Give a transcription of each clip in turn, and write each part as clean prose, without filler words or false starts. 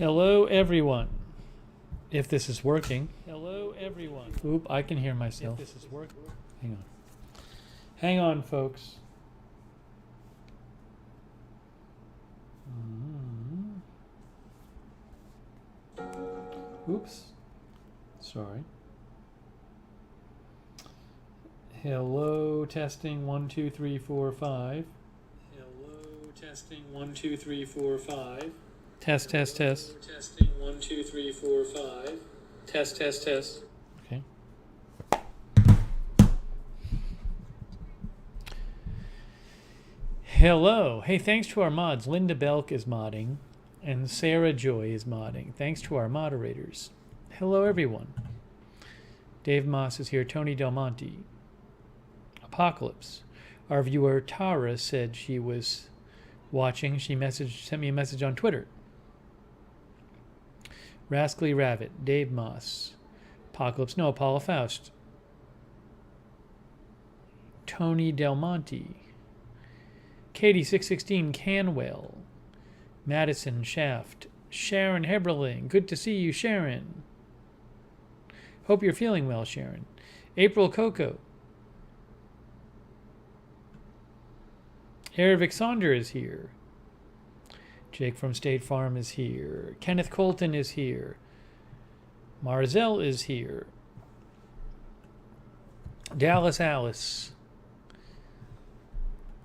Hello, everyone. If this is working. Hello, everyone. Oop, I can hear myself. If this is working. Hang on. Hang on, folks. Oops. Sorry. Hello, testing 1, 2, 3, 4, 5. Hello, testing 1, 2, 3, 4, 5. Test, test, test. Hello, testing 1, 2, 3, 4, 5. Test, test, test. Okay. Hello. Hey, thanks to our mods. Linda Belk is modding, and Sarah Joy is modding. Thanks to our moderators. Hello, everyone. Dave Moss is here. Tony Del Monte. Apocalypse. Our viewer Tara said she was watching. She sent me a message on Twitter. Rascally Rabbit. Dave Moss. Apocalypse. No, Paula Faust. Tony Del Monte. Katie 616 Canwell. Madison Shaft. Sharon Heberling. Good to see you, Sharon. Hope you're feeling well, Sharon. April Coco. Eric Sonder is here. Jake from State Farm is here. Kenneth Colton is here. Marzell is here. Dallas Alice.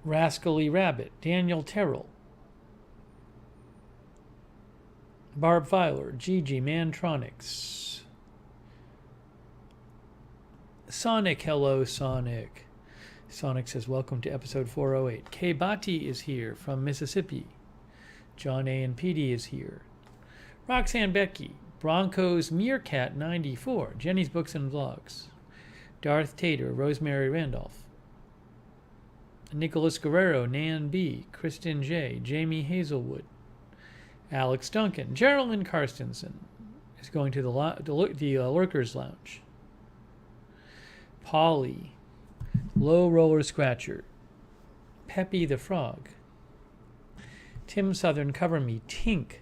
Rascally Rabbit. Daniel Terrell. Barb Filer. Gigi Mantronics. Sonic. Hello, Sonic. Sonic says, welcome to episode 408. Kay Bati is here from Mississippi. John A. and PD is here. Roxanne Becky. Broncos Meerkat 94. Jenny's Books and Vlogs. Darth Tater. Rosemary Randolph. Nicholas Guerrero. Nan B. Kristen J. Jamie Hazelwood. Alex Duncan. Geraldine Karstensen is going to the Lurkers Lounge. Polly. Low Roller Scratcher. Peppy the Frog. Tim Southern Cover Me. Tink.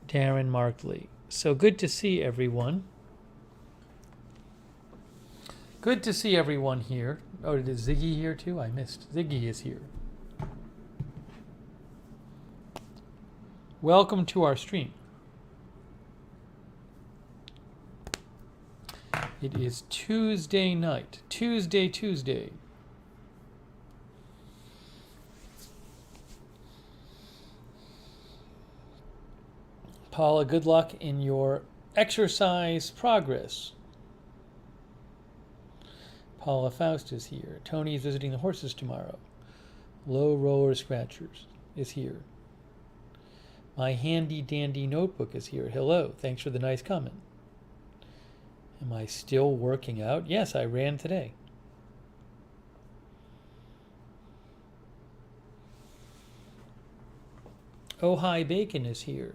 Darren Markley. So good to see everyone. Good to see everyone here. Oh, is Ziggy here too? I missed. Ziggy is here. Welcome to our stream. It is Tuesday night. Tuesday. Paula, good luck in your exercise progress. Paula Faust is here. Tony is visiting the horses tomorrow. Low Roller Scratchers is here. My handy dandy notebook is here. Hello. Thanks for the nice comment. Am I still working out? Yes, I ran today. Oh Hi Bacon is here.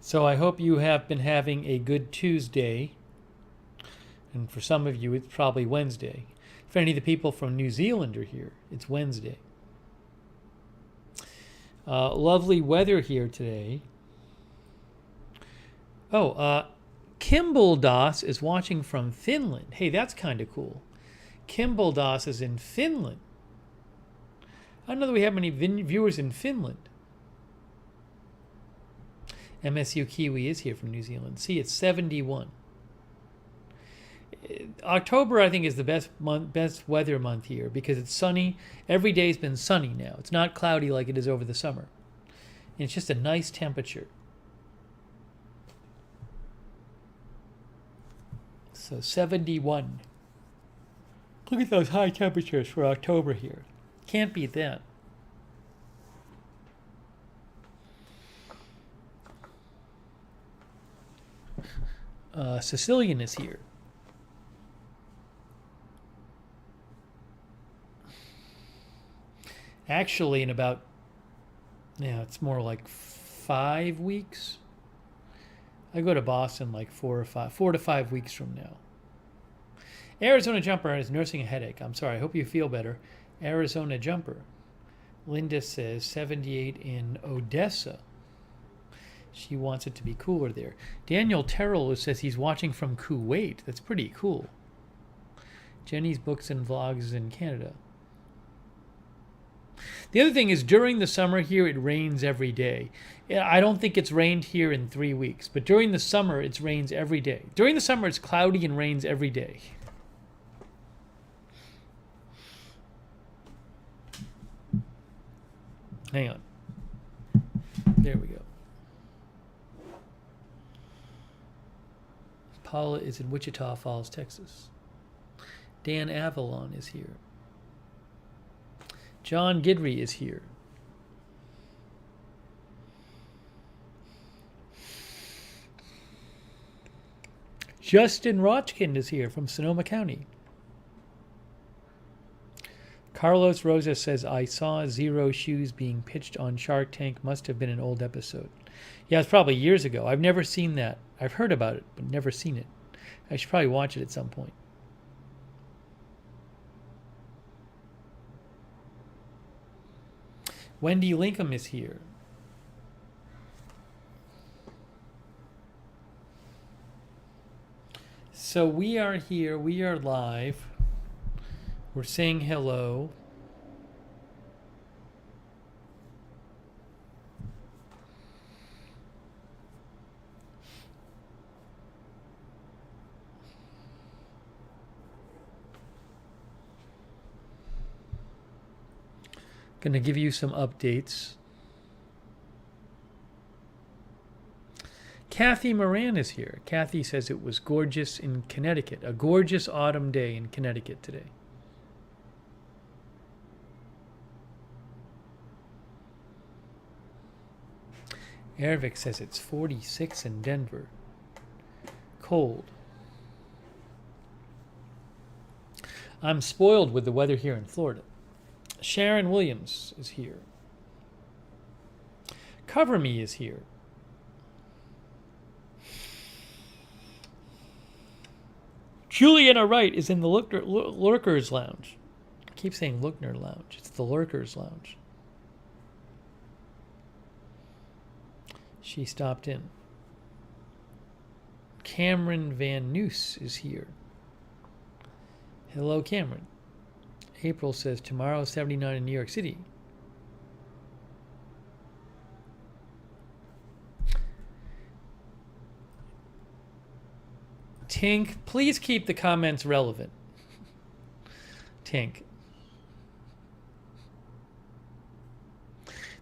So I hope you have been having a good Tuesday. And for some of you, it's probably Wednesday. If any of the people from New Zealand are here, it's Wednesday. Lovely weather here today. Oh, Kimball Das is watching from Finland. Hey, that's kind of cool. Kimball Das is in Finland. I don't know that we have many viewers in Finland. MSU Kiwi is here from New Zealand. See, it's 71. October, I think, is the best weather month here because it's sunny. Every day's been sunny now. It's not cloudy like it is over the summer. And it's just a nice temperature. So 71. Look at those high temperatures for October here. Can't beat that. Sicilian is here. Actually, in about, it's more like 5 weeks. I go to Boston like 4 to 5 weeks from now. Arizona Jumper is nursing a headache. I'm sorry. I hope you feel better. Arizona Jumper. Linda says 78 in Odessa. She wants it to be cooler there. Daniel Terrell says he's watching from Kuwait. That's pretty cool. Jenny's Books and Vlogs is in Canada. The other thing is during the summer here, it rains every day. I don't think it's rained here in 3 weeks, but during the summer, it rains every day. During the summer, it's cloudy and rains every day. Hang on. There we go. Paula is in Wichita Falls, Texas. Dan Avalon is here. John Gidry is here. Justin Rochkin is here from Sonoma County. Carlos Rosa says, I saw Zero Shoes being pitched on Shark Tank. Must have been an old episode. Yeah, it's probably years ago. I've never seen that. I've heard about it, but never seen it. I should probably watch it at some point. Wendy Lincoln is here. So we are here. We are live. We're saying hello. Going to give you some updates. Kathy Moran is here. Kathy says it was gorgeous in Connecticut. A gorgeous autumn day in Connecticut today. Ervik says it's 46 in Denver. Cold. I'm spoiled with the weather here in Florida. Sharon Williams is here. Cover Me is here. Juliana Wright is in the Lurkers Lounge. I keep saying Lookner Lounge. It's the Lurkers Lounge. She stopped in. Cameron Van Noos is here. Hello, Cameron. April says tomorrow 79 in New York City. Tink, please keep the comments relevant. Tink.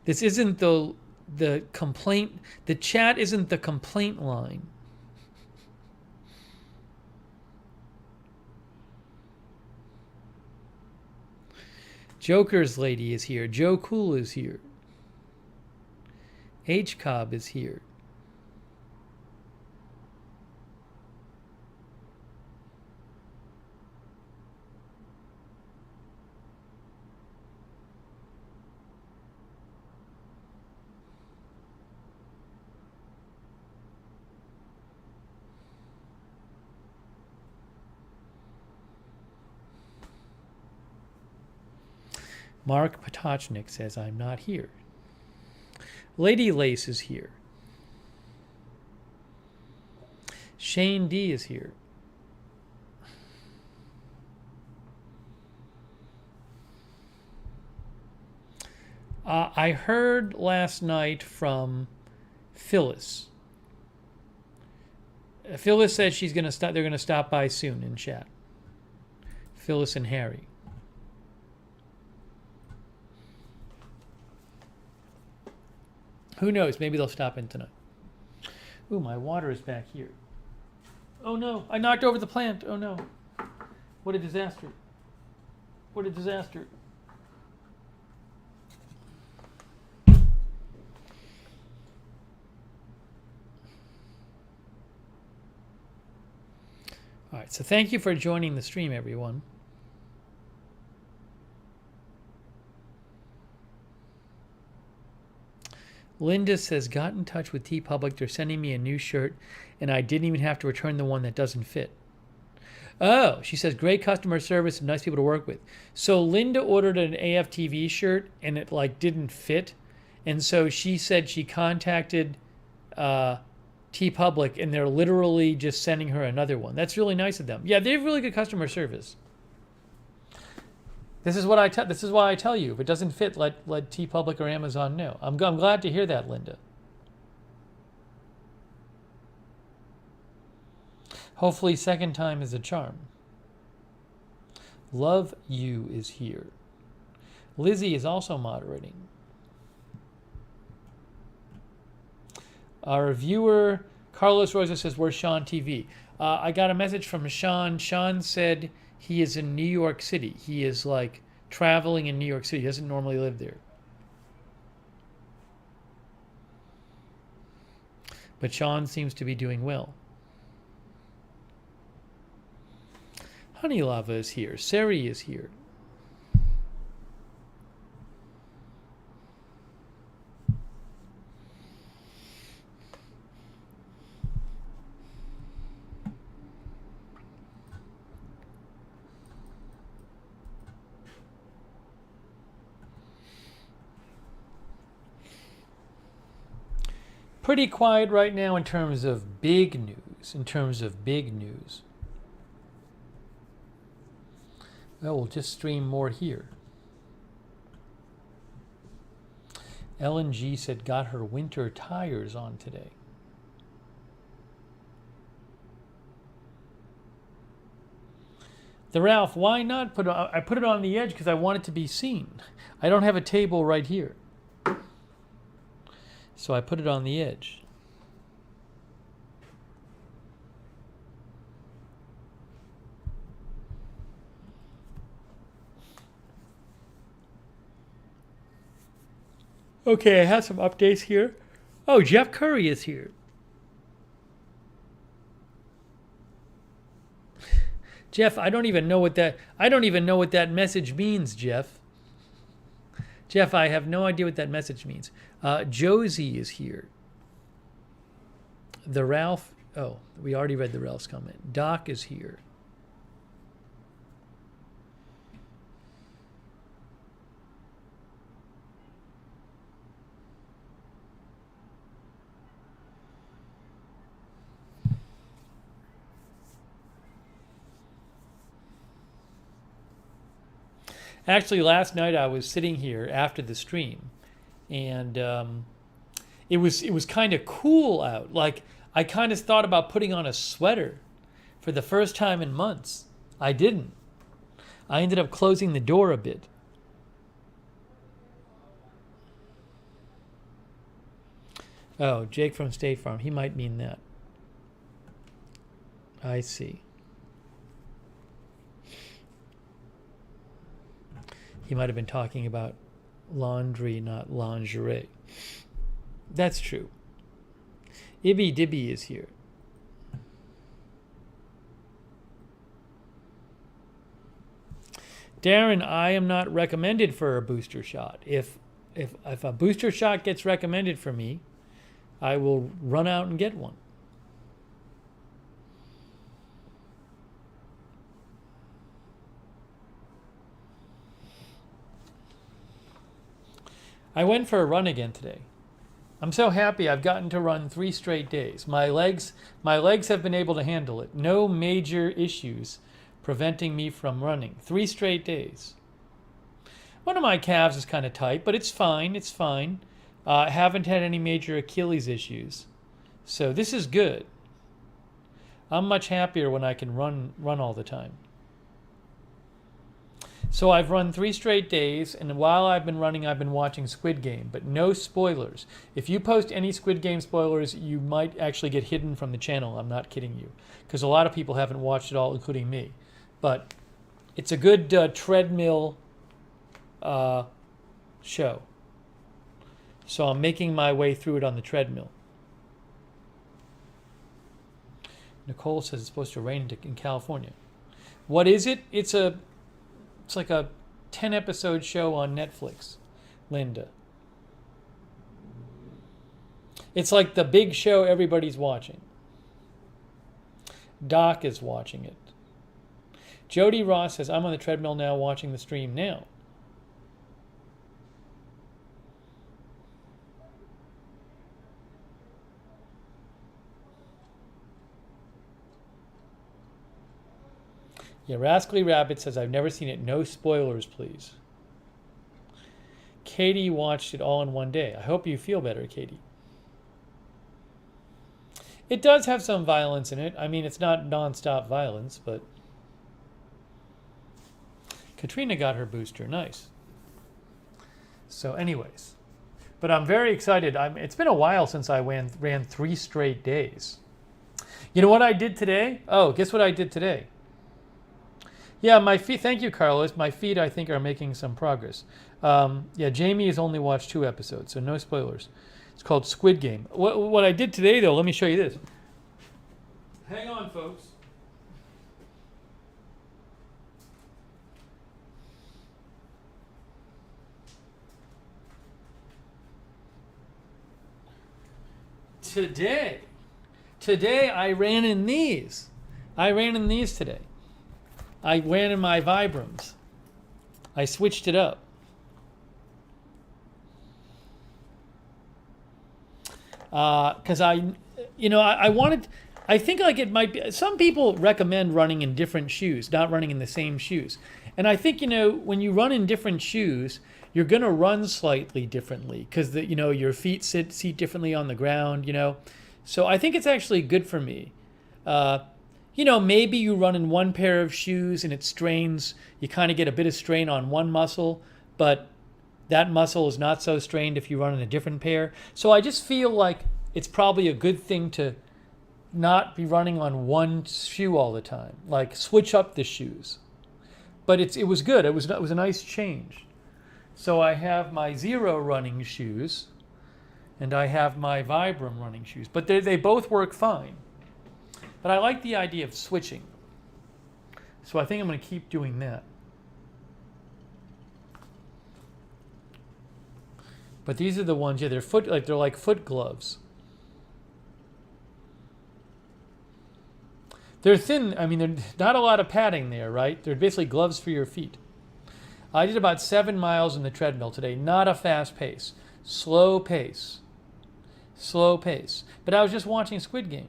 This isn't the complaint. The chat isn't the complaint line. Joker's Lady is here. Joe Cool is here. H. Cobb is here. Mark Potochnik says, I'm not here. Lady Lace is here. Shane D is here. I heard last night from Phyllis. Phyllis says she's going to stop. They're going to stop by soon in chat. Phyllis and Harry. Who knows? Maybe they'll stop in tonight. Ooh, my water is back here. Oh no, I knocked over the plant. Oh no. What a disaster. What a disaster. All right, so thank you for joining the stream, everyone. Linda says, got in touch with TeePublic. They're sending me a new shirt, and I didn't even have to return the one that doesn't fit. Oh, she says, great customer service and nice people to work with. So Linda ordered an AFTV shirt, and it didn't fit. And so she said she contacted TeePublic, and they're literally just sending her another one. That's really nice of them. Yeah, they have really good customer service. This is why I tell you, if it doesn't fit, let TeePublic or Amazon know. I'm glad to hear that, Linda. Hopefully, second time is a charm. Love You is here. Lizzie is also moderating. Our viewer, Carlos Rosa, says, where's Sean TV? I got a message from Sean. Sean said he is in New York City. He is traveling in New York City. He doesn't normally live there. But Sean seems to be doing well. Honey Lava is here. Sari is here. Pretty quiet right now in terms of big news. Well, we'll just stream more here. Ellen G said got her winter tires on today. The Ralph, why not put it on? I put it on the edge because I want it to be seen. I don't have a table right here. So I put it on the edge. Okay, I have some updates here. Oh, Jeff Curry is here. Jeff, I don't even know what that message means, Jeff. Jeff, I have no idea what that message means. Josie is here. The Ralph, oh, we already read the Ralph's comment. Doc is here. Actually, last night I was sitting here after the stream, and it was kind of cool out. I kind of thought about putting on a sweater for the first time in months. I didn't. I ended up closing the door a bit. Oh, Jake from State Farm. He might mean that. I see. He might have been talking about laundry, not lingerie. That's true. Ibby Dibby is here. Darren, I am not recommended for a booster shot. If a booster shot gets recommended for me, I will run out and get one. I went for a run again today. I'm so happy I've gotten to run 3 straight days. My legs have been able to handle it. No major issues preventing me from running. 3 straight days. One of my calves is kind of tight, but it's fine. It's fine. I haven't had any major Achilles issues. So this is good. I'm much happier when I can run all the time. So I've run 3 straight days, and while I've been running, I've been watching Squid Game, but no spoilers. If you post any Squid Game spoilers, you might actually get hidden from the channel. I'm not kidding you, because a lot of people haven't watched it all, including me. But it's a good treadmill show. So I'm making my way through it on the treadmill. Nicole says it's supposed to rain in California. What is it? It's like a 10-episode show on Netflix, Linda. It's like the big show everybody's watching. Doc is watching it. Jody Ross says, I'm on the treadmill now watching the stream now. Yeah, Rascally Rabbit says, I've never seen it. No spoilers, please. Katie watched it all in one day. I hope you feel better, Katie. It does have some violence in it. I mean, it's not nonstop violence, but Katrina got her booster. Nice. So anyways, but I'm very excited. It's been a while since I ran 3 straight days. You know what I did today? Oh, guess what I did today? Yeah, my feet. Thank you, Carlos. My feet, I think, are making some progress. Yeah, Jamie has only watched 2 episodes, so no spoilers. It's called Squid Game. What I did today, though, let me show you this. Hang on, folks. Today I ran in these. I ran in these today. I ran in my Vibrams. I switched it up. Because I wanted, I think like it might be, some people recommend running in different shoes, not running in the same shoes. And I think, when you run in different shoes, you're going to run slightly differently because, your feet seat differently on the ground, So I think it's actually good for me. Maybe you run in one pair of shoes and it strains, you kind of get a bit of strain on one muscle, but that muscle is not so strained if you run in a different pair. So I just feel like it's probably a good thing to not be running on one shoe all the time, like switch up the shoes. But it was good. It was a nice change. So I have my Zero running shoes and I have my Vibram running shoes, but they both work fine. But I like the idea of switching. So I think I'm going to keep doing that. But these are the ones, yeah, they're like foot gloves. They're thin. I mean, there's not a lot of padding there, right? They're basically gloves for your feet. I did about 7 miles in the treadmill today. Not a fast pace. Slow pace. Slow pace. But I was just watching Squid Game.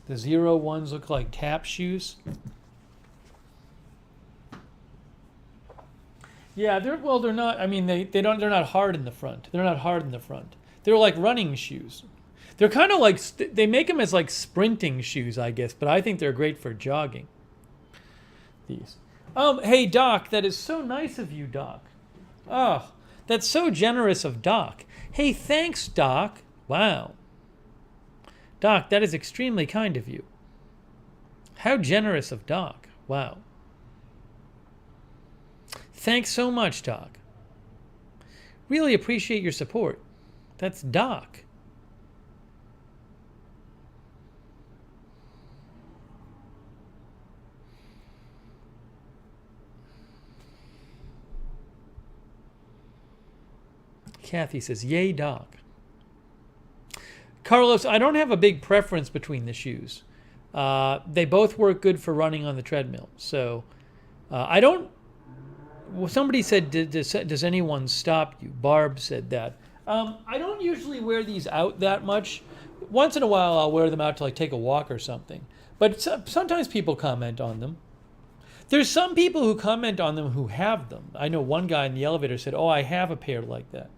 The Zero ones look like tap shoes. Yeah, they're not. I mean, they're not hard in the front. They're not hard in the front. They're like running shoes. They're kind of like they make them as like sprinting shoes, I guess. But I think they're great for jogging. These. Hey Doc, that is so nice of you, Doc. Oh, that's so generous of Doc. Hey, thanks, Doc. Wow. Doc, that is extremely kind of you. How generous of Doc. Wow. Thanks so much, Doc. Really appreciate your support. That's Doc. Kathy says, yay, Doc. Carlos, I don't have a big preference between the shoes. They both work good for running on the treadmill. So I don't... Well, somebody said, does anyone stop you? Barb said that. I don't usually wear these out that much. Once in a while, I'll wear them out to like take a walk or something. But sometimes people comment on them. There's some people who comment on them who have them. I know one guy in the elevator said, oh, I have a pair like that.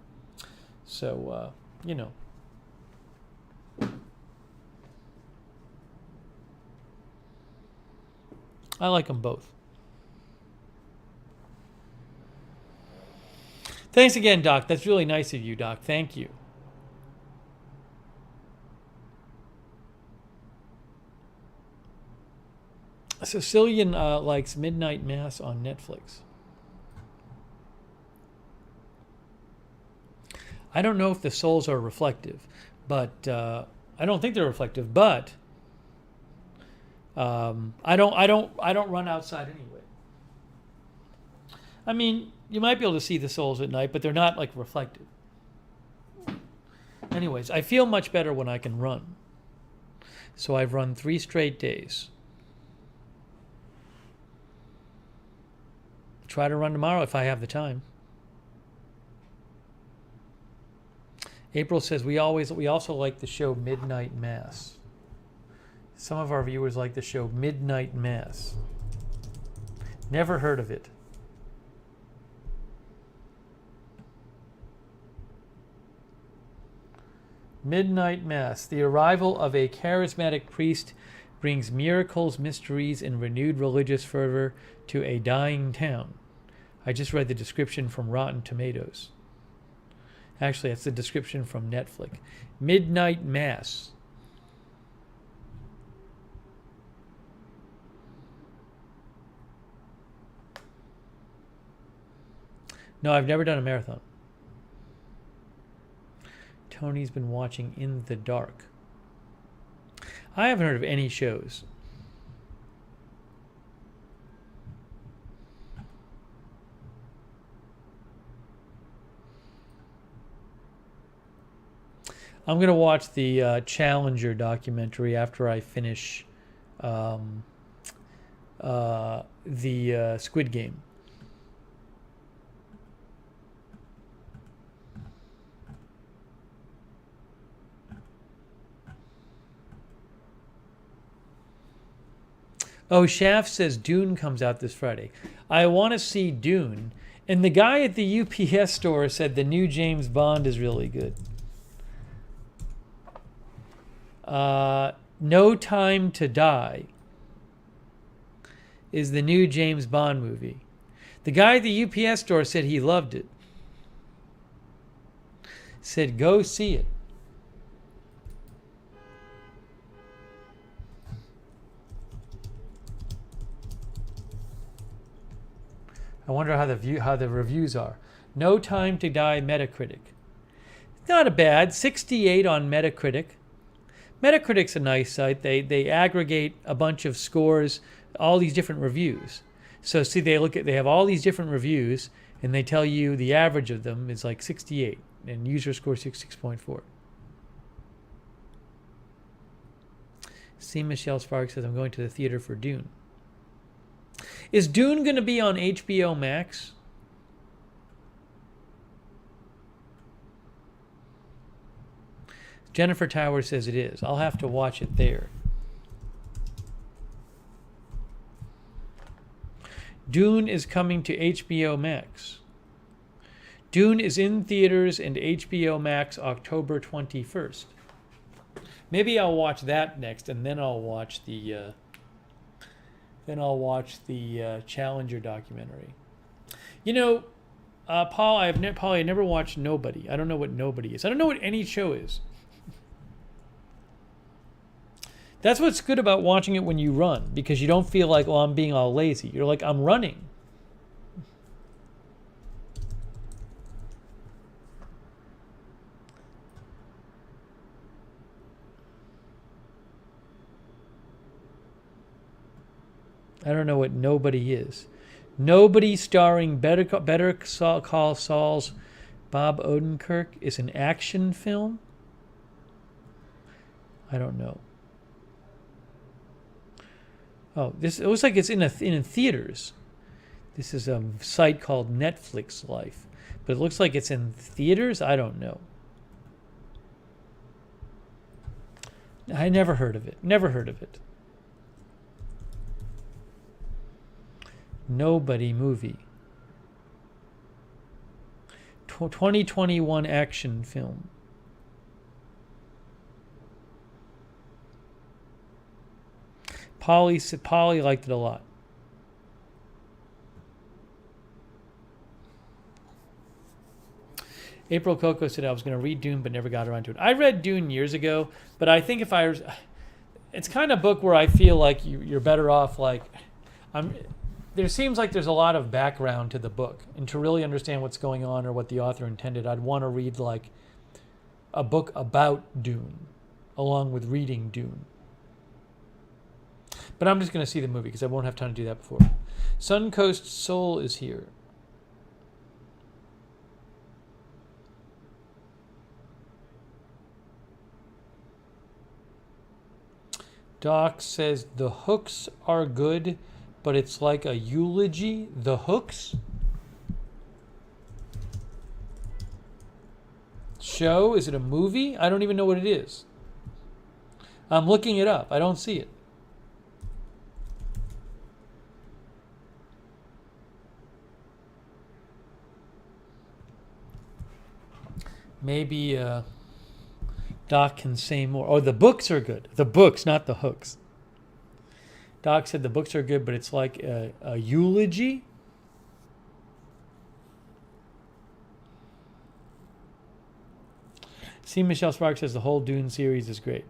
So, I like them both. Thanks again, Doc. That's really nice of you, Doc. Thank you. Sicilian likes Midnight Mass on Netflix. I don't know if the souls are reflective, but I don't think they're reflective. But I don't run outside anyway. I mean, you might be able to see the souls at night, but they're not like reflective. Anyways, I feel much better when I can run. So I've run 3 straight days. Try to run tomorrow if I have the time. April says we also like the show Midnight Mass. Some of our viewers like the show Midnight Mass. Never heard of it. Midnight Mass. The arrival of a charismatic priest brings miracles, mysteries, and renewed religious fervor to a dying town. I just read the description from Rotten Tomatoes. Actually, that's the description from Netflix. Midnight Mass. No, I've never done a marathon. Tony's been watching In the Dark. I haven't heard of any shows. I'm going to watch the Challenger documentary after I finish the Squid Game. Oh, Shaft says Dune comes out this Friday. I want to see Dune. And the guy at the UPS store said the new James Bond is really good. No Time to Die is the new James Bond movie. The guy at the UPS store said he loved it. Said go see it. I wonder how the reviews are. No Time to Die Metacritic. Not a bad 68 on Metacritic. Metacritic's a nice site. They aggregate a bunch of scores, all these different reviews. So see, they have all these different reviews, and they tell you the average of them is like 68, and user score 66.4. See, Michelle Sparks says I'm going to the theater for Dune. Is Dune going to be on HBO Max? Jennifer Tower says it is. I'll have to watch it there. Dune is coming to HBO Max. Dune is in theaters and HBO Max October 21st. Maybe I'll watch that next, and then I'll watch the Challenger documentary. You know, Paul, I never watched Nobody. I don't know what Nobody is. I don't know what any show is. That's what's good about watching it when you run, because you don't feel like, I'm being all lazy. You're like, I'm running. I don't know what Nobody is. Nobody starring Better Call Saul's Bob Odenkirk is an action film? I don't know. Oh, it looks like it's in theaters. This is a site called Netflix Life. But it looks like it's in theaters? I don't know. I never heard of it. Never heard of it. Nobody movie. 2021 action film. Polly liked it a lot. April Coco said I was going to read Dune but never got around to it. I read Dune years ago, but I think it's kind of a book where I feel like you're better off there seems like there's a lot of background to the book, and to really understand what's going on or what the author intended, I'd want to read like a book about Dune along with reading Dune. But I'm just going to see the movie because I won't have time to do that before. Suncoast Soul is here. Doc says the hooks are good, but it's like a eulogy. The hooks? Show? Is it a movie? I don't even know what it is. I'm looking it up. I don't see it. Maybe Doc can say more. Oh, the books are good. The books, not the hooks. Doc said the books are good, but it's like a eulogy. See, Michelle Spark says the whole Dune series is great.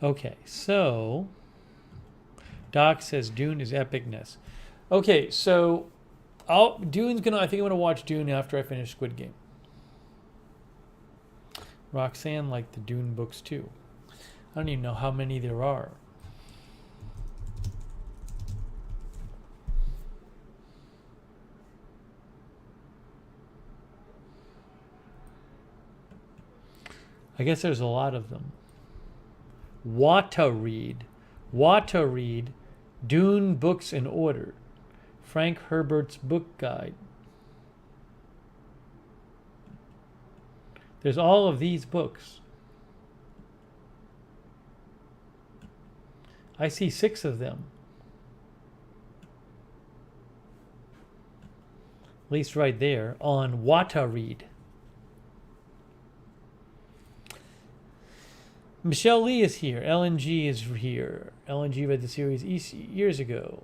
Okay, so Doc says Dune is epicness. Okay, so Dune's gonna. I think I'm gonna watch Dune after I finish Squid Game. Roxanne liked the Dune books too. I don't even know how many there are. I guess there's a lot of them. Wata read, Dune books in order. Frank Herbert's book guide. There's all of these books. I see 6 of them. At least right there on Wata read. Michelle Lee is here. LNG is here. LNG read the series years ago.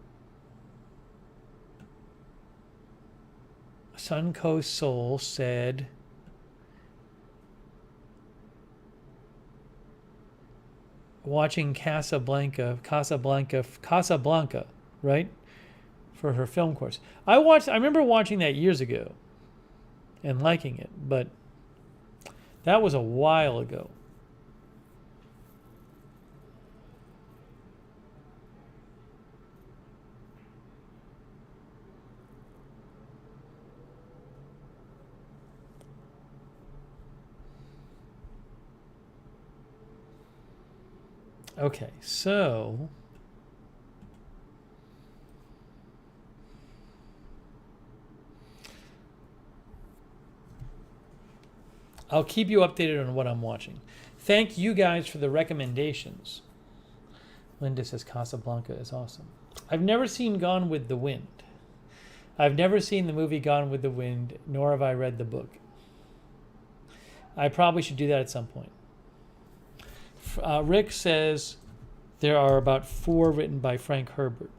Suncoast Soul said watching Casablanca, right? For her film course. I remember watching that years ago and liking it, but that was a while ago. Okay, so I'll keep you updated on what I'm watching. Thank you guys for the recommendations. Linda says Casablanca is awesome. I've never seen Gone with the Wind. I've never seen the movie Gone with the Wind, nor have I read the book. I probably should do that at some point. Rick says there are about 4 written by Frank Herbert.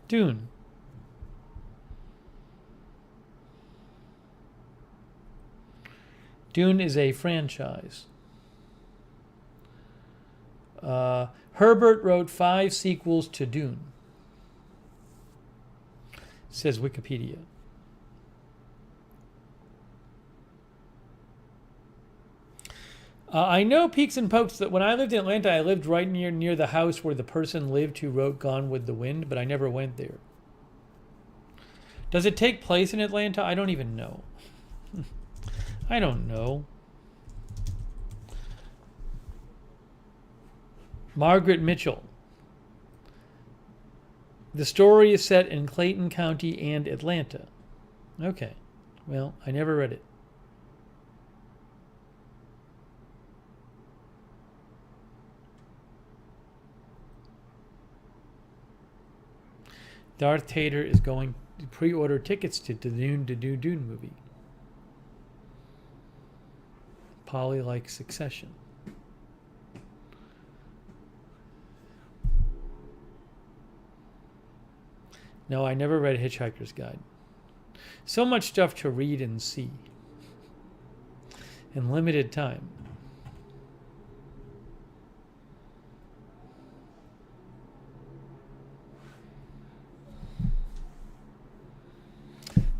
Dune. Dune is a franchise. Herbert wrote 5 sequels to Dune, says Wikipedia. I know Peaks and Pokes that when I lived in Atlanta, I lived right near the house where the person lived who wrote Gone with the Wind, but I never went there. Does it take place in Atlanta? I don't even know. I don't know. Margaret Mitchell. The story is set in Clayton County and Atlanta. Okay. Well, I never read it. Darth Tater is going to pre-order tickets to the Dune movie. Polly likes Succession. No, I never read Hitchhiker's Guide. So much stuff to read and see. In limited time.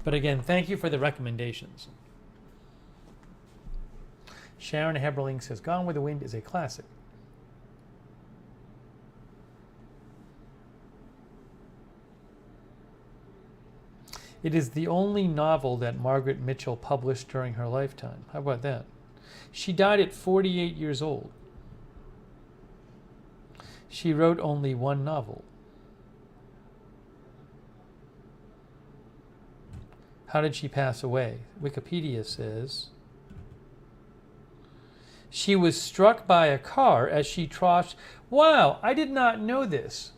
But again, thank you for the recommendations. Sharon Heberling says Gone with the Wind is a classic. It is the only novel that Margaret Mitchell published during her lifetime. How about that? She died at 48 years old. She wrote only one novel. How did she pass away? Wikipedia says she was struck by a car as she crossed. Wow, I did not know this.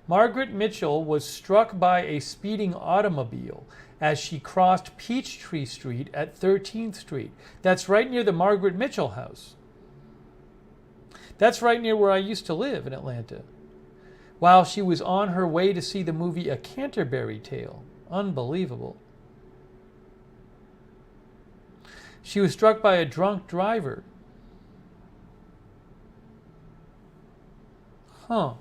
Margaret Mitchell was struck by a speeding automobile as she crossed Peachtree Street at 13th Street. That's right near the Margaret Mitchell house. That's right near where I used to live in Atlanta. While she was on her way to see the movie A Canterbury Tale. Unbelievable. She was struck by a drunk driver. Huh.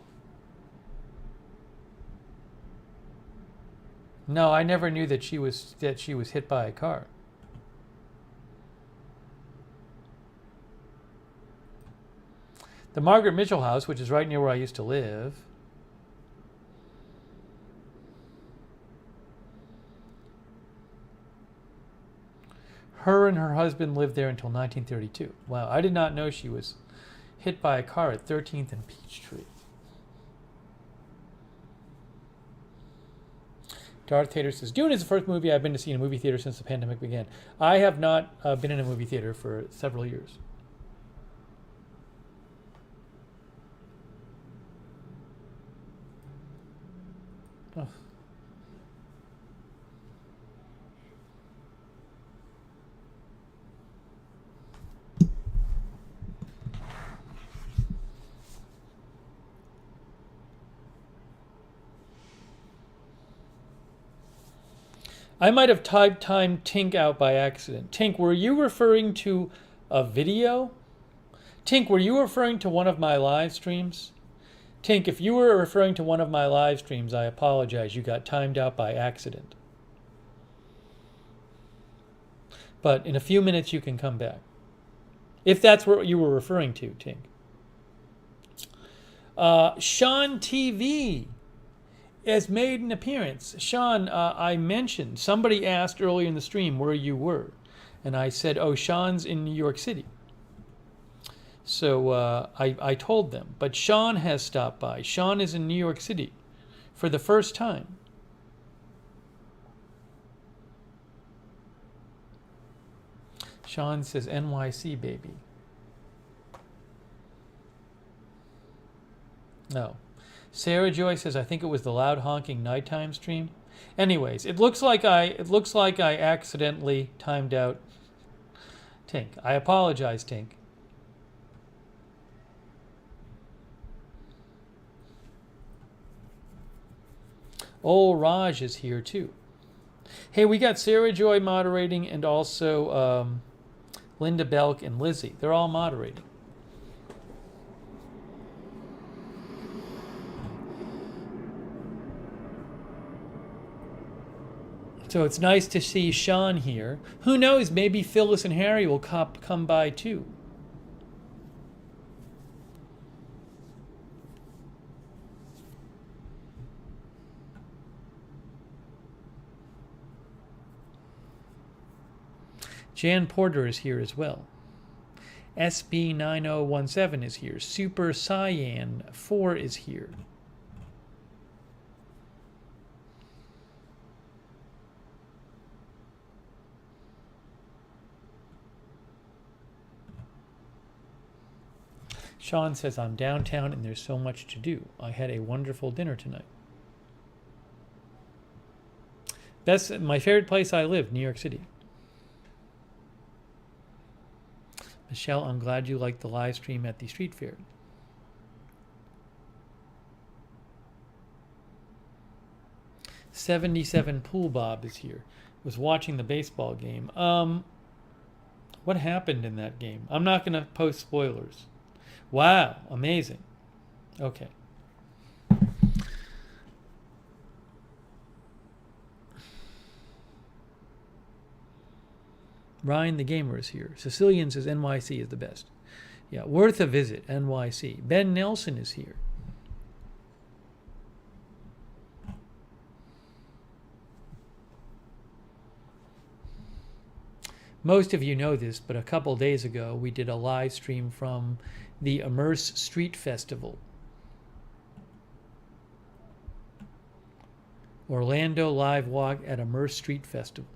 No, I never knew that she was hit by a car. The Margaret Mitchell house, which is right near where I used to live. Her and her husband lived there until 1932. Wow, I did not know she was hit by a car at 13th and Peachtree. Darth Hater says, Dune is the first movie I've been to see in a movie theater since the pandemic began. I have not been in a movie theater for several years. Oh. I might have timed Tink out by accident. Tink, were you referring to a video? Tink, were you referring to one of my live streams? Tink, if you were referring to one of my live streams, I apologize. You got timed out by accident. But in a few minutes, you can come back. If that's what you were referring to, Tink. Sean TV has made an appearance. Sean, I mentioned, somebody asked earlier in the stream where you were. And I said, oh, Sean's in New York City. So I told them. But Sean has stopped by. Sean is in New York City for the first time. Sean says NYC, baby. No. Sarah Joy says, I think it was the loud honking nighttime stream. Anyways, it looks like I accidentally timed out Tink. I apologize, Tink. Old Raj is here too. Hey, we got Sarah Joy moderating and also Linda Belk and Lizzie. They're all moderating. So it's nice to see Sean here. Who knows, maybe Phyllis and Harry will come by too. Jan Porter is here as well. SB9017 is here. Super Cyan 4 is here. Sean says, I'm downtown and there's so much to do. I had a wonderful dinner tonight. My favorite place I live, New York City. Michelle, I'm glad you liked the live stream at the street fair. '77 Pool Bob is here. Was watching the baseball game. What happened in that game? I'm not going to post spoilers. Wow, amazing. Okay. Ryan the Gamer is here. Sicilian says NYC is the best. Yeah, worth a visit, NYC. Ben Nelson is here. Most of you know this, but a couple days ago we did a live stream from the Immerse Street Festival. Orlando live walk at Immerse Street Festival.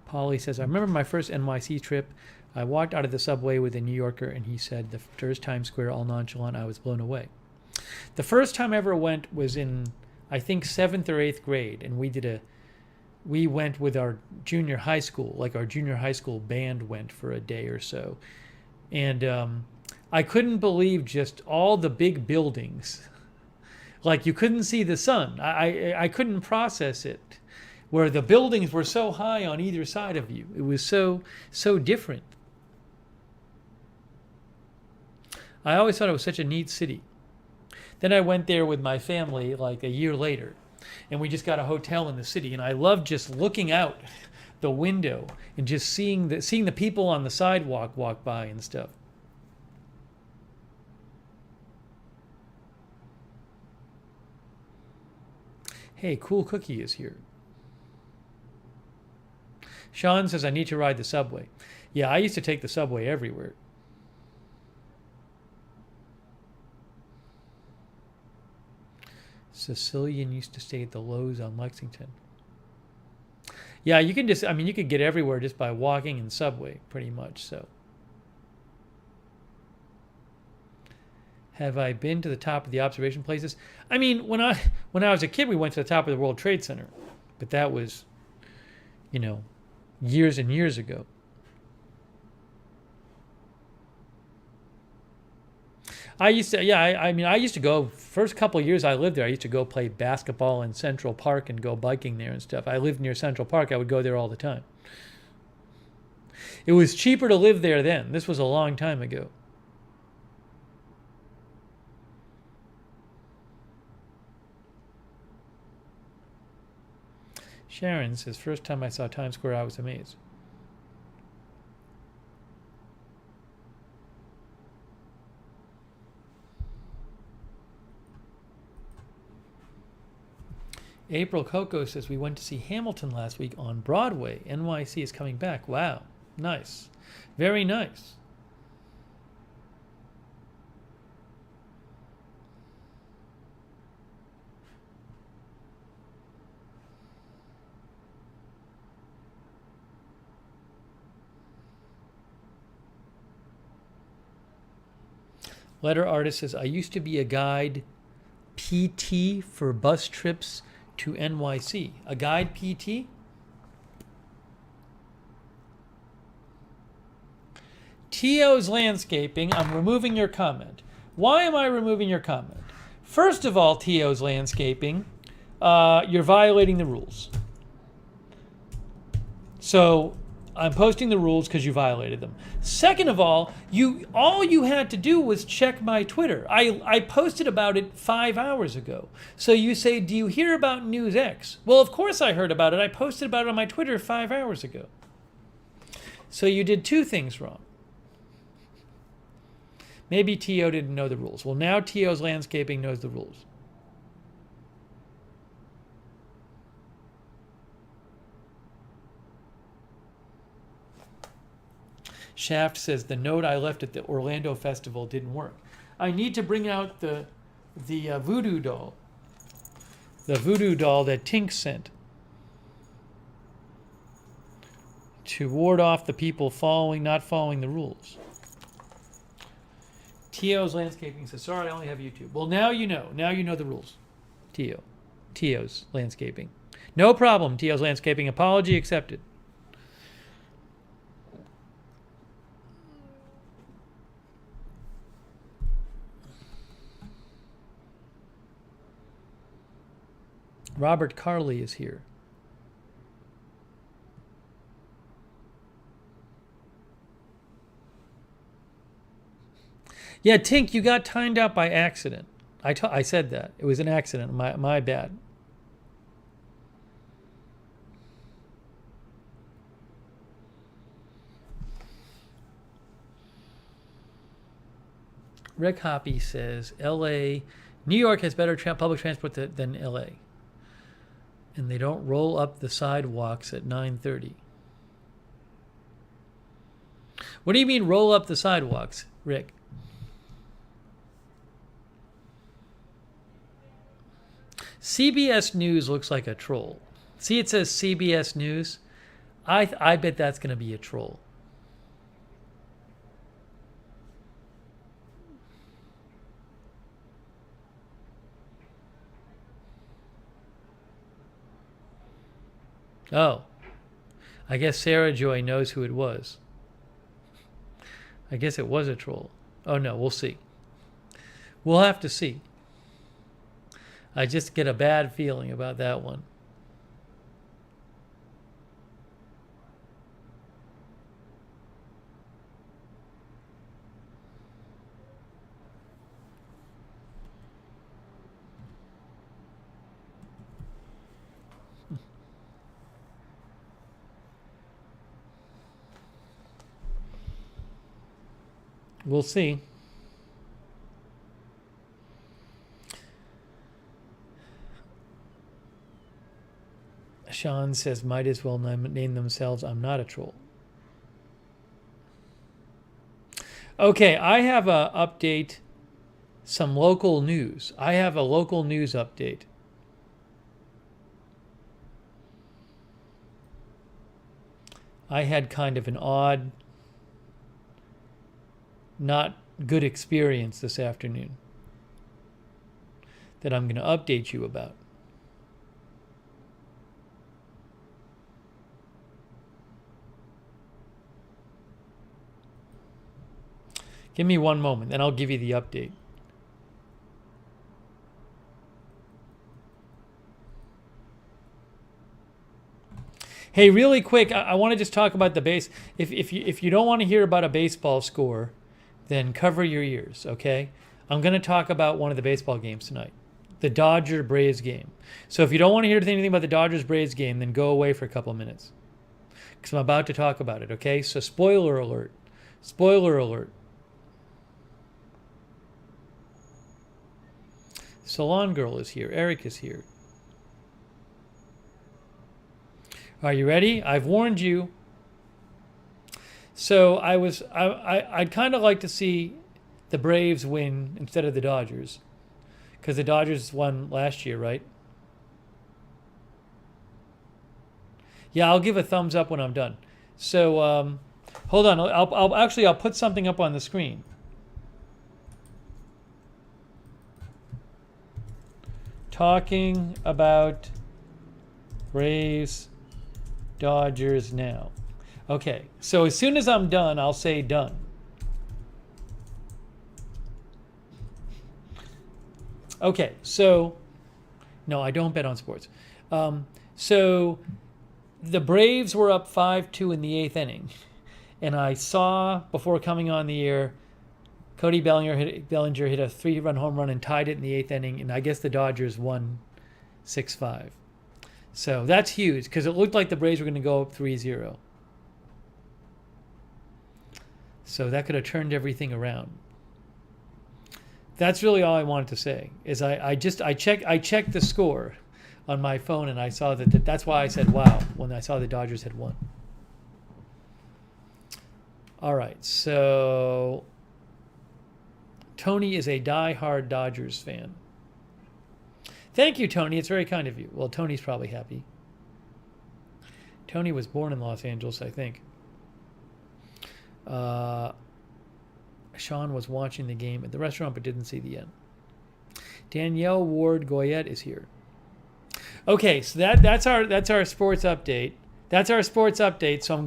Polly says, I remember my first NYC trip. I walked out of the subway with a New Yorker, and he said, the first Times Square, all nonchalant, I was blown away. The first time I ever went was in, I think, 7th or 8th grade, and we went with our junior high school, like our junior high school band went for a day or so. And I couldn't believe just all the big buildings. Like, you couldn't see the sun. I couldn't process it, where the buildings were so high on either side of you. It was so different. I always thought it was such a neat city. Then I went there with my family like a year later, and we just got a hotel in the city, and I loved just looking out the window and just seeing the people on the sidewalk walk by and stuff. Hey, Cool Cookie is here. Sean says, I need to ride the subway. Yeah, I used to take the subway everywhere. Sicilian used to stay at the Lowe's on Lexington. Yeah, you can you could get everywhere just by walking in subway, pretty much, so. Have I been to the top of the observation places? I mean, when I was a kid, we went to the top of the World Trade Center, but that was, years and years ago. I used to go, first couple of years I lived there, I used to go play basketball in Central Park and go biking there and stuff. I lived near Central Park. I would go there all the time. It was cheaper to live there then. This was a long time ago. Sharon says, first time I saw Times Square, I was amazed. April Coco says, we went to see Hamilton last week on Broadway. NYC is coming back. Wow. Nice. Very nice. Letter Artist says, I used to be a guide PT for bus trips to NYC. A guide PT? Tio's Landscaping, I'm removing your comment. Why am I removing your comment? First of all, Tio's Landscaping, you're violating the rules. So I'm posting the rules because you violated them. Second of all you had to do was check my Twitter. I posted about it 5 hours ago. So you say, do you hear about News X? Well, of course I heard about it. I posted about it on my Twitter 5 hours ago. So you did two things wrong. Maybe Tio didn't know the rules. Well, now Tio's Landscaping knows the rules. Shaft says, the note I left at the Orlando Festival didn't work. I need to bring out the voodoo doll. The voodoo doll that Tink sent. To ward off the people not following the rules. Tio's Landscaping says, sorry, I only have YouTube. Well, now you know. Now you know the rules. Tio's Landscaping. No problem, Tio's Landscaping. Apology accepted. Robert Carley is here. Yeah, Tink, you got timed out by accident. I said that. It was an accident. My bad. Rick Hoppy says, L.A., New York has better public transport than L.A. And they don't roll up the sidewalks at 9:30. What do you mean roll up the sidewalks, Rick? CBS News looks like a troll. See, it says CBS News. I bet that's going to be a troll. Oh, I guess Sarah Joy knows who it was. I guess it was a troll. Oh no, we'll see. We'll have to see. I just get a bad feeling about that one. We'll see. Sean says, might as well name themselves I'm Not a Troll. Okay, I have a update, some local news. I have a local news update. I had kind of an odd, not good experience this afternoon that I'm going to update you about. Give me one moment, then I'll give you the update. Hey, really quick, I want to just talk about the base. If you don't want to hear about a baseball score, then cover your ears, okay? I'm going to talk about one of the baseball games tonight, the Dodger-Braves game. So if you don't want to hear anything about the Dodgers-Braves game, then go away for a couple of minutes, because I'm about to talk about it, okay? So spoiler alert. Spoiler alert. Salon Girl is here. Eric is here. Are you ready? I've warned you. So I'd kind of like to see the Braves win instead of the Dodgers, because the Dodgers won last year, right? Yeah, I'll give a thumbs up when I'm done. So hold on. I'll put something up on the screen. Talking about Braves, Dodgers now. Okay, so as soon as I'm done, I'll say done. Okay, so no, I don't bet on sports. So the Braves were up 5-2 in the 8th inning, and I saw before coming on the air, Cody Bellinger hit a 3-run home run and tied it in the 8th inning, and I guess the Dodgers won 6-5. So that's huge, because it looked like the Braves were going to go up 3-0. So that could have turned everything around. That's really all I wanted to say. Is I checked the score on my phone, and I saw that's why I said wow when I saw the Dodgers had won. All right, so Tony is a die-hard Dodgers fan. Thank you, Tony. It's very kind of you. Well, Tony's probably happy. Tony was born in Los Angeles, I think. Sean was watching the game at the restaurant but didn't see the end. Danielle Ward Goyette is here. Okay, so that's our sports update. That's our sports update. So I'm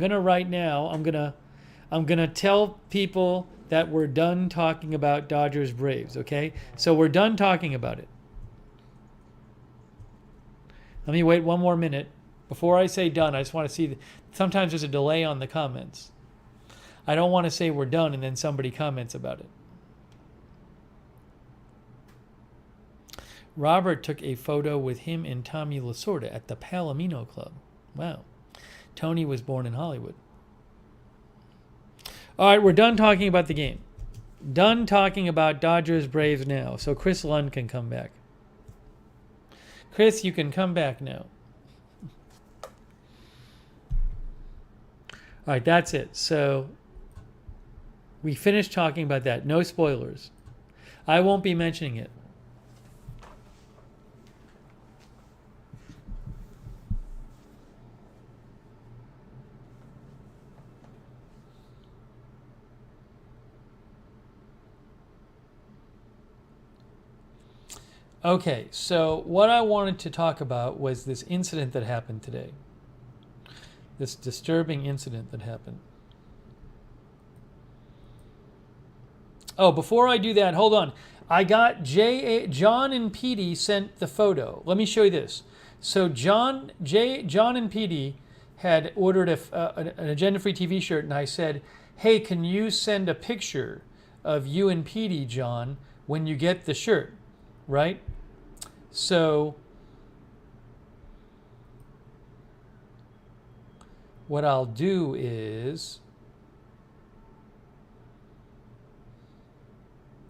gonna tell people that we're done talking about Dodgers Braves, okay? So we're done talking about it. Let me wait one more minute. Before I say done, I just want to see, sometimes there's a delay on the comments. I don't want to say we're done and then somebody comments about it. Robert took a photo with him and Tommy Lasorda at the Palomino Club. Wow. Tony was born in Hollywood. All right, we're done talking about the game. Done talking about Dodgers Braves now. So Chris Lund can come back. Chris, you can come back now. All right, that's it. So we finished talking about that. No spoilers. I won't be mentioning it. Okay, so what I wanted to talk about was this incident that happened today. This disturbing incident that happened. Oh, before I do that, hold on. I got John and Petey sent the photo. Let me show you this. So John and Petey had ordered an agenda-free TV shirt, and I said, hey, can you send a picture of you and Petey, John, when you get the shirt, right? So what I'll do is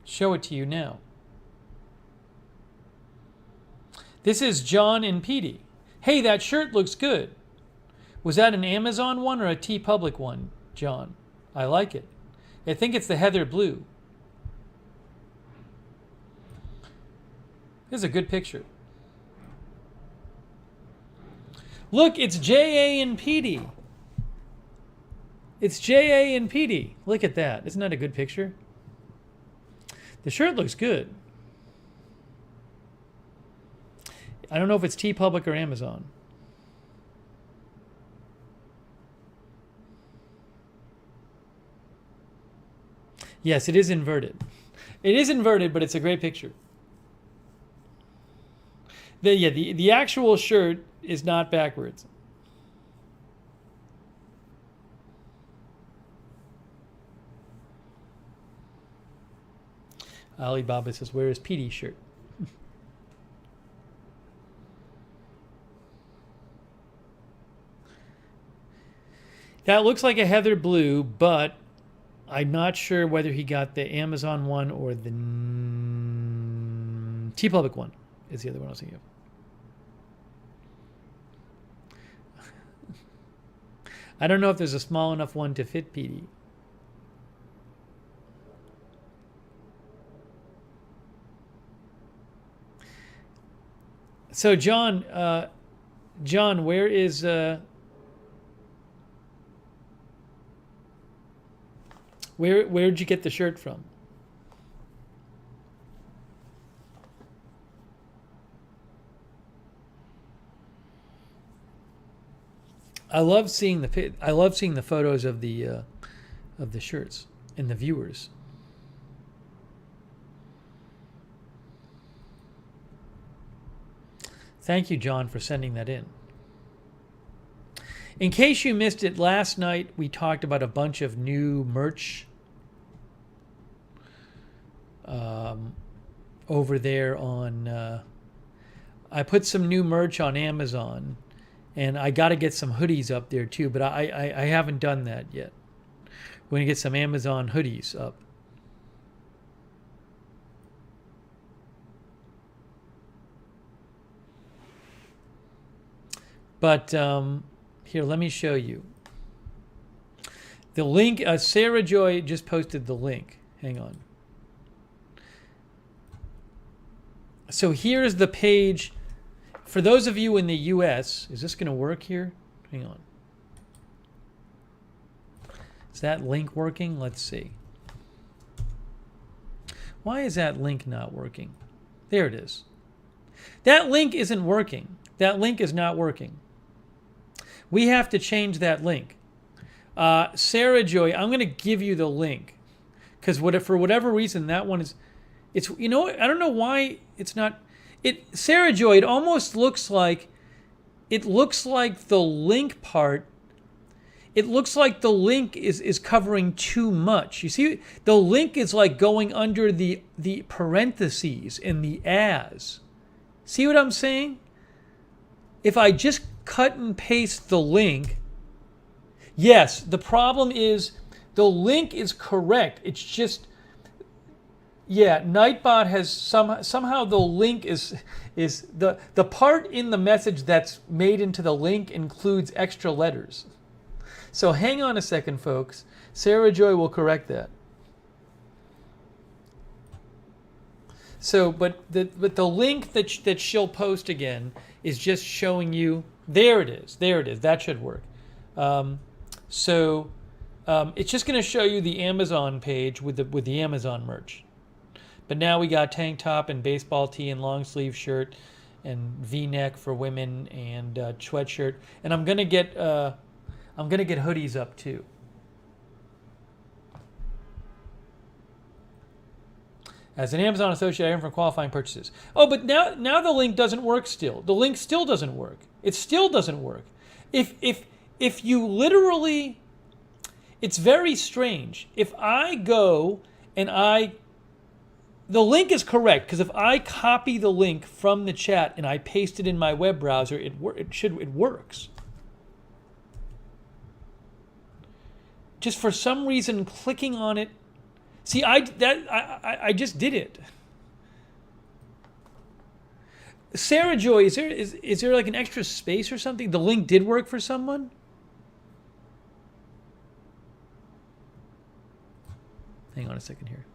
show it to you now. This is John and Petey. Hey, that shirt looks good. Was that an Amazon one or a TeePublic one, John? I like it. I think it's the heather blue. This is a good picture. Look, it's J.A. and Petey. It's J.A. and Petey. Look at that. Isn't that a good picture? The shirt looks good. I don't know if it's TeePublic or Amazon. Yes, it is inverted. It is inverted, but it's a great picture. The actual shirt is not backwards. Alibaba says, where is Petey's shirt? That looks like a heather blue, but I'm not sure whether he got the Amazon one or the TeePublic one is the other one I was thinking of. I don't know if there's a small enough one to fit Petey. So John, where is where'd you get the shirt from? I love seeing the photos of the shirts and the viewers. Thank you, John, for sending that in. In case you missed it, last night we talked about a bunch of new merch over there on... I put some new merch on Amazon, and I got to get some hoodies up there too, but I haven't done that yet. We're going to get some Amazon hoodies up. But here, let me show you. The link, Sarah Joy just posted the link. Hang on. So here's the page. For those of you in the US, is this going to work here? Hang on. Is that link working? Let's see. Why is that link not working? There it is. That link isn't working. That link is not working. We have to change that link. Sarah Joy, I'm going to give you the link. Because for whatever reason, that one is... It's, you know, I don't know why it's not... Sarah Joy, it almost looks like... It looks like the link part... It looks like the link is covering too much. You see, the link is like going under the parentheses in the as. See what I'm saying? If I just cut and paste the link, yes, the problem is the link is correct. It's just, yeah, Nightbot has somehow the link is the part in the message that's made into the link includes extra letters. So hang on a second, folks. Sarah Joy will correct that. So, but the link that she'll post again is just showing you. There it is. There it is. That should work. It's just going to show you the Amazon page with the Amazon merch. But now we got tank top and baseball tee and long sleeve shirt and V-neck for women and sweatshirt. And I'm gonna get hoodies up too. As an Amazon associate, I earn from qualifying purchases. Oh, but now the link doesn't work still. The link still doesn't work. It still doesn't work. If you literally, it's very strange. If I go and the link is correct, because if I copy the link from the chat and I paste it in my web browser, it works. Just for some reason, clicking on it. See, I just did it. Sarah Joy, is there like an extra space or something? The link did work for someone? Hang on a second here.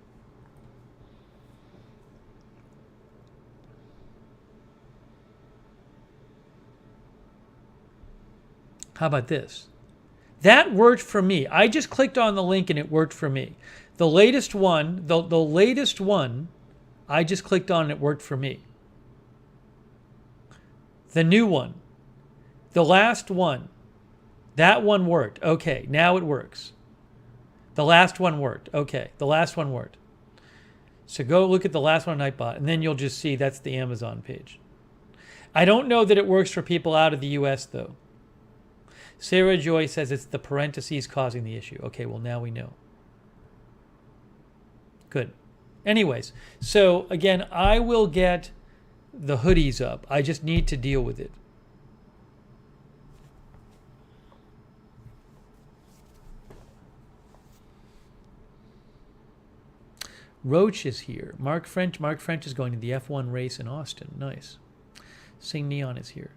How about this? That worked for me. I just clicked on the link and it worked for me. The latest one, the latest one, I just clicked on and it worked for me. The new one, the last one, that one worked. Okay, now it works. The last one worked. Okay, the last one worked. So go look at the last one on Nightbot, and then you'll just see that's the Amazon page. I don't know that it works for people out of the US though. Sarah Joy says it's the parentheses causing the issue. Okay, well now we know. Good. Anyways, so again, I will get the hoodies up. I just need to deal with it. Roach is here. Mark French is going to the F1 race in Austin. Nice. Sing Neon is here.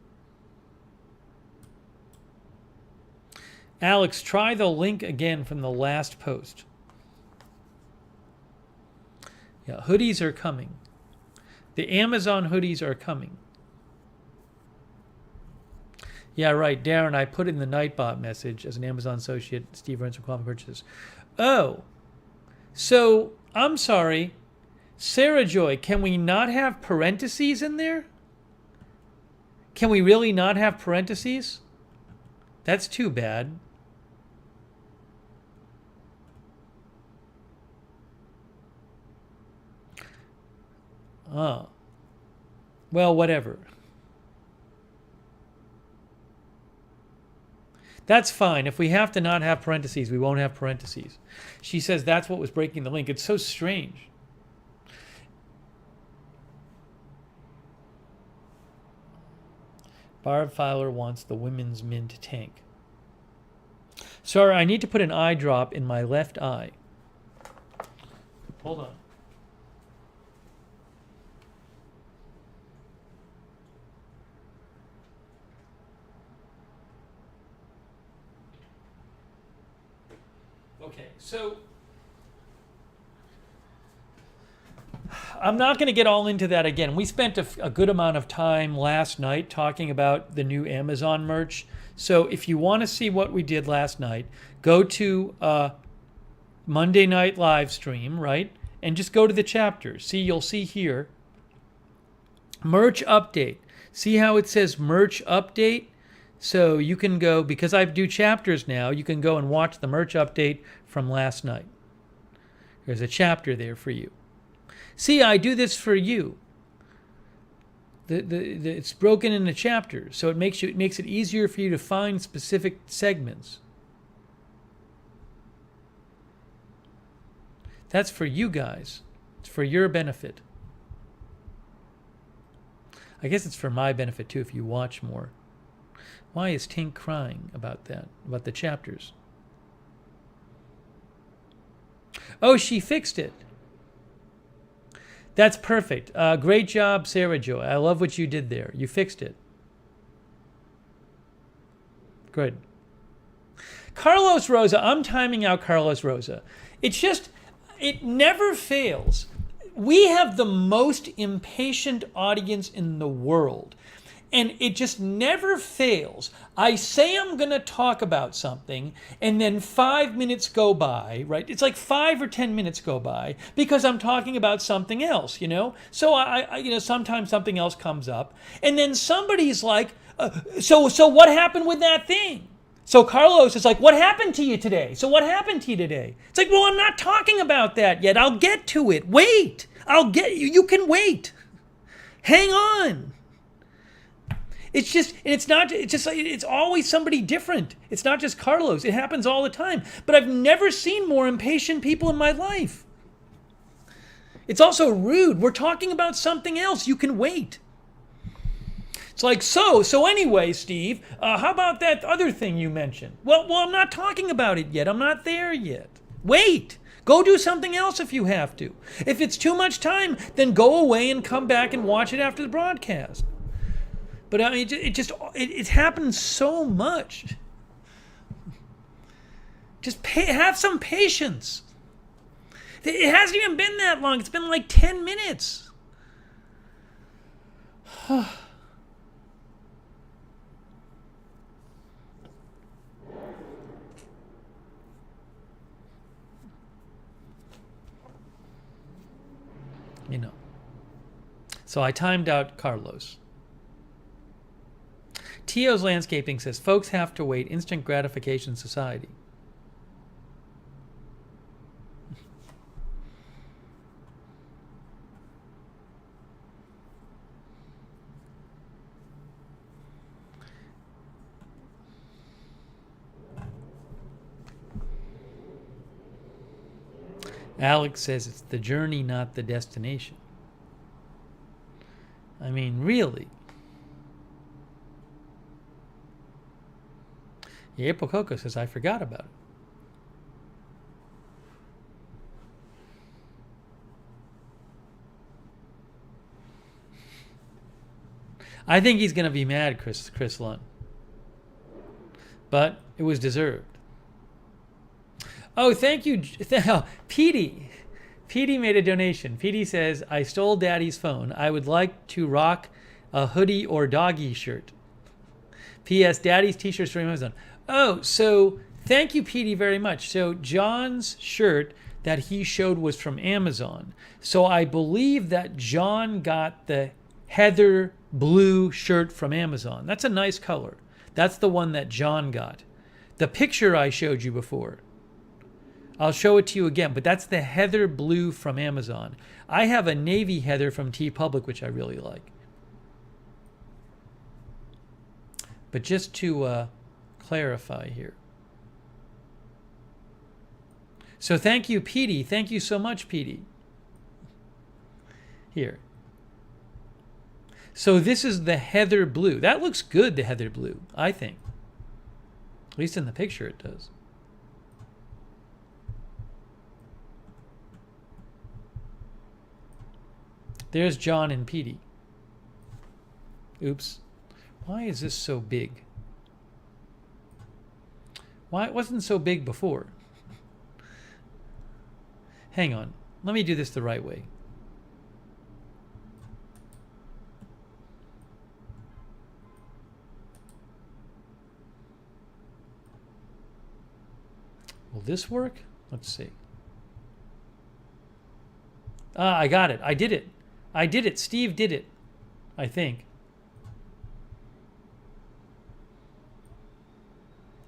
Alex, try the link again from the last post. Yeah, hoodies are coming. The Amazon hoodies are coming. Yeah, right, Darren, I put in the Nightbot message as an Amazon associate, Steve runs for qualifying purchases. Oh, so I'm sorry. Sarah Joy, can we not have parentheses in there? Can we really not have parentheses? That's too bad. Oh. Well, whatever. That's fine. If we have to not have parentheses, we won't have parentheses. She says that's what was breaking the link. It's so strange. Barb Filer wants the women's mint tank. Sorry, I need to put an eye drop in my left eye. Hold on. Okay, so I'm not going to get all into that again. We spent a good amount of time last night talking about the new Amazon merch. So if you want to see what we did last night, go to Monday night live stream, right? And just go to the chapters. See, you'll see here, merch update. See how it says merch update? So you can go, because I do chapters now, you can go and watch the merch update from last night. There's a chapter there for you. See, I do this for you. It's broken into chapters, so it makes it easier for you to find specific segments. That's for you guys. It's for your benefit. I guess it's for my benefit too if you watch more. Why is Tink crying about that? About the chapters? Oh, she fixed it. That's perfect. Great job, Sarah Joy. I love what you did there. You fixed it. Good. Carlos Rosa. I'm timing out Carlos Rosa. It never fails. We have the most impatient audience in the world. And it just never fails. I say I'm going to talk about something, and then 5 minutes go by, right? It's like 5 or 10 minutes go by because I'm talking about something else, So I sometimes something else comes up, and then somebody's like, so what happened with that thing? So Carlos is like, what happened to you today? So what happened to you today? It's like, well, I'm not talking about that yet. I'll get to it. Wait. I'll get you. You can wait. Hang on. It's always somebody different. It's not just Carlos. It happens all the time. But I've never seen more impatient people in my life. It's also rude. We're talking about something else. You can wait. It's like, so anyway, Steve, how about that other thing you mentioned? Well, I'm not talking about it yet. I'm not there yet. Wait. Go do something else if you have to. If it's too much time, then go away and come back and watch it after the broadcast. But I mean, it happens so much. Just have some patience. It hasn't even been that long. It's been like 10 minutes. So I timed out Carlos. Tio's Landscaping says, folks have to wait. Instant gratification society. Alex says it's the journey, not the destination. I mean, really. Yeah, April Coco says, I forgot about it. I think he's going to be mad, Chris Lund. But it was deserved. Oh, thank you. Petey. Petey made a donation. Petey says, I stole Daddy's phone. I would like to rock a hoodie or doggy shirt. P.S. Daddy's t-shirts from Amazon. Oh, so thank you, Petey, very much. So John's shirt that he showed was from Amazon. So I believe that John got the heather blue shirt from Amazon. That's a nice color. That's the one that John got. The picture I showed you before, I'll show it to you again, but that's the heather blue from Amazon. I have a navy heather from TeePublic, which I really like. But just to clarify here. So thank you, Petey. Thank you so much, Petey. Here. So this is the heather blue. That looks good, the heather blue, I think. At least in the picture it does. There's John and Petey. Oops. Why is this so big? Why it wasn't so big before? Hang on. Let me do this the right way. Will this work? Let's see. Ah, I got it. I did it. I did it. Steve did it. I think.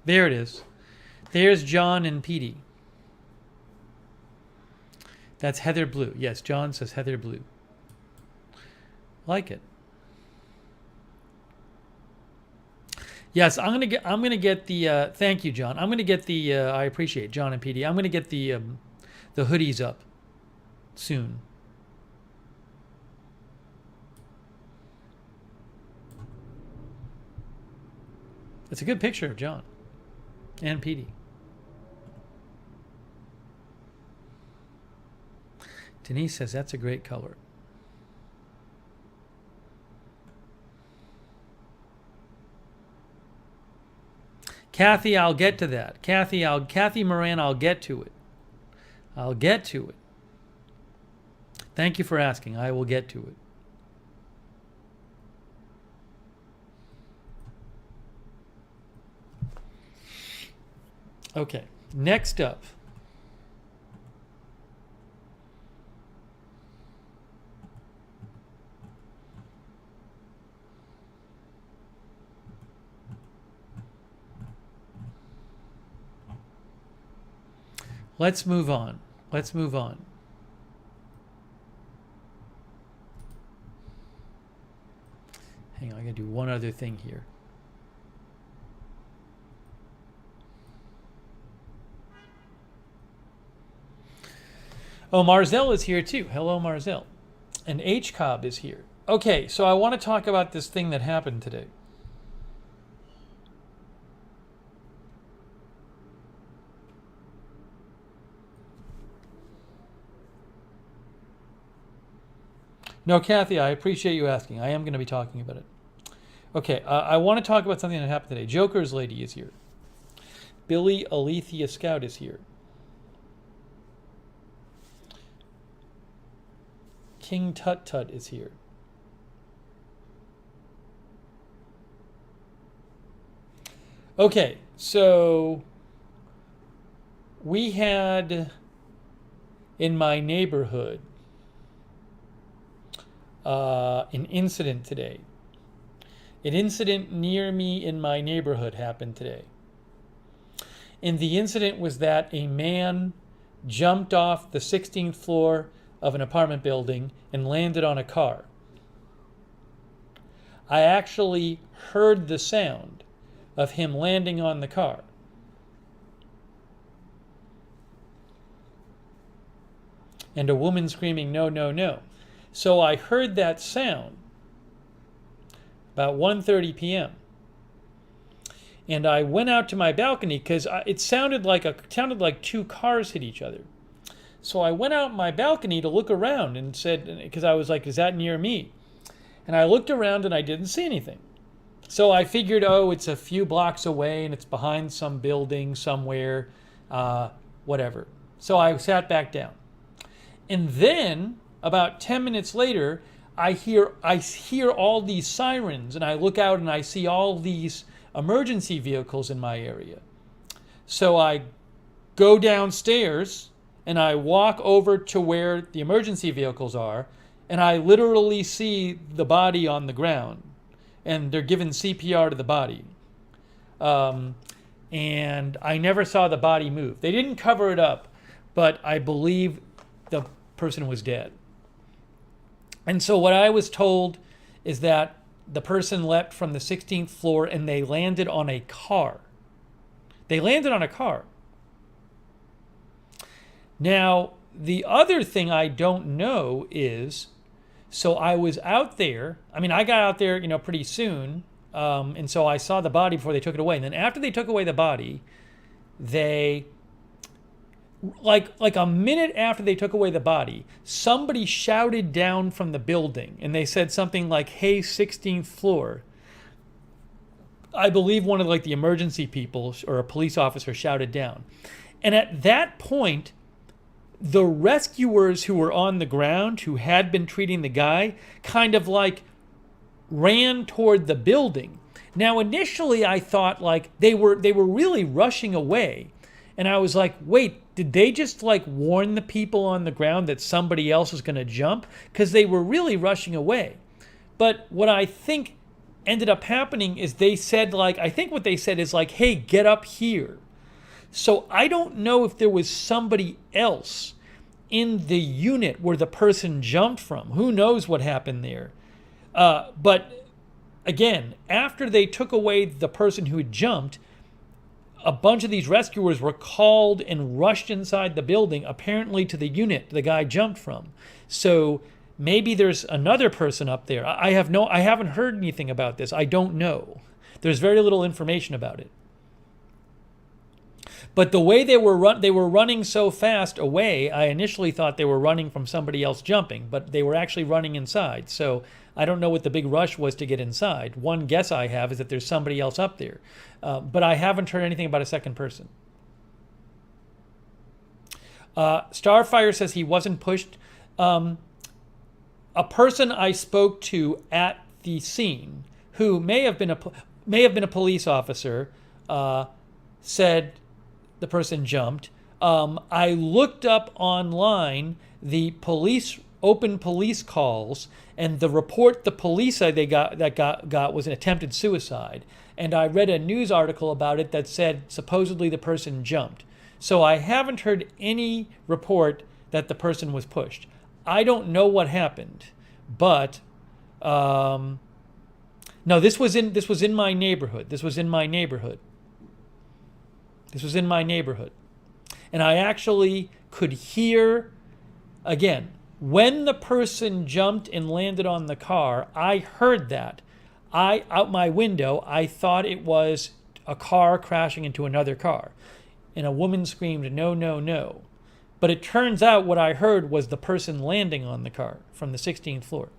There it is. There's John and Petey. That's heather blue. Yes, John says heather blue. Like it. Yes, I'm gonna get the thank you, John. I'm gonna get the I appreciate John and Petey. I'm gonna get the hoodies up soon. It's a good picture of John and Petey. Denise says that's a great color. Kathy, I'll get to that. Kathy Moran, I'll get to it. I'll get to it. Thank you for asking. I will get to it. Okay, next up. Let's move on. Let's move on. Hang on, I gotta do one other thing here. Oh, Marzell is here too. Hello, Marzell. And H. Cobb is here. Okay, so I want to talk about this thing that happened today. No, Kathy, I appreciate you asking. I am going to be talking about it. Okay, I want to talk about something that happened today. Joker's Lady is here. Billy Alethea Scout is here. King Tut Tut is here. Okay, so we had in my neighborhood an incident today. An incident near me in my neighborhood happened today. And the incident was that a man jumped off the 16th floor of an apartment building and landed on a car. I actually heard the sound of him landing on the car. And a woman screaming, "No, no, no." So I heard that sound about 1:30 p.m. And I went out to my balcony because it sounded like two cars hit each other. So I went out my balcony to look around and said, because I was like, is that near me? And I looked around and I didn't see anything. So I figured, oh, it's a few blocks away and it's behind some building somewhere, whatever. So I sat back down. And then about 10 minutes later, I hear all these sirens, and I look out and I see all these emergency vehicles in my area. So I go downstairs and I walk over to where the emergency vehicles are, and I literally see the body on the ground, and they're giving CPR to the body. And I never saw the body move. They didn't cover it up, but I believe the person was dead. And so what I was told is that the person leapt from the 16th floor and they landed on a car. They landed on a car. Now, the other thing I don't know is, so I was out there. I mean, I got out there, pretty soon. And so I saw the body before they took it away. And then after they took away the body, they, like a minute after they took away the body, somebody shouted down from the building, and they said something like, "Hey, 16th floor." I believe one of the emergency people or a police officer shouted down. And at that point, the rescuers who were on the ground, who had been treating the guy, kind of ran toward the building. Now, initially I thought they were really rushing away. And I was like, wait, did they just warn the people on the ground that somebody else was going to jump? Because they were really rushing away. But what I think ended up happening is they said I think what they said is hey, get up here. So I don't know if there was somebody else in the unit where the person jumped from. Who knows what happened there? But again, after they took away the person who had jumped, a bunch of these rescuers were called and rushed inside the building, apparently to the unit the guy jumped from. So maybe there's another person up there. I haven't heard anything about this. I don't know. There's very little information about it. But the way they were running so fast away, I initially thought they were running from somebody else jumping, but they were actually running inside. So I don't know what the big rush was to get inside. One guess I have is that there's somebody else up there. But I haven't heard anything about a second person. Starfire says he wasn't pushed. A person I spoke to at the scene, who may have been a police officer, said the person jumped. I looked up online the open police calls, and the report the police said they got was an attempted suicide. And I read a news article about it that said supposedly the person jumped. So I haven't heard any report that the person was pushed. I don't know what happened, but no, this was in my neighborhood. This was in my neighborhood. And I actually could hear, again, when the person jumped and landed on the car, I heard that. Out my window, I thought it was a car crashing into another car. And a woman screamed, "No, no, no." But it turns out what I heard was the person landing on the car from the 16th floor.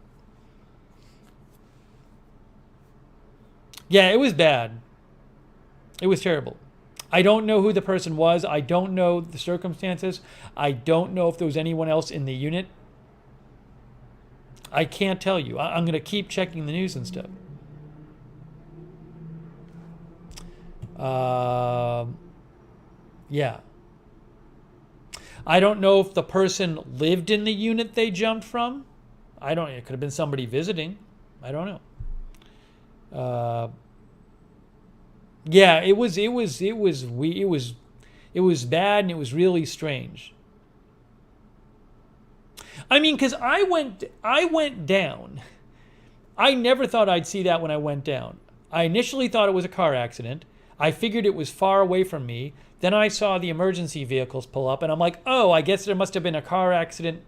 Yeah, it was bad. It was terrible. I don't know who the person was. I don't know the circumstances. I don't know if there was anyone else in the unit. I can't tell you. I'm going to keep checking the news and stuff. Yeah. I don't know if the person lived in the unit they jumped from. It could have been somebody visiting. I don't know. Yeah, it was bad, and it was really strange. I mean, because I went down. I never thought I'd see that when I went down. I initially thought it was a car accident. I figured it was far away from me. Then I saw the emergency vehicles pull up, and I'm like, oh, I guess there must have been a car accident,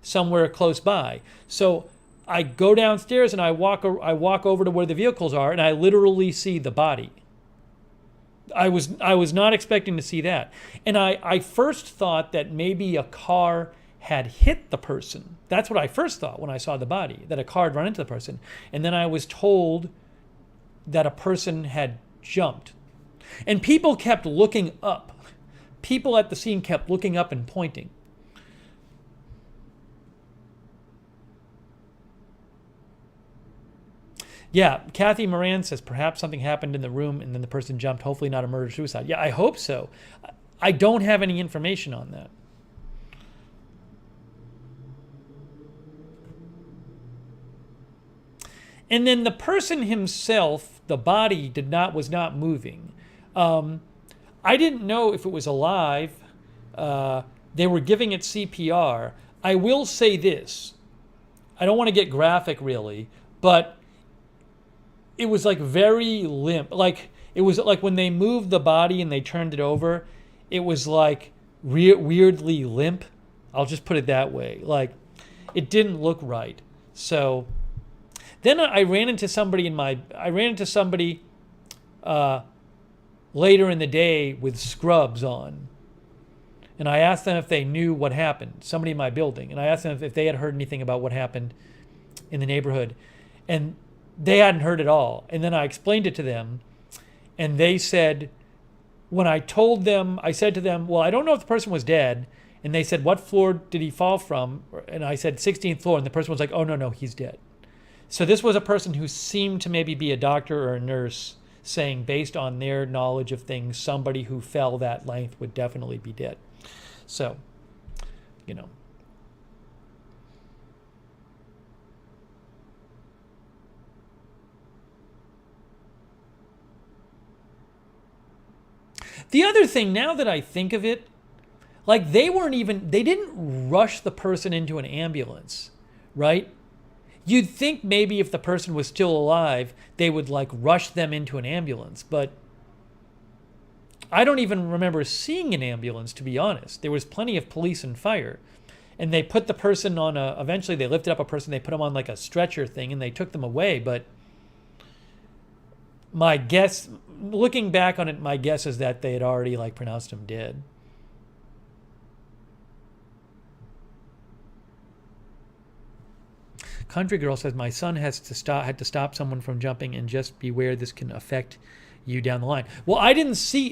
somewhere close by. So I go downstairs and I walk over to where the vehicles are, and I literally see the body. I was not expecting to see that. And I first thought that maybe a car had hit the person. That's what I first thought when I saw the body, that a car had run into the person. And then I was told that a person had jumped. And people kept looking up. People at the scene kept looking up and pointing. Yeah, Kathy Moran says perhaps something happened in the room and then the person jumped. Hopefully not a murder-suicide. Yeah, I hope so. I don't have any information on that. And then the person himself, the body, was not moving. I didn't know if it was alive. They were giving it CPR. I will say this. I don't want to get graphic really, but it was like very limp. Like it was like when they moved the body and they turned it over, it was like weirdly limp. I'll just put it that way. Like it didn't look right. So then I ran into somebody later in the day with scrubs on. And I asked them if they knew what happened, somebody in my building. And I asked them if they had heard anything about what happened in the neighborhood. And they hadn't heard at all. And then I explained it to them. And they said, when I told them, I said to them, well, I don't know if the person was dead. And they said, what floor did he fall from? And I said, 16th floor. And the person was like, oh, no, he's dead. So this was a person who seemed to maybe be a doctor or a nurse saying, based on their knowledge of things, somebody who fell that length would definitely be dead. So, The other thing, now that I think of it, like they didn't rush the person into an ambulance, right? You'd think maybe if the person was still alive, they would like rush them into an ambulance, but I don't even remember seeing an ambulance, to be honest. There was plenty of police and fire, and they put the person on eventually they lifted up a person, they put them on like a stretcher thing, and they took them away, but my guess, looking back on it, my guess is that they had already like pronounced him dead. Country Girl says my son had to stop someone from jumping, and just beware this can affect you down the line. Well, I didn't see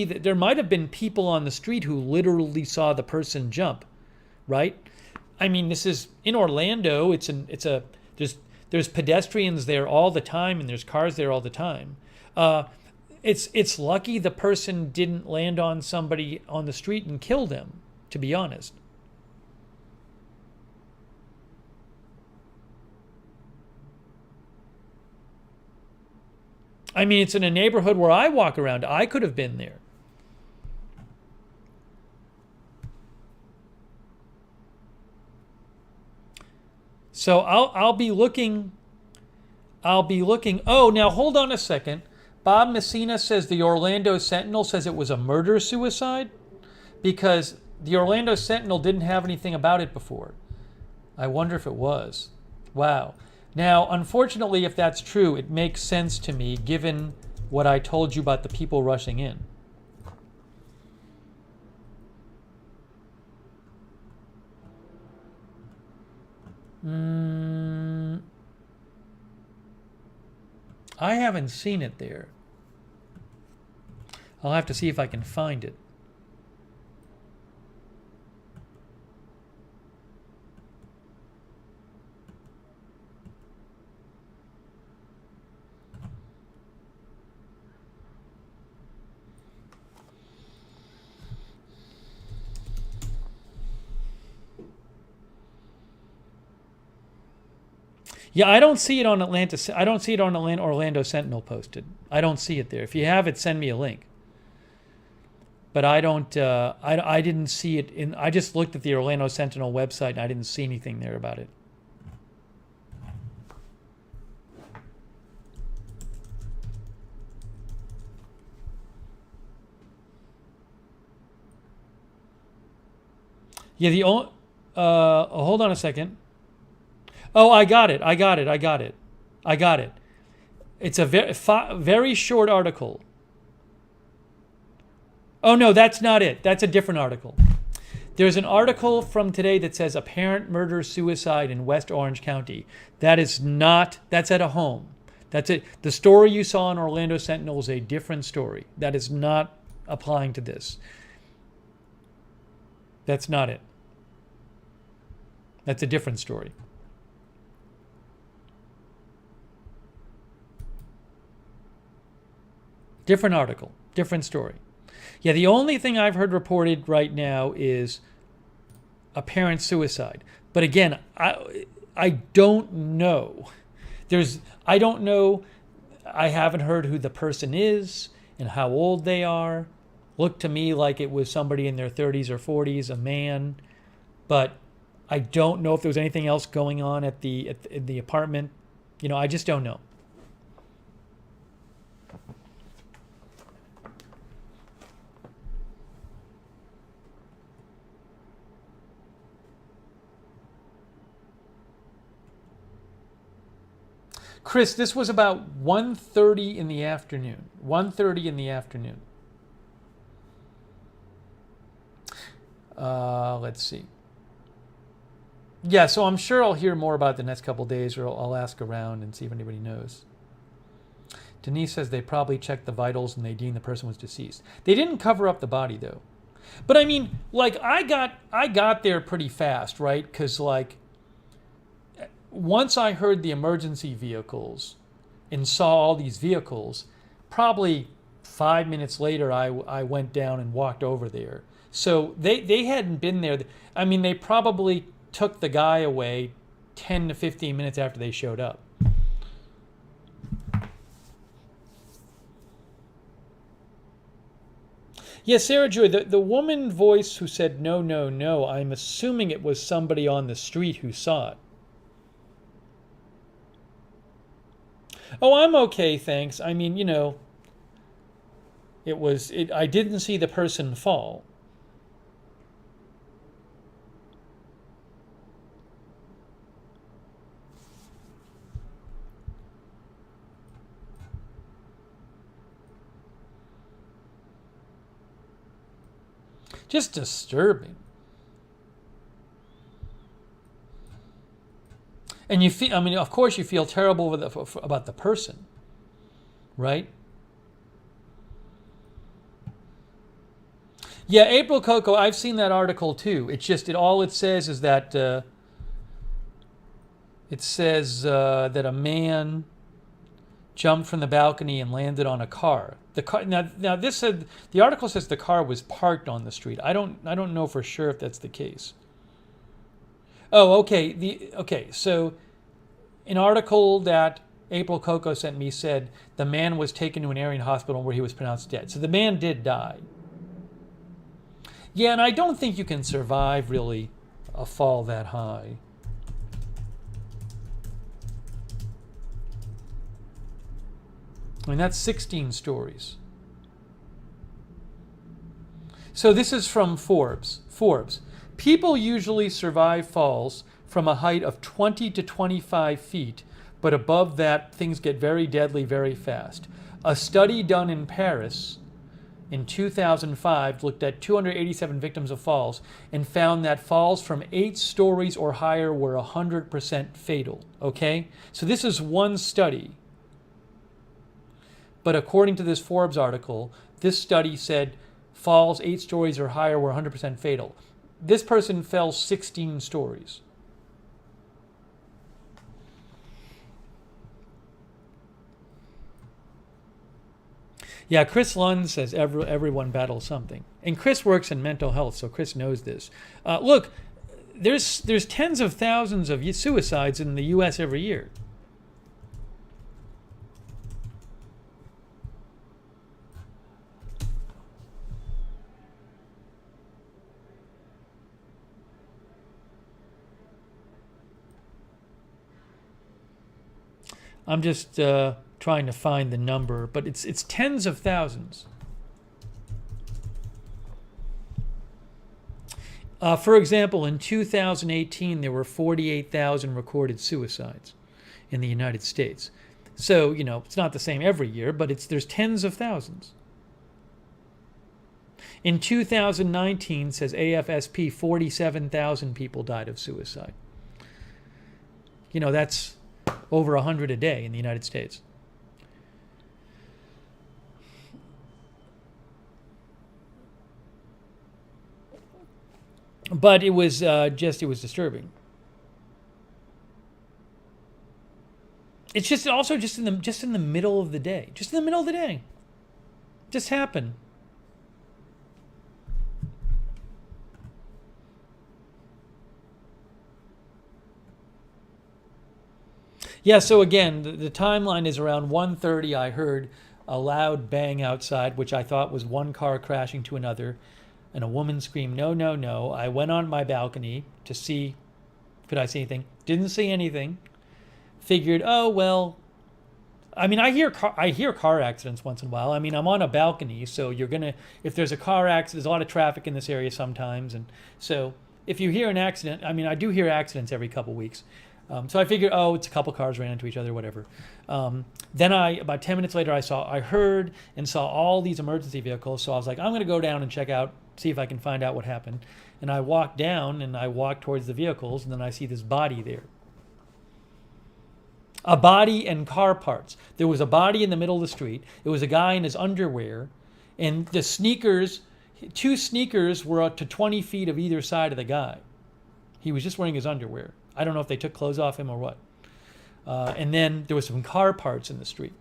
that. There might have been people on the street who literally saw the person jump, right? I mean, this is in Orlando. There's pedestrians there all the time, and there's cars there all the time. It's lucky the person didn't land on somebody on the street and kill them, to be honest. I mean, it's in a neighborhood where I walk around. I could have been there. So I'll be looking. Oh, now hold on a second. Bob Messina says the Orlando Sentinel says it was a murder-suicide because the Orlando Sentinel didn't have anything about it before. I wonder if it was. Wow. Now, unfortunately, if that's true, it makes sense to me given what I told you about the people rushing in. I haven't seen it there. I'll have to see if I can find it. Yeah, I don't see it on Atlanta. I don't see it on Orlando Sentinel posted. I don't see it there. If you have it, send me a link. But I don't. I didn't see it in. I just looked at the Orlando Sentinel website and I didn't see anything there about it. Yeah. Hold on a second. Oh, I got it. It's a very short article. Oh, no, that's not it. That's a different article. There's an article from today that says apparent murder-suicide in West Orange County. That's at a home. That's it. The story you saw in Orlando Sentinel is a different story. That is not applying to this. That's not it. That's a different story. Different article, different story. Yeah, the only thing I've heard reported right now is apparent suicide. But again, I don't know. I don't know. I haven't heard who the person is and how old they are. Looked to me like it was somebody in their 30s or 40s, a man. But I don't know if there was anything else going on at the apartment. I just don't know. Chris, this was about 1:30 in the afternoon. 1:30 in the afternoon. Let's see. Yeah, so I'm sure I'll hear more about it the next couple of days, or I'll ask around and see if anybody knows. Denise says they probably checked the vitals and they deemed the person was deceased. They didn't cover up the body, though. But I mean, like, I got there pretty fast, right? Because, like, once I heard the emergency vehicles and saw all these vehicles, probably 5 minutes later, I went down and walked over there. So they hadn't been there. I mean, they probably took the guy away 10 to 15 minutes after they showed up. Yeah, Sarah Joy, the woman voice who said no, no, no, I'm assuming it was somebody on the street who saw it. Oh, I'm okay, thanks. I mean, I didn't see the person fall. Just disturbing. And you feel, I mean, of course you feel terrible about the person, right? Yeah, April Coco, I've seen that article too. It's just, all it says is that, that a man jumped from the balcony and landed on a car. The car now this said, the article says the car was parked on the street. I don't know for sure if that's the case. Oh, okay. So, an article that April Coco sent me said the man was taken to an area hospital where he was pronounced dead. So the man did die. Yeah, and I don't think you can survive really a fall that high. I mean, that's 16 stories. So this is from Forbes. People usually survive falls from a height of 20 to 25 feet, but above that, things get very deadly very fast. A study done in Paris in 2005 looked at 287 victims of falls and found that falls from 8 stories or higher were 100% fatal. Okay? So this is one study. But according to this Forbes article, this study said falls 8 stories or higher were 100% fatal. This person fell 16 stories. Yeah, Chris Lund says everyone battles something. And Chris works in mental health, so Chris knows this. Look, there's tens of thousands of suicides in the U.S. every year. I'm just trying to find the number, but it's tens of thousands. For example, in 2018, there were 48,000 recorded suicides in the United States. So, it's not the same every year, but there's tens of thousands. In 2019, says AFSP, 47,000 people died of suicide. That's over 100 a day in the United States. But it was disturbing. It's just also just in the middle of the day. Just in the middle of the day. Just happened. Yeah, so again, the timeline is around 1:30. I heard a loud bang outside, which I thought was one car crashing to another, and a woman screamed, "No, no, no." I went on my balcony to see, could I see anything? Didn't see anything. Figured, oh, well, I mean, I hear car accidents once in a while. I mean, I'm on a balcony, so if there's a car accident, there's a lot of traffic in this area sometimes, and so if you hear an accident, I mean, I do hear accidents every couple weeks. So I figured, oh, it's a couple cars ran into each other, whatever. Then about 10 minutes later, I heard and saw all these emergency vehicles. So I was like, I'm going to go down and check out, see if I can find out what happened. And I walked down and I walked towards the vehicles, and then I see this body there. A body and car parts. There was a body in the middle of the street. It was a guy in his underwear, and the sneakers, 2 sneakers were up to 20 feet of either side of the guy. He was just wearing his underwear. I don't know if they took clothes off him or what. And then there was some car parts in the street.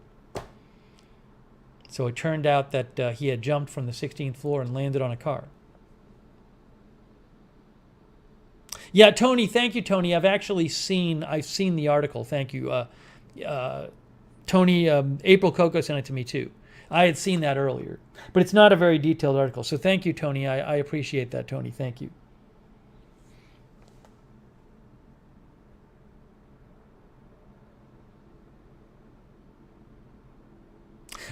So it turned out that he had jumped from the 16th floor and landed on a car. Yeah, Tony, thank you, Tony. I've seen the article. Thank you. Tony, April Coco sent it to me too. I had seen that earlier. But it's not a very detailed article. So thank you, Tony. I appreciate that, Tony. Thank you.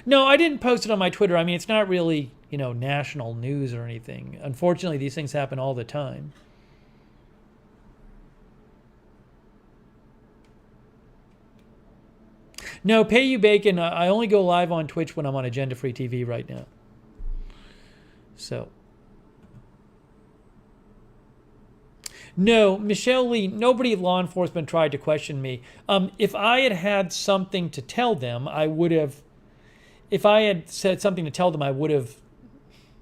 No, I didn't post it on my Twitter. I mean, it's not really, national news or anything. Unfortunately, these things happen all the time. No, Pay You Bacon, I only go live on Twitch when I'm on Agenda Free TV right now. So, No, Michelle Lee, nobody at law enforcement tried to question me. If I had had something to tell them, I would have, if I had said something to tell them, I would have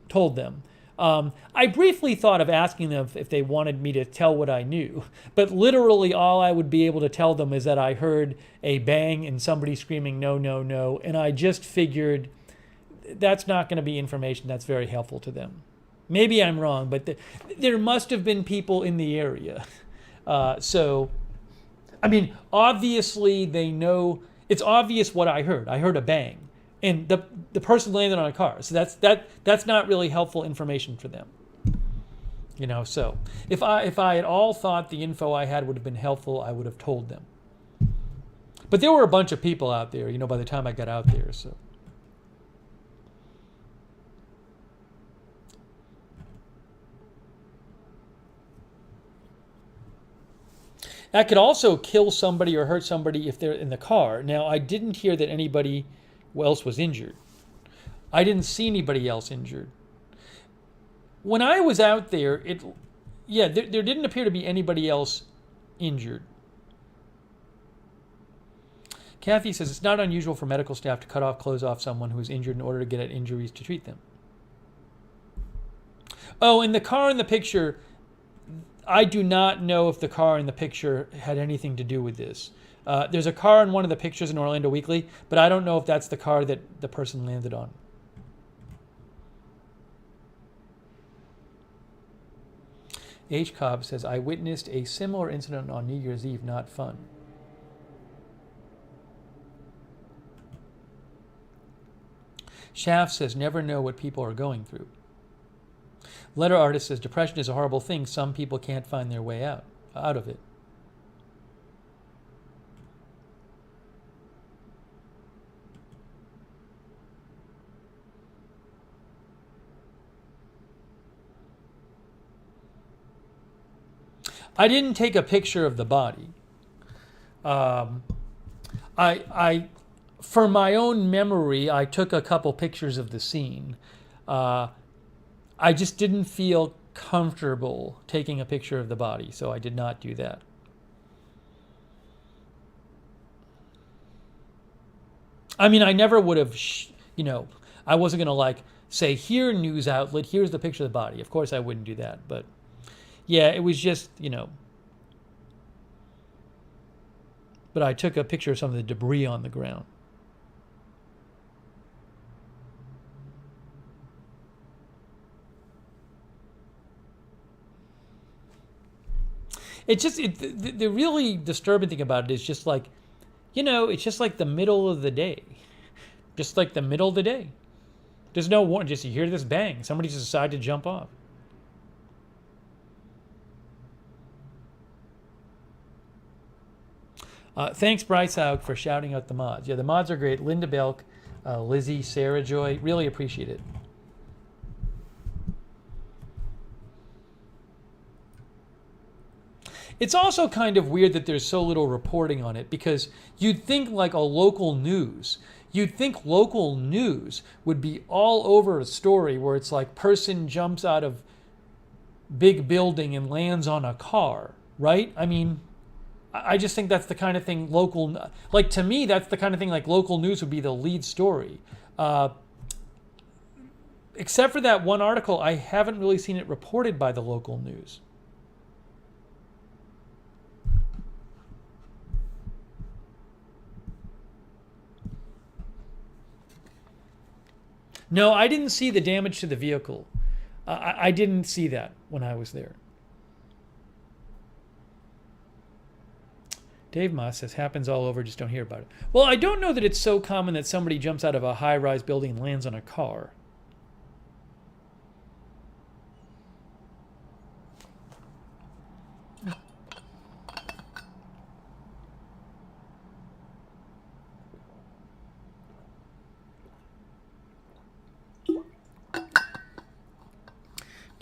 told them. I briefly thought of asking them if they wanted me to tell what I knew, but literally all I would be able to tell them is that I heard a bang and somebody screaming, no, no, no, and I just figured that's not going to be information that's very helpful to them. Maybe I'm wrong, but there must have been people in the area. So, I mean, obviously they know, it's obvious what I heard. I heard a bang. And the person landed on a car. So that's not really helpful information for them. You know, so if I had all thought the info I had would have been helpful, I would have told them. But there were a bunch of people out there, you know, by the time I got out there, so. That could also kill somebody or hurt somebody if they're in the car. Now, I didn't hear that anybody else was injured. I didn't see anybody else injured. When I was out there, there didn't appear to be anybody else injured. Kathy says it's not unusual for medical staff to cut off, close off someone who is injured in order to get at injuries to treat them. Oh, and the car in the picture, I do not know if the car in the picture had anything to do with this. There's a car in one of the pictures in Orlando Weekly, but I don't know if that's the car that the person landed on. H. Cobb says, I witnessed a similar incident on New Year's Eve, not fun. Shaft says, never know what people are going through. Letter Artist says, depression is a horrible thing. Some people can't find their way out of it. I didn't take a picture of the body. For my own memory, I took a couple pictures of the scene. I just didn't feel comfortable taking a picture of the body, so I did not do that. I mean, I never would have, I wasn't going to like say, here, news outlet, here's the picture of the body. Of course I wouldn't do that, but yeah, it was just, but I took a picture of some of the debris on the ground. It's just, the really disturbing thing about it is just like, it's just like the middle of the day. Just like the middle of the day. There's no warning, just you hear this bang. Somebody just decided to jump off. Thanks, Bryce Haug, for shouting out the mods. Yeah, the mods are great. Linda Belk, Lizzie, Sarah Joy, really appreciate it. It's also kind of weird that there's so little reporting on it, because you'd think like a local news. You'd think local news would be all over a story where it's like person jumps out of big building and lands on a car, right? I mean, I just think that's the kind of thing to me, that's the kind of thing like local news would be the lead story. Except for that one article, I haven't really seen it reported by the local news. No, I didn't see the damage to the vehicle. I didn't see that when I was there. Dave Moss says, happens all over, just don't hear about it. Well, I don't know that it's so common that somebody jumps out of a high-rise building and lands on a car.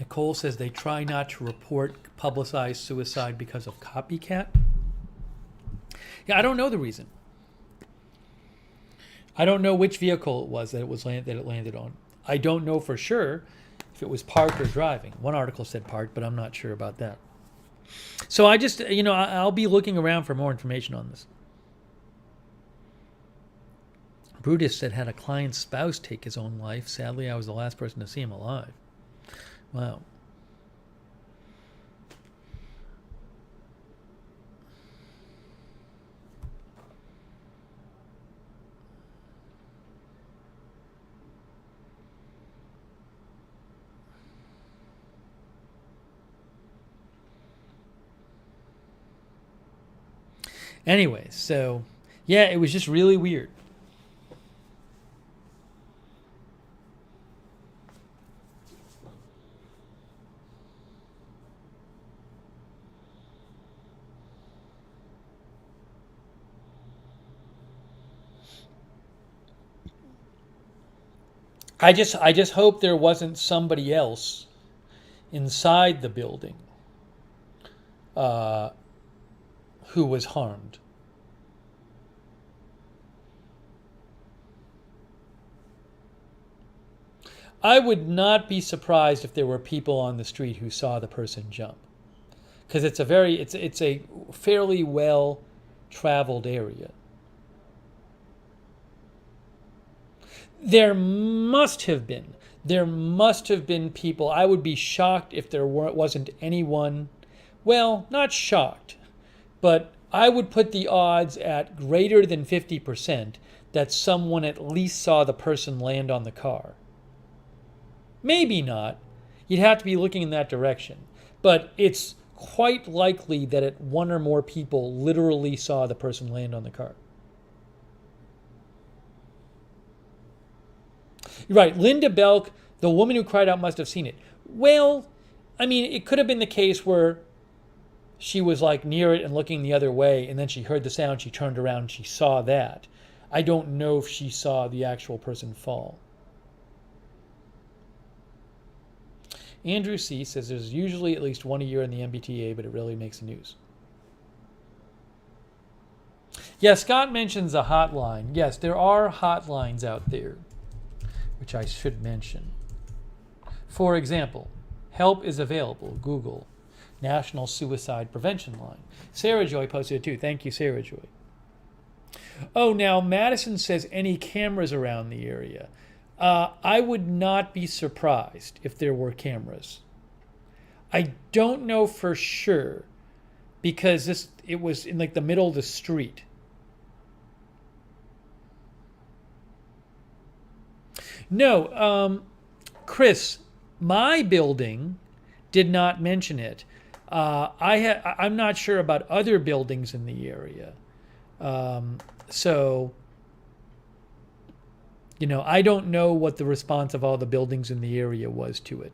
Nicole says they try not to report publicized suicide because of copycat. Yeah, I don't know the reason. I don't know which vehicle it was that it landed on. I don't know for sure if it was parked or driving. One article said parked, but I'm not sure about that. So I just, I'll be looking around for more information on this. Brutus said had a client's spouse take his own life. Sadly, I was the last person to see him alive. Wow. Anyway, so yeah, it was just really weird. I just hope there wasn't somebody else inside the building who was harmed. I would not be surprised if there were people on the street who saw the person jump, because it's a fairly well traveled area. There must have been people. I would be shocked if there wasn't anyone. Well, not shocked, but I would put the odds at greater than 50% that someone at least saw the person land on the car. Maybe not. You'd have to be looking in that direction. But it's quite likely that one or more people literally saw the person land on the car. You're right. Linda Belk, the woman who cried out, must have seen it. Well, I mean, it could have been the case where she was like near it and looking the other way, and then she heard the sound, she turned around, and she saw that. I don't know if she saw the actual person fall. Andrew C. says there's usually at least one a year in the MBTA, but it really makes the news. Yeah, Scott mentions a hotline. Yes, there are hotlines out there, which I should mention. For example, help is available. Google National Suicide Prevention Line. Sarah Joy posted it too. Thank you, Sarah Joy. Oh, now Madison says any cameras around the area. I would not be surprised if there were cameras. I don't know for sure because it was in like the middle of the street. No, Chris, my building did not mention it. I'm not sure about other buildings in the area. So, I don't know what the response of all the buildings in the area was to it.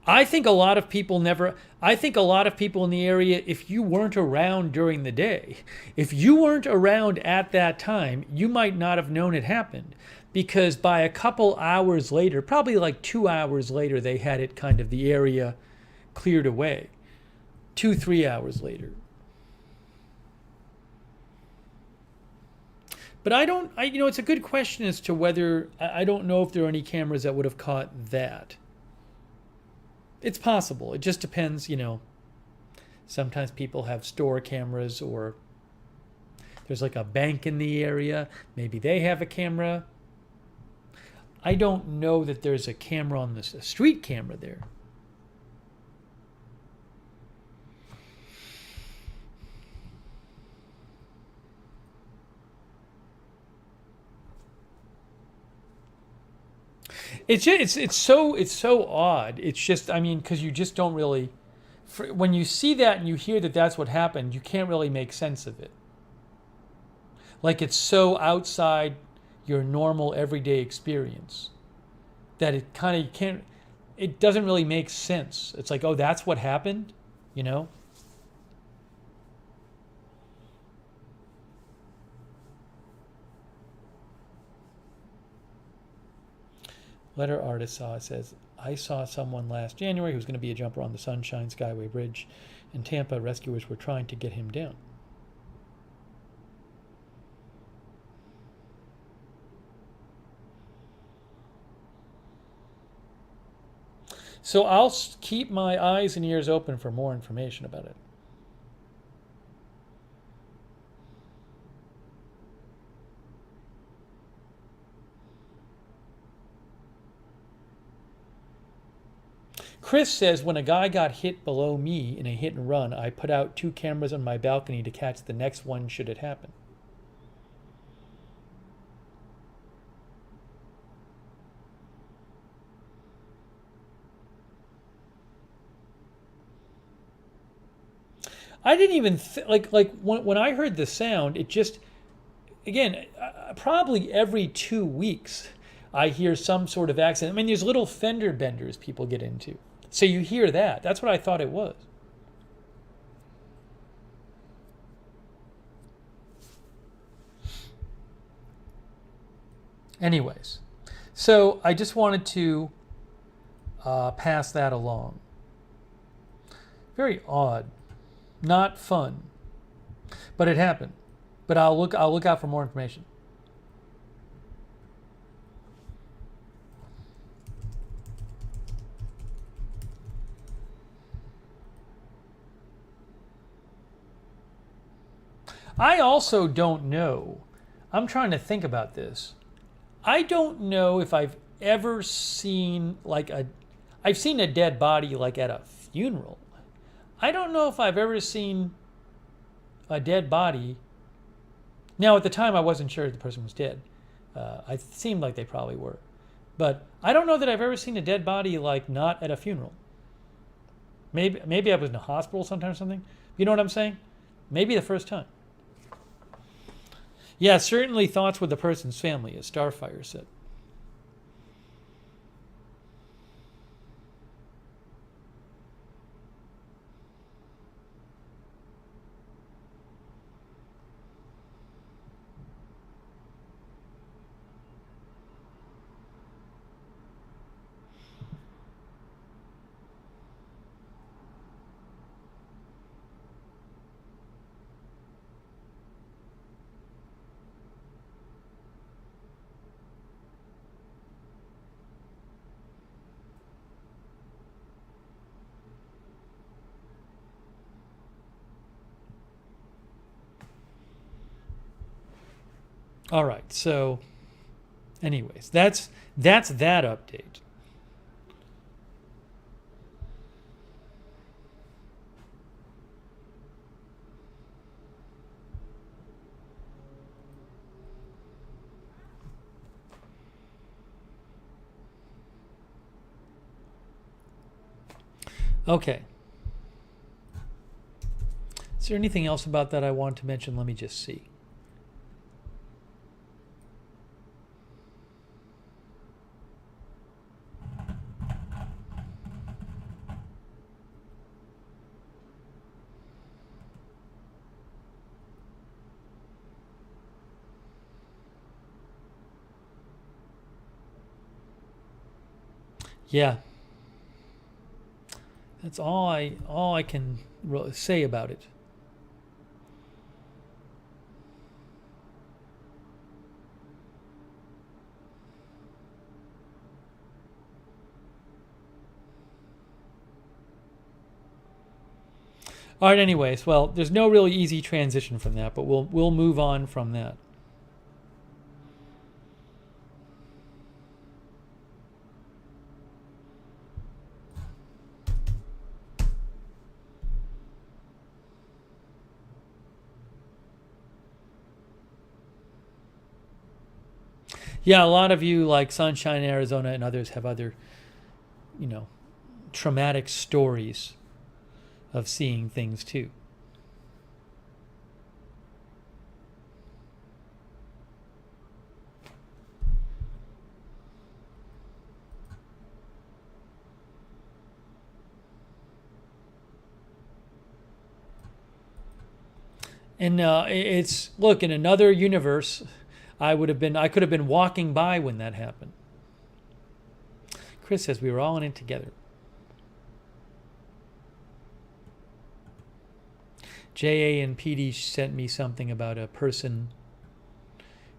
I think a lot of people in the area, if you weren't around during the day, if you weren't around at that time, you might not have known it happened. Because by a couple hours later, probably like 2 hours later, they had it kind of the area cleared away. 2-3 hours later. But it's a good question as to whether, I don't know if there are any cameras that would have caught that. It's possible. It just depends, Sometimes people have store cameras, or there's like a bank in the area. Maybe they have a camera. I don't know that there's a camera on a street camera there. It's so odd. It's just, because you just don't really, when you see that and you hear that that's what happened, you can't really make sense of it. Like it's so outside your normal everyday experience that it kind of can't. It doesn't really make sense. It's like, oh, that's what happened, Letter artist says, I saw someone last January who was going to be a jumper on the Sunshine Skyway Bridge in Tampa. Rescuers were trying to get him down. So I'll keep my eyes and ears open for more information about it. Chris says, when a guy got hit below me in a hit and run, I put out 2 cameras on my balcony to catch the next one should it happen. I didn't even like when I heard the sound, it just, again, probably every 2 weeks I hear some sort of accident. I mean, there's little fender benders people get into. So you hear that. That's what I thought it was. Anyways, so I just wanted to pass that along. Very odd. Not fun. But it happened. But I'll look out for more information. I also don't know. I'm trying to think about this. I don't know if I've ever seen I've seen a dead body like at a funeral. I don't know if I've ever seen a dead body. Now, at the time, I wasn't sure if the person was dead. It seemed like they probably were. But I don't know that I've ever seen a dead body like not at a funeral. Maybe I was in a hospital sometime or something. You know what I'm saying? Maybe the first time. Yeah, certainly thoughts with the person's family, as Starfire said. All right, so anyways, that's that update. Okay. Is there anything else about that I want to mention? Let me just see. Yeah. That's all I can say about it. All right, anyways, well, there's no really easy transition from that, but we'll move on from that. Yeah, a lot of you, like Sunshine, Arizona, and others have other, traumatic stories of seeing things too. And look, in another universe, I could have been walking by when that happened. Chris says we were all in it together. JA and PD sent me something about a person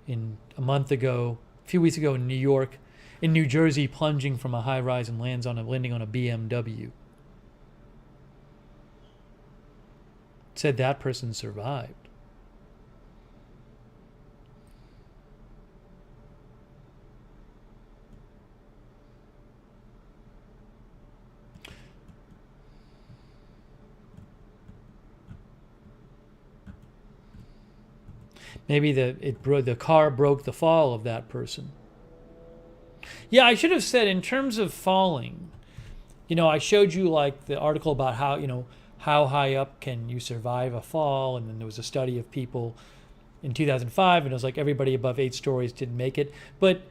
a few weeks ago in New York, in New Jersey plunging from a high rise and landing on a BMW. Said that person survived. Maybe the car broke the fall of that person. Yeah, I should have said in terms of falling, I showed you like the article about how high up can you survive a fall, and then there was a study of people in 2005, and it was like everybody above 8 stories didn't make it. But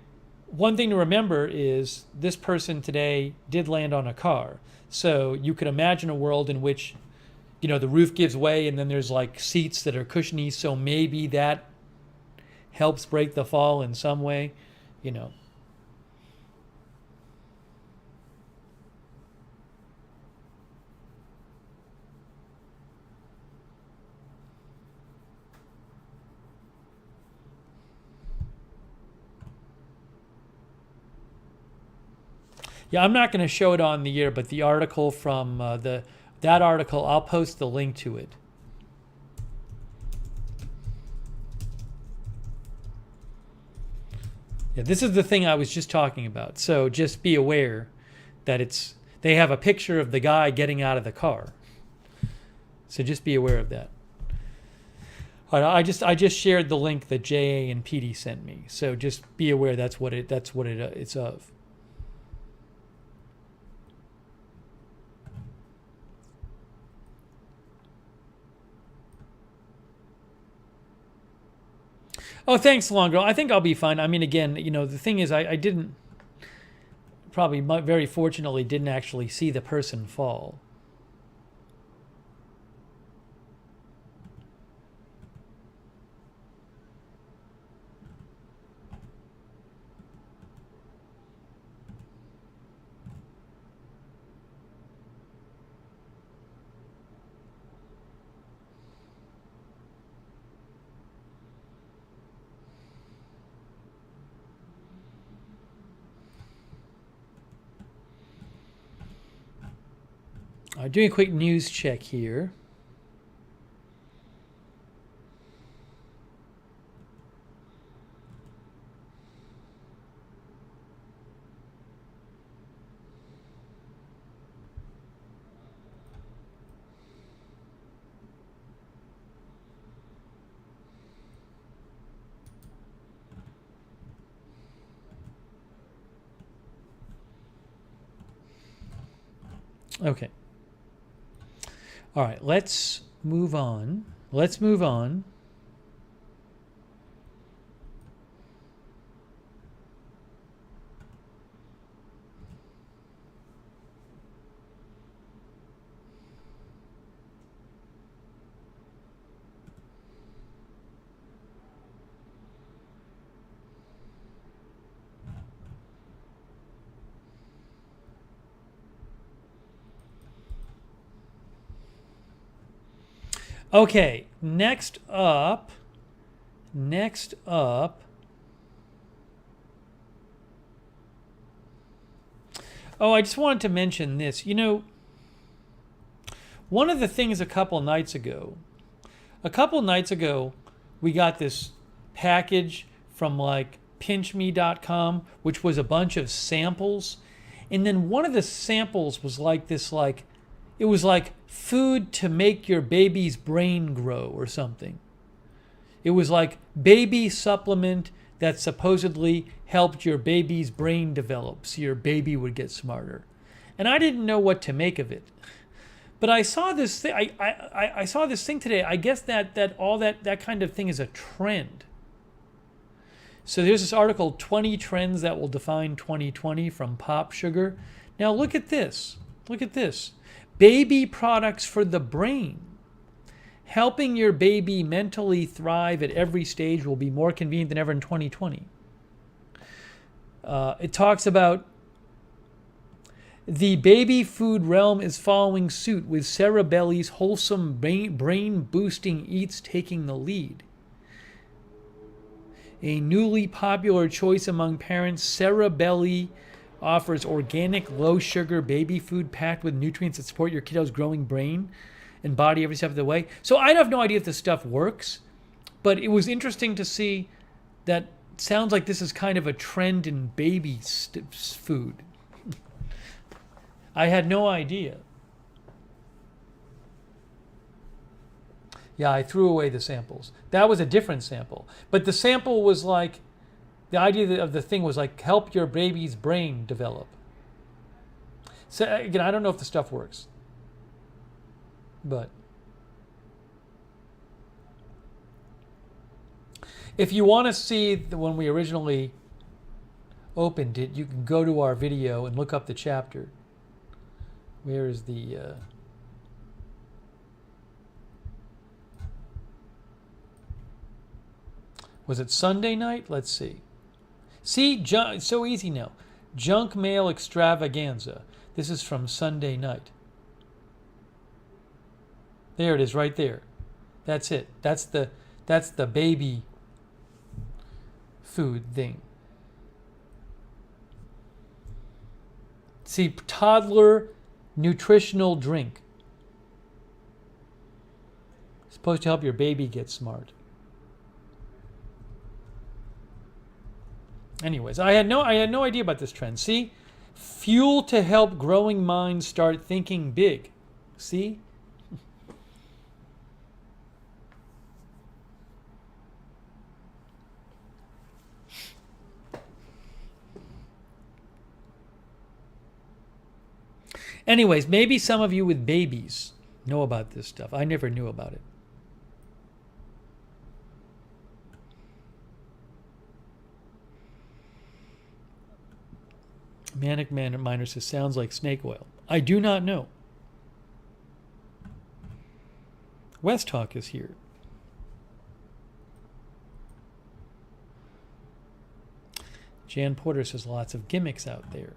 one thing to remember is this person today did land on a car. So you could imagine a world in which the roof gives way and then there's like seats that are cushiony, so maybe that helps break the fall in some way, Yeah, I'm not going to show it on the air, but the article from that article, I'll post the link to it. Yeah, this is the thing I was just talking about. So just be aware that they have a picture of the guy getting out of the car. So just be aware of that. All right, I just shared the link that JA and PD sent me. So just be aware it's of. Oh, thanks, Long Girl. I think I'll be fine. I mean, again, the thing is, I didn't, probably very fortunately, didn't actually see the person fall. Doing a quick news check here. Okay. All right, let's move on. Okay, next up. Oh, I just wanted to mention this. One of the things a couple nights ago, we got this package from like pinchme.com, which was a bunch of samples. And then one of the samples was like this, it was like food to make your baby's brain grow or something. It was like baby supplement that supposedly helped your baby's brain develop so your baby would get smarter. And I didn't know what to make of it. But I saw this thing. I saw this thing today. I guess that all that kind of thing is a trend. So there's this article, 20 Trends That Will Define 2020 from Pop Sugar. Now look at this. Baby products for the brain. Helping your baby mentally thrive at every stage will be more convenient than ever in 2020. It talks about the baby food realm is following suit, with Cerebelli's wholesome brain-boosting eats taking the lead. A newly popular choice among parents, Cerebelli offers organic, low-sugar baby food packed with nutrients that support your kiddo's growing brain and body every step of the way. So I have no idea if this stuff works, but it was interesting to see that sounds like this is kind of a trend in baby food. I had no idea. Yeah, I threw away the samples. That was a different sample. But the sample was like, the idea of the thing was like, help your baby's brain develop. So again, I don't know if the stuff works. But if you want to see when we originally opened it, you can go to our video and look up the chapter. Where is the... Was it Sunday night? Let's see. See, so easy now. Junk mail extravaganza. This is from Sunday night. There it is, right there. That's it. That's the baby food thing. See, toddler nutritional drink. It's supposed to help your baby get smart. Anyways, I had no idea about this trend. See? Fuel to help growing minds start thinking big. See? Anyways, maybe some of you with babies know about this stuff. I never knew about it. Manic Miner says, sounds like snake oil. I do not know. West Talk is here. Jan Porter says, lots of gimmicks out there.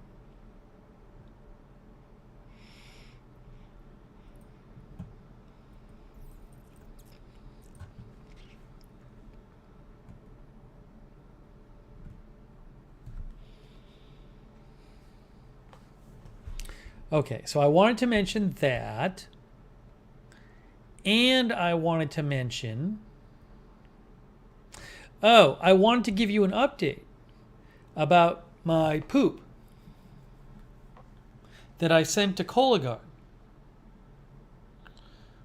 Okay, so I wanted to mention that, and I wanted to mention, I wanted to give you an update about my poop that I sent to Cologuard.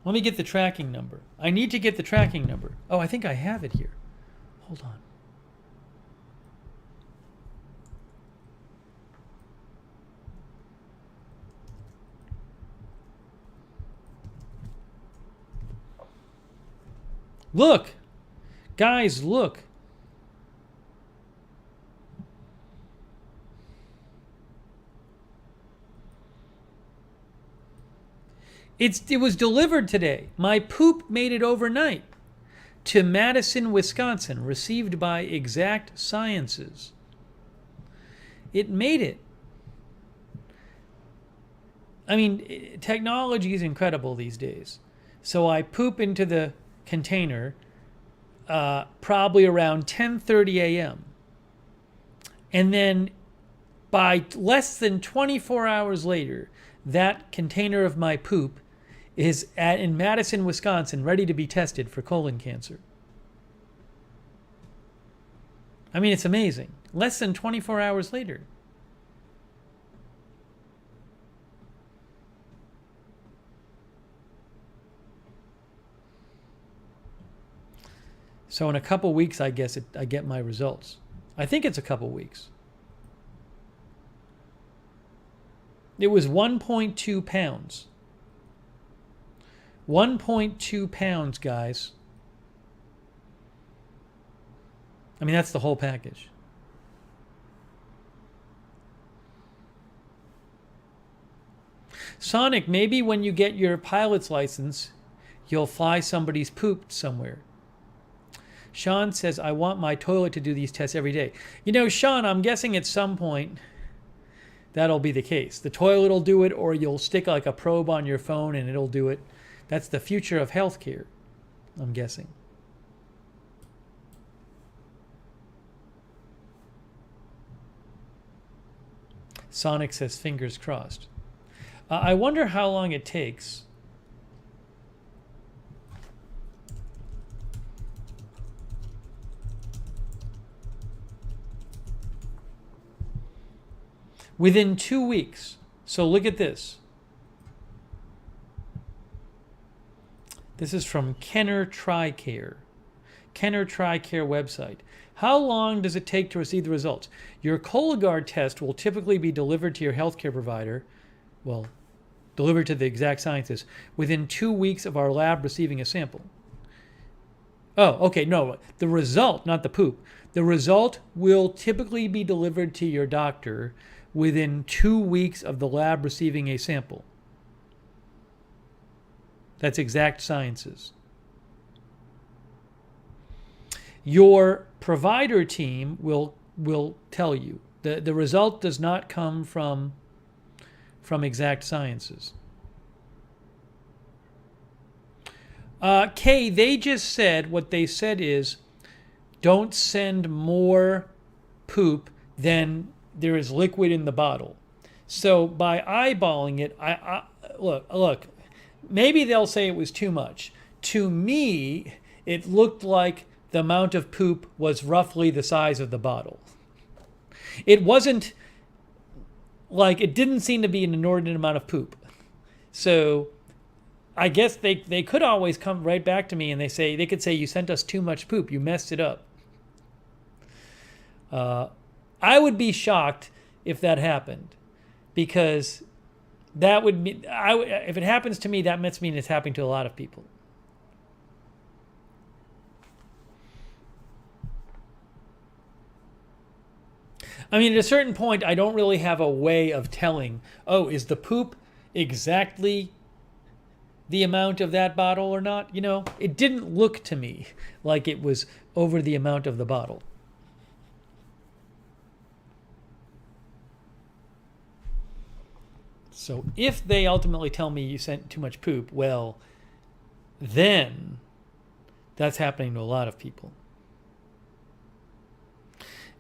Let me get the tracking number. I need to get the tracking number. Oh, I think I have it here. Hold on. Look, guys, look. It was delivered today. My poop made it overnight to Madison, Wisconsin, received by Exact Sciences. It made it. I mean, technology is incredible these days. So I poop into the container probably around 10:30 a.m. And then by less than 24 hours later, that container of my poop is in Madison, Wisconsin, ready to be tested for colon cancer. I mean, it's amazing. Less than 24 hours later. So in a couple weeks, I guess I get my results. I think it's a couple weeks. It was 1.2 pounds. 1.2 pounds, guys. I mean, that's the whole package. Sonic, maybe when you get your pilot's license, you'll fly somebody's poop somewhere. Sean says, I want my toilet to do these tests every day. You know, Sean, I'm guessing at some point that'll be the case. The toilet will do it, or you'll stick like a probe on your phone and it'll do it. That's the future of healthcare, I'm guessing. Sonic says fingers crossed. I wonder how long it takes. Within 2 weeks. So look at this. This is from Kenner TRICARE. Kenner TRICARE website. How long does it take to receive the results? Your Cologuard test will typically be delivered to your healthcare provider, well, delivered to the Exact Sciences, within 2 weeks of our lab receiving a sample. Oh, okay, no, the result, not the poop. The result will typically be delivered to your doctor within 2 weeks of the lab receiving a sample. That's Exact Sciences. Your provider team will tell you. The result does not come from Exact Sciences. Kay, they just said, what they said is, don't send more poop than there is liquid in the bottle. So by eyeballing it, I look, maybe they'll say it was too much. To me, it looked like the amount of poop was roughly the size of the bottle. It wasn't like, it didn't seem to be an inordinate amount of poop. So I guess they could always come right back to me and they could say, you sent us too much poop, you messed it up. I would be shocked if that happened, because that would be, if it happens to me, that must mean it's happening to a lot of people. I mean, at a certain point, I don't really have a way of telling, oh, is the poop exactly the amount of that bottle or not? You know, it didn't look to me like it was over the amount of the bottle. So if they ultimately tell me you sent too much poop, well, then that's happening to a lot of people.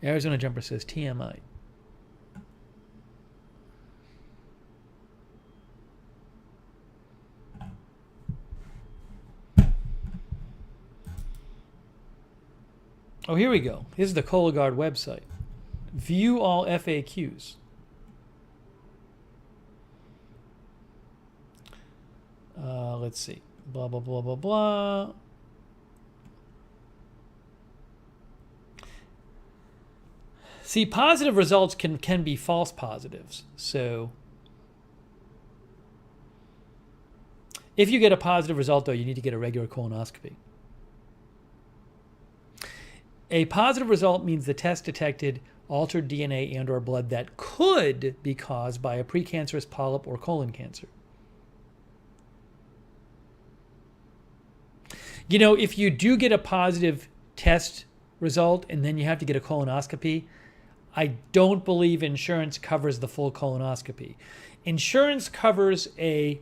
Arizona Jumper says TMI. Oh, here we go. This is the Cologuard website. View all FAQs. Let's see. Blah, blah, blah, blah, blah. See, positive results can be false positives. So if you get a positive result, though, you need to get a regular colonoscopy. A positive result means the test detected altered DNA and or blood that could be caused by a precancerous polyp or colon cancer. You know, if you do get a positive test result and then you have to get a colonoscopy, I don't believe insurance covers the full colonoscopy. Insurance covers a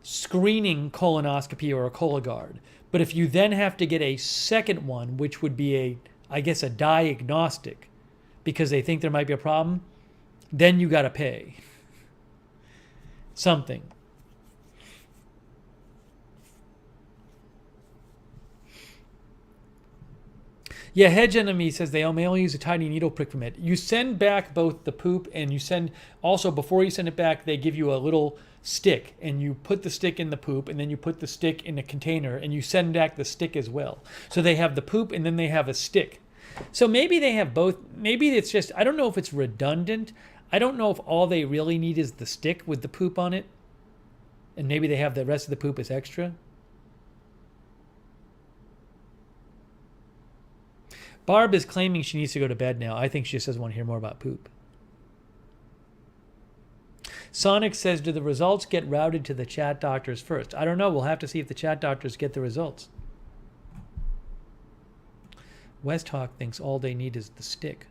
screening colonoscopy or a Cologuard. But if you then have to get a second one, which would be I guess a diagnostic, because they think there might be a problem, then you got to pay something. Yeah, Hedge Enemy says they may only use a tiny needle prick from it. You send back both the poop and you send, also before you send it back, they give you a little stick and you put the stick in the poop and then you put the stick in a container and you send back the stick as well. So they have the poop and then they have a stick. So maybe they have both. Maybe it's just, I don't know if it's redundant. I don't know if all they really need is the stick with the poop on it. And maybe they have the rest of the poop as extra. Barb is claiming she needs to go to bed now. I think she just doesn't want to hear more about poop. Sonic says, do the results get routed to the chat doctors first? I don't know. We'll have to see if the chat doctors get the results. Westhawk thinks all they need is the stick.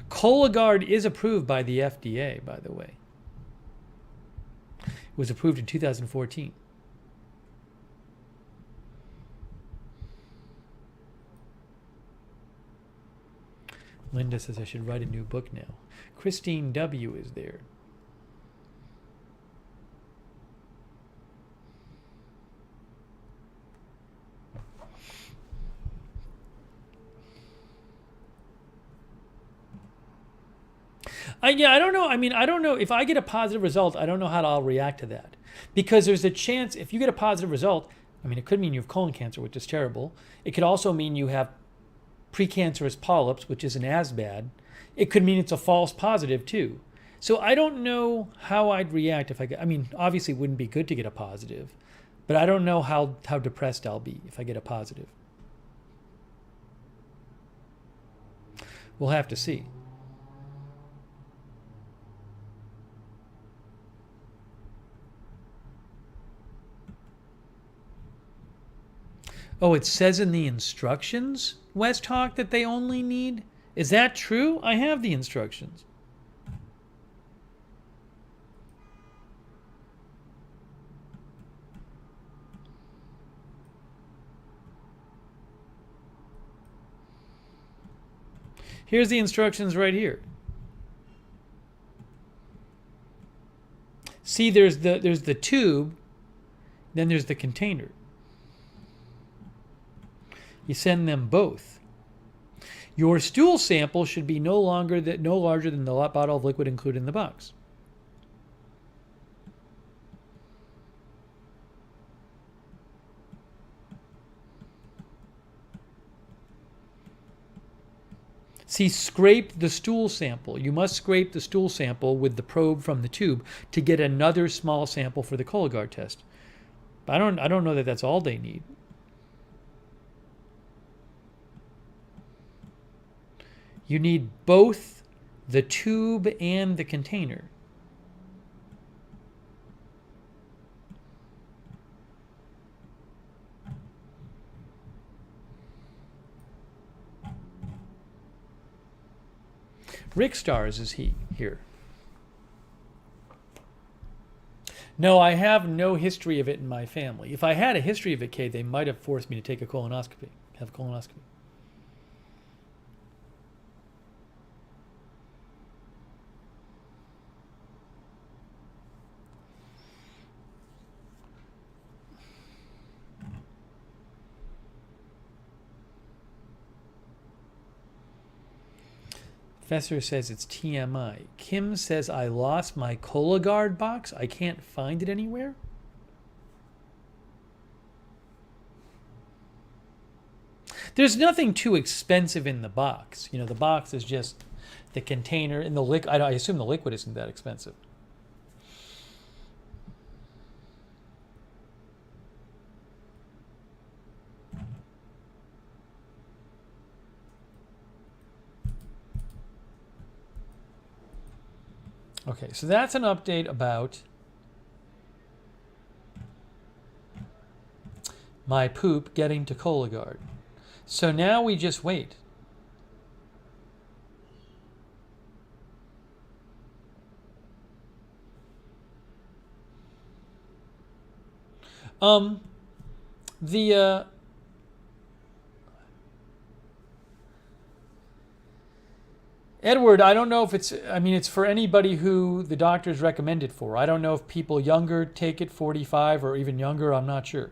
Cologuard is approved by the FDA, by the way. It was approved in 2014. Linda says I should write a new book now. Christine W. is there. I don't know. I mean, I don't know. If I get a positive result, I don't know how I'll react to that. Because there's a chance, if you get a positive result, I mean, it could mean you have colon cancer, which is terrible. It could also mean you have precancerous polyps, which isn't as bad. It could mean it's a false positive, too. So I don't know how I'd react if I get, I mean, obviously it wouldn't be good to get a positive, but I don't know how depressed I'll be if I get a positive. We'll have to see. Oh, it says in the instructions, West Hawk, that they only need? Is that true? I have the instructions. Here's the instructions right here. See, there's the tube, then there's the container. You send them both. Your stool sample should be no larger than the bottle of liquid included in the box. See, scrape the stool sample. You must scrape the stool sample with the probe from the tube to get another small sample for the Cologuard test. But I don't know that that's all they need. You need both the tube and the container. Rick Stars is here. No, I have no history of it in my family. If I had a history of it, Kay, they might have forced me to take a colonoscopy, have a colonoscopy. Professor says it's TMI. Kim says I lost my Cologuard box. I can't find it anywhere. There's nothing too expensive in the box. You know, the box is just the container and the liquid. I assume the liquid isn't that expensive. Okay, so that's an update about my poop getting to Cologuard. So now we just wait. Edward, I don't know if it's for anybody who the doctors recommend it for. I don't know if people younger take it, 45 or even younger. I'm not sure.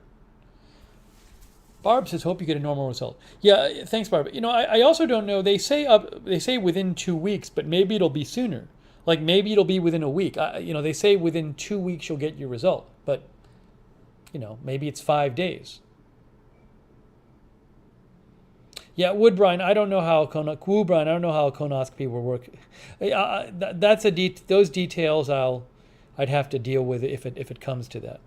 Barb says, hope you get a normal result. Yeah, thanks, Barb. You know, I also don't know. They say within 2 weeks, but maybe it'll be sooner. Like maybe it'll be within a week. They say within 2 weeks you'll get your result, but maybe it's 5 days. Yeah, Woodbrine, I don't know how a colonoscopy will work. Those details I'd have to deal with if it comes to that.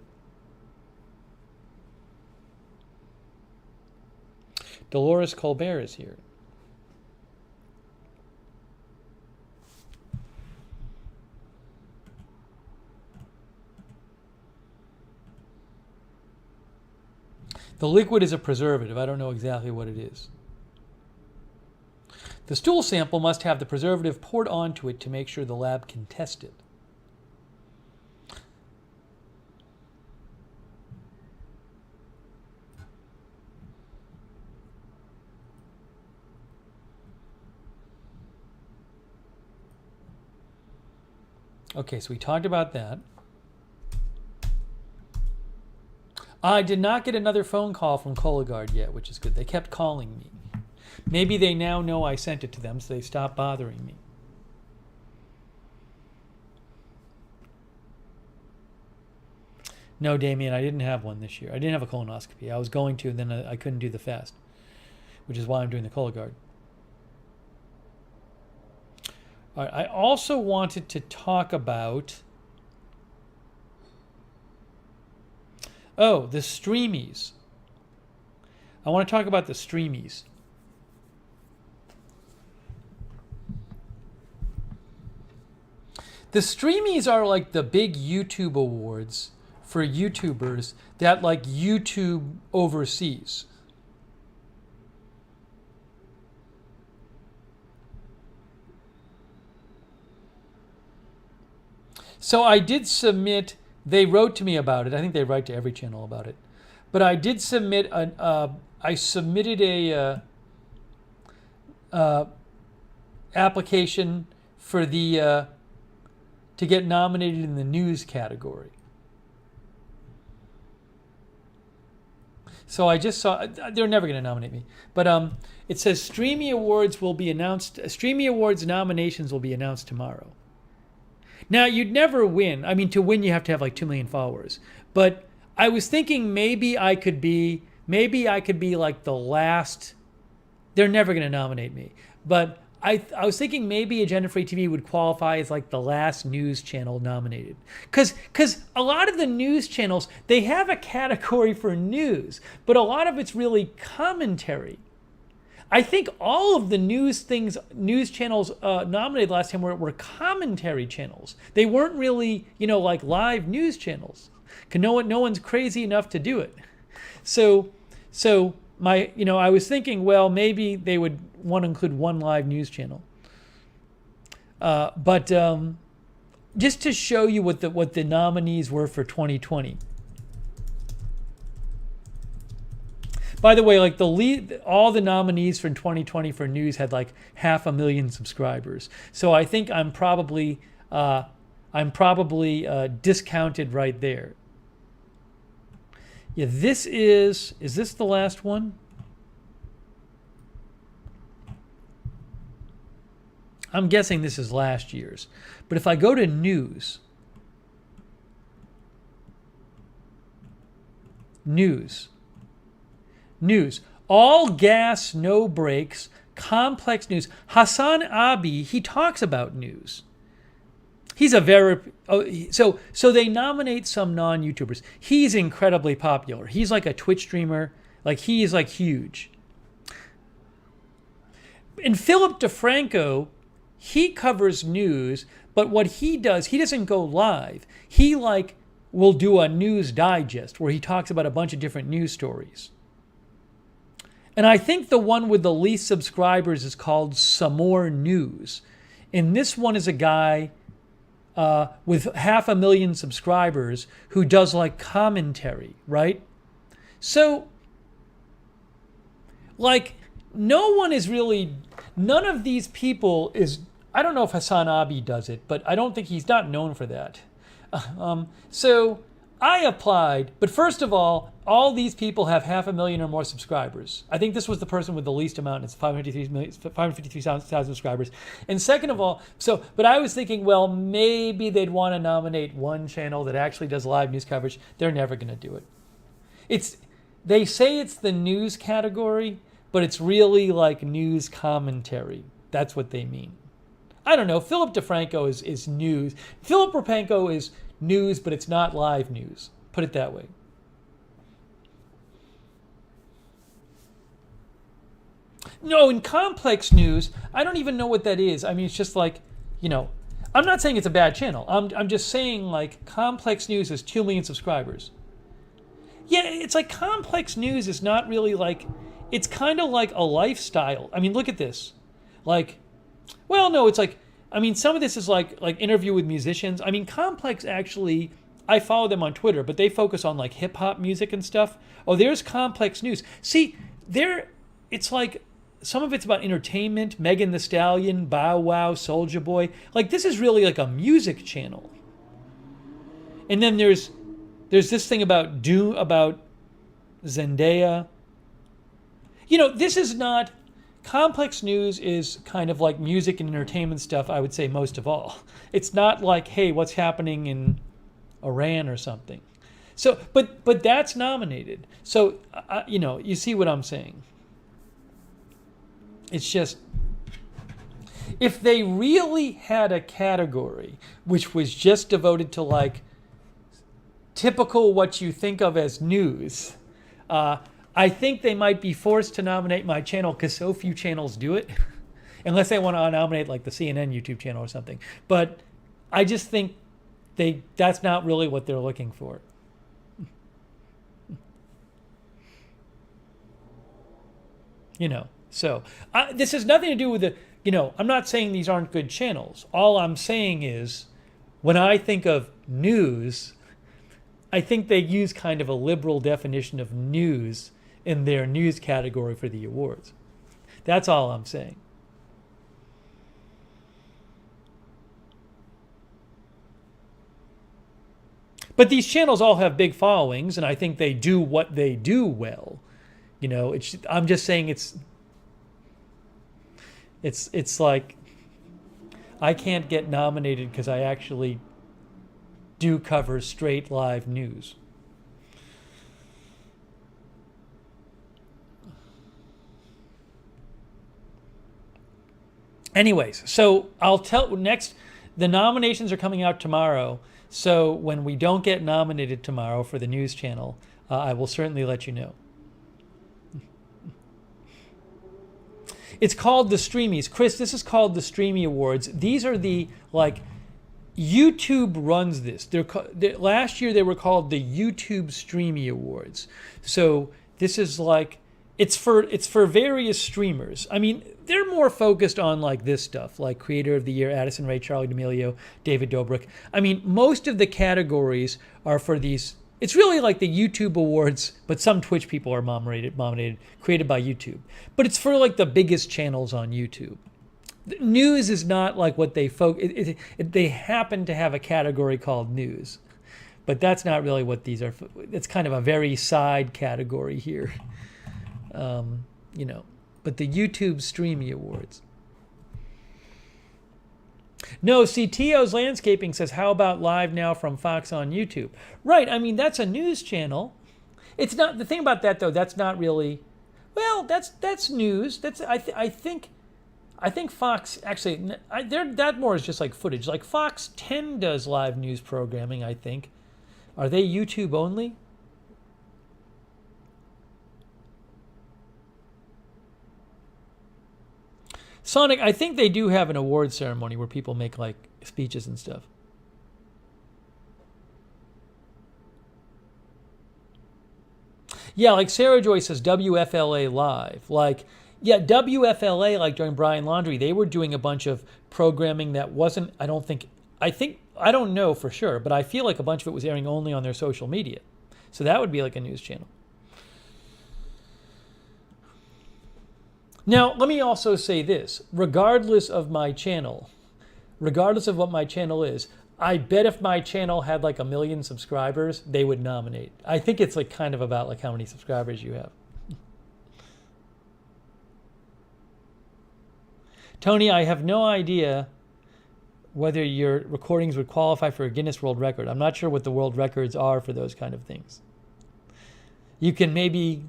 Dolores Colbert is here. The liquid is a preservative. I don't know exactly what it is. The stool sample must have the preservative poured onto it to make sure the lab can test it. Okay, so we talked about that. I did not get another phone call from Cologuard yet, which is good. They kept calling me. Maybe they now know I sent it to them, so they stopped bothering me. No, Damien, I didn't have one this year. I didn't have a colonoscopy. I was going to, and then I couldn't do the fast, which is why I'm doing the Cologuard. All right, I also wanted to talk about the Streamys. I want to talk about the Streamys. The Streamys are like the big YouTube awards for YouTubers that like YouTube overseas. So I did submit. They wrote to me about it. I think they write to every channel about it. But I did submit I submitted a application for the to get nominated in the news category. So I just saw they're never going to nominate me. But it says Streamy Awards will be announced. Streamy Awards nominations will be announced tomorrow. Now, you'd never win. I mean, to win, you have to have like 2 million followers. But I was thinking maybe I could be like the last. They're never going to nominate me. But I was thinking maybe Agenda Free TV would qualify as like the last news channel nominated. Because a lot of the news channels, they have a category for news, but a lot of it's really commentary. I think all of the news channels nominated last time were commentary channels. They weren't really, like live news channels. Cause no one's crazy enough to do it. So I was thinking, well, maybe they would want to include one live news channel. But just to show you what the nominees were for 2020. By the way, like all the nominees for 2020 for news had like 500,000 subscribers. So I think I'm probably discounted right there. Yeah, is this the last one? I'm guessing this is last year's. But if I go to news, all gas, no brakes, complex news. Hassan Abi, he talks about news. He's a very so they nominate some non-YouTubers. He's incredibly popular. He's like a Twitch streamer. Like he's like huge. And Philip DeFranco, he covers news, but what he does, he doesn't go live. He like will do a news digest where he talks about a bunch of different news stories. And I think the one with the least subscribers is called Some More News. And this one is a guy with 500,000 subscribers who does like commentary, right? So, like, none of these people is, I don't know if Hassan Abi does it, but I don't think he's not known for that. So I applied, but first of all these people have 500,000 or more subscribers. I think this was the person with the least amount. It's 553,000 subscribers. And second of all, but I was thinking, well, maybe they'd want to nominate one channel that actually does live news coverage. They're never going to do it. They say it's the news category, but it's really like news commentary. That's what they mean. I don't know. Philip DeFranco is news. Philip Rapenko is news, but it's not live news. Put it that way. No, in complex news, I don't even know what that is. I mean, it's just like, I'm not saying it's a bad channel. I'm just saying like complex news has 2 million subscribers. Yeah, it's like complex news is not really like, it's kind of like a lifestyle. I mean, look at this. Like, well, no, it's like, I mean, some of this is like interview with musicians. I mean, Complex actually, I follow them on Twitter, but they focus on like hip hop music and stuff. Oh, there's Complex News. See, it's like some of it's about entertainment. Megan Thee Stallion, Bow Wow, Soulja Boy. Like, this is really like a music channel. And then there's this thing about Zendaya. You know, this is not... Complex news is kind of like music and entertainment stuff, I would say, most of all. It's not like, hey, what's happening in Iran or something. So, but that's nominated. So, you know, you see what I'm saying. It's just, if they really had a category which was just devoted to like typical what you think of as news, I think they might be forced to nominate my channel because so few channels do it, unless they want to nominate like the CNN YouTube channel or something. But I just think that's not really what they're looking for. You know, so this has nothing to do with the, you know, I'm not saying these aren't good channels. All I'm saying is when I think of news, I think they use kind of a liberal definition of news in their news category for the awards. That's all I'm saying. But these channels all have big followings, and I think they do what they do well. You know, I'm just saying it's like I can't get nominated because I actually do cover straight live news. Anyways, so I'll tell next, the nominations are coming out tomorrow. So when we don't get nominated tomorrow for the news channel, I will certainly let you know. It's called the Streamys. Chris, this is called the Streamy Awards. These are the, like, YouTube runs this. Last year they were called the YouTube Streamy Awards. So this is like, it's for various streamers. I mean, they're more focused on like this stuff, like Creator of the Year, Addison Rae, Charlie D'Amelio, David Dobrik. I mean, most of the categories are for these. It's really like the YouTube Awards, but some Twitch people are nominated, created by YouTube. But it's for like the biggest channels on YouTube. News is not like what they they happen to have a category called news, but that's not really what these are. It's kind of a very side category here, you know. But the YouTube Streamy Awards. No, see, Tio's Landscaping says, how about Live Now from Fox on YouTube? Right, I mean, that's a news channel. It's not, the thing about that, though, that's not really, well, that's news. That's I think Fox, actually, that more is just like footage. Like Fox 10 does live news programming, I think. Are they YouTube only? Sonic, I think they do have an award ceremony where people make like speeches and stuff. Yeah, like Sarah Joy says WFLA Live. Like, yeah, WFLA, like during Brian Laundrie, they were doing a bunch of programming that wasn't, I don't know for sure, but I feel like a bunch of it was airing only on their social media. So that would be like a news channel. Now, let me also say this. Regardless of what my channel is, I bet if my channel had like 1 million subscribers, they would nominate. I think it's like kind of about like how many subscribers you have. Tony, I have no idea whether your recordings would qualify for a Guinness World Record. I'm not sure what the world records are for those kind of things. You can maybe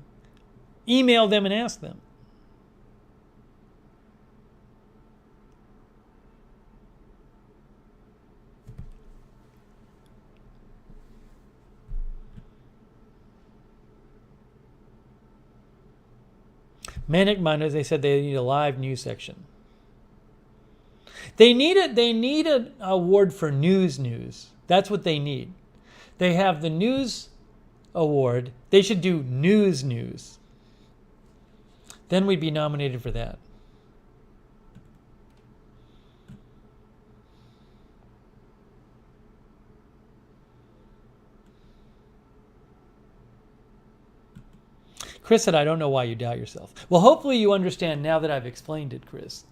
email them and ask them. Manic Minders, they said they need a live news section. They need an award for news. That's what they need. They have the news award. They should do news. Then we'd be nominated for that. Chris said, I don't know why you doubt yourself. Well, hopefully you understand now that I've explained it, Chris.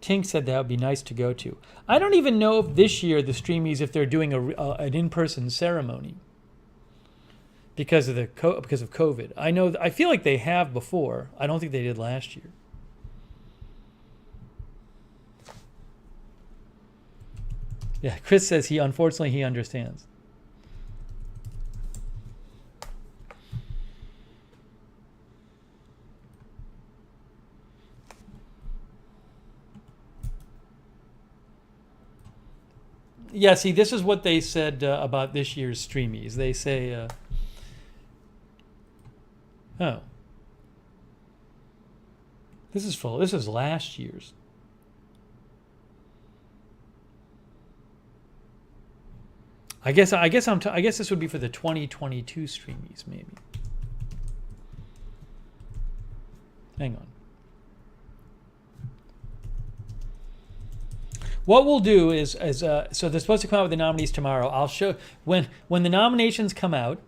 Tink said that would be nice to go to. I don't even know if this year the Streamys, if they're doing an in-person ceremony because of COVID. I feel like they have before. I don't think they did last year. Yeah, Chris says unfortunately he understands. Yeah, see, this is what they said about this year's Streamies. They say, oh, this is full. This is last year's. I guess this would be for the 2022 Streamies, maybe. Hang on. What we'll do is so they're supposed to come out with the nominees tomorrow. I'll show when the nominations come out,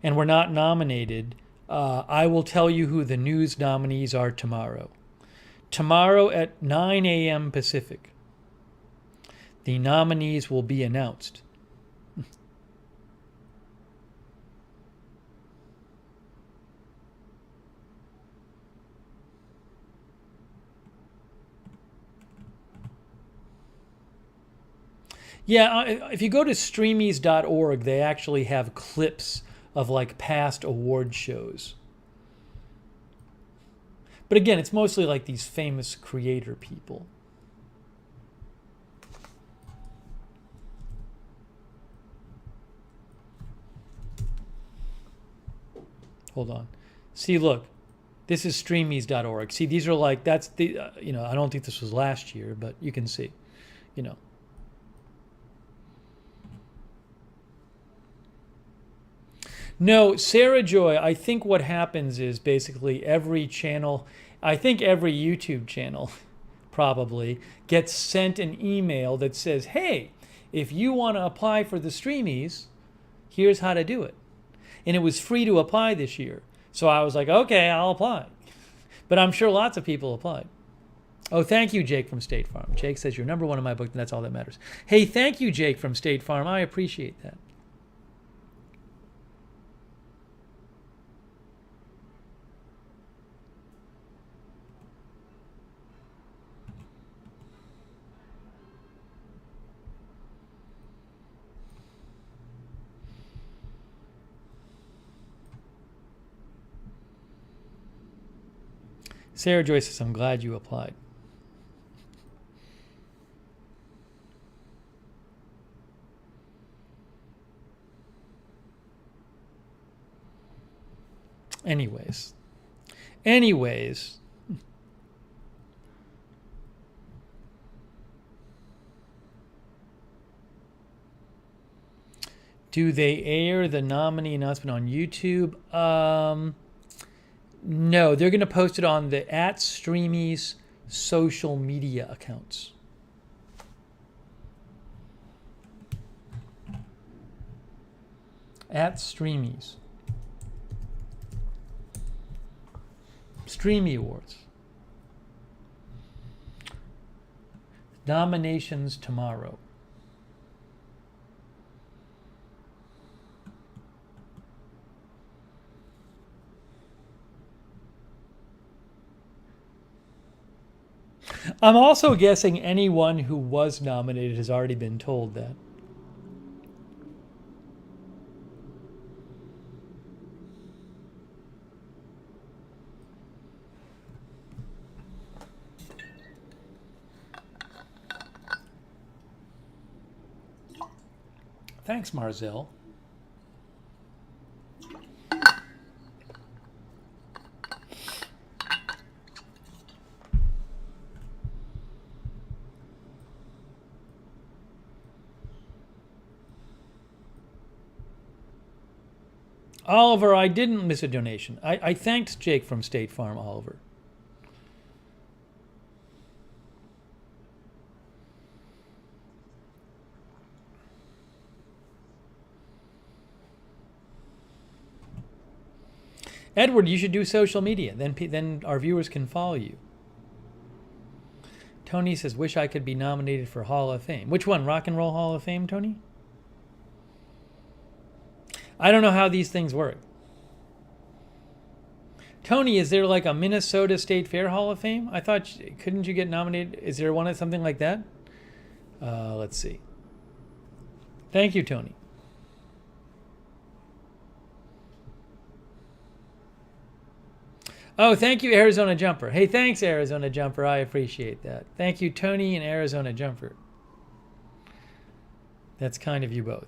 and we're not nominated. I will tell you who the news nominees are tomorrow. Tomorrow at 9 a.m. Pacific, the nominees will be announced. Yeah, if you go to streamys.org, they actually have clips of like past award shows. But again, it's mostly like these famous creator people. Hold on. See, look. This is streamys.org. See, these are like, that's the, I don't think this was last year, but you can see, No, Sarah Joy, I think what happens is basically every channel, I think every YouTube channel probably gets sent an email that says, hey, if you want to apply for the Streamies, here's how to do it. And it was free to apply this year. So I was like, okay, I'll apply. But I'm sure lots of people applied. Oh, thank you, Jake from State Farm. Jake says you're number one in my book, and that's all that matters. Hey, thank you, Jake from State Farm. I appreciate that. Sarah Joyce says, I'm glad you applied. Anyways. Do they air the nominee announcement on YouTube? No, they're going to post it on the @Streamys social media accounts. @Streamys. Streamy Awards. Nominations tomorrow. I'm also guessing anyone who was nominated has already been told that. Thanks, Marzell. Oliver, I didn't miss a donation. I thanked Jake from State Farm, Oliver. Edward, you should do social media. Then our viewers can follow you. Tony says, wish I could be nominated for Hall of Fame. Which one? Rock and Roll Hall of Fame, Tony? I don't know how these things work. Tony, is there like a Minnesota State Fair Hall of Fame? I thought, couldn't you get nominated? Is there one, something like that? Let's see. Thank you, Tony. Oh, thank you, Arizona Jumper. Hey, thanks, Arizona Jumper. I appreciate that. Thank you, Tony and Arizona Jumper. That's kind of you both.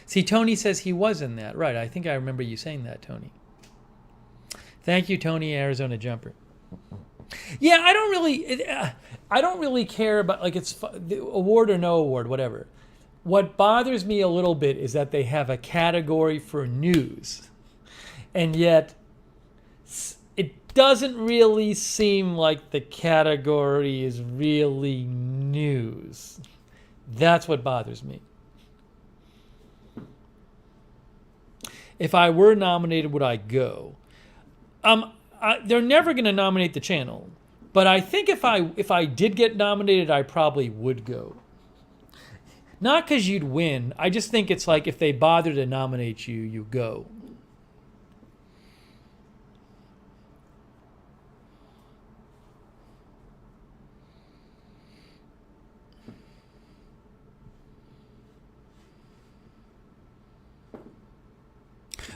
See, Tony says he was in that. Right, I think I remember you saying that, Tony. Thank you, Tony, Arizona Jumper. Yeah, I don't really care about, like, it's the award or no award, whatever. What bothers me a little bit is that they have a category for news, and yet it doesn't really seem like the category is really news. That's what bothers me. If I were nominated, would I go? They're never going to nominate the channel, but I think if I did get nominated, I probably would go. Not because you'd win. I just think it's like if they bother to nominate you, you go.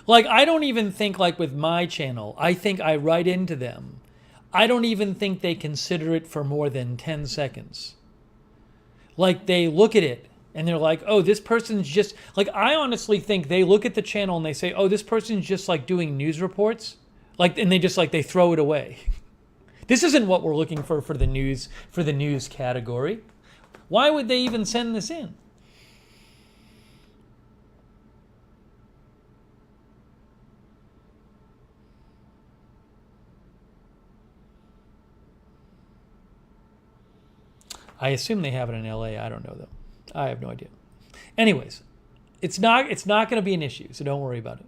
Like, I don't even think, like, with my channel, I think I write into them. I don't even think they consider it for more than 10 seconds. Like, they look at it and they're like, oh, this person's just, like, I honestly think they look at the channel and they say, oh, this person's just, like, doing news reports. Like, and they just, like, they throw it away. This isn't what we're looking for the news category. Why would they even send this in? I assume they have it in LA. I don't know, though. I have no idea. Anyways, it's not going to be an issue, so don't worry about it.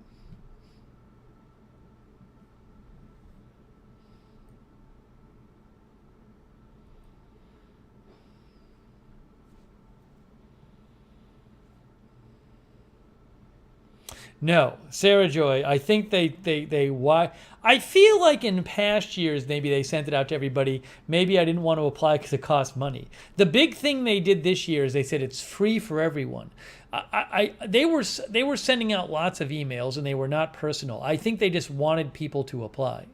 No, Sarah Joy, I think they why I feel like in past years maybe they sent it out to everybody. Maybe I didn't want to apply because it cost money. The big thing they did this year is they said it's free for everyone. They were sending out lots of emails and they were not personal. I think they just wanted people to apply.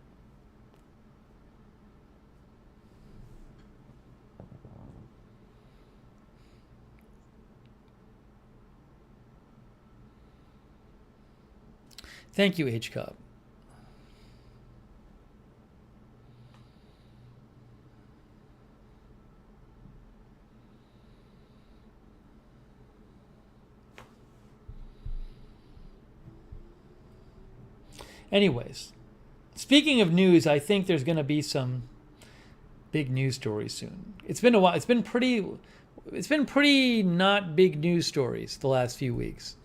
Thank you, H-Cobb. Anyways, speaking of news, I think there's going to be some big news stories soon. It's been a while. It's been pretty not big news stories the last few weeks.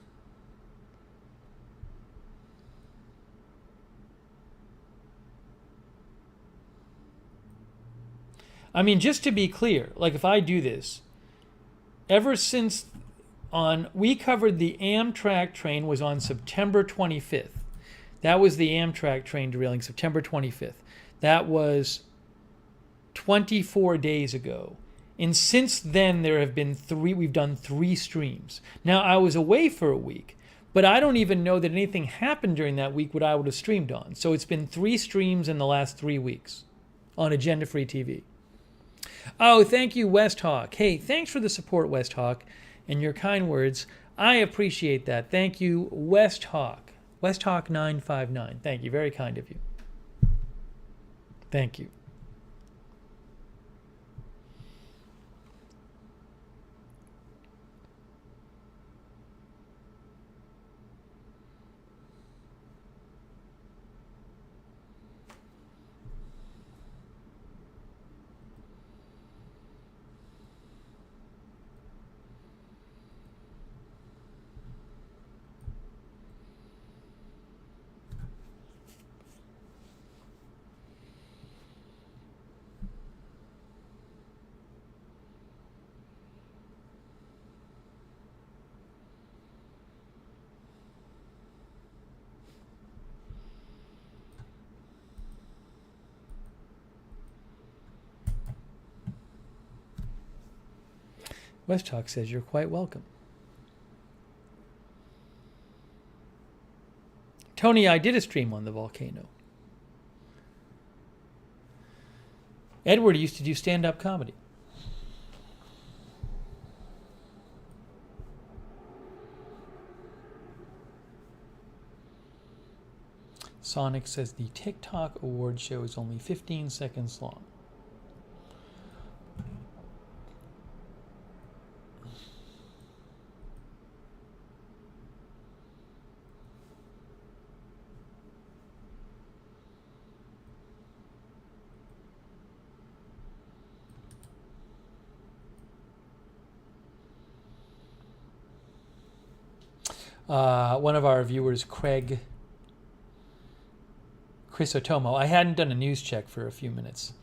I mean, just to be clear, like if I do this, ever since we covered the Amtrak train was on September 25th. That was the Amtrak train derailing September 25th. That was 24 days ago. And since then, there have been we've done 3 streams. Now, I was away for a week, but I don't even know that anything happened during that week what I would have streamed on. So it's been 3 streams in the last 3 weeks on Agenda Free TV. Oh, thank you, West Hawk. Hey, thanks for the support, West Hawk, and your kind words. I appreciate that. Thank you, West Hawk. West Hawk 959. Thank you. Very kind of you. Thank you. West says you're quite welcome. Tony, I did a stream on the volcano. Edward used to do stand-up comedy. Sonic says the TikTok award show is only 15 seconds long. One of our viewers, Chris Otomo, I hadn't done a news check for a few minutes,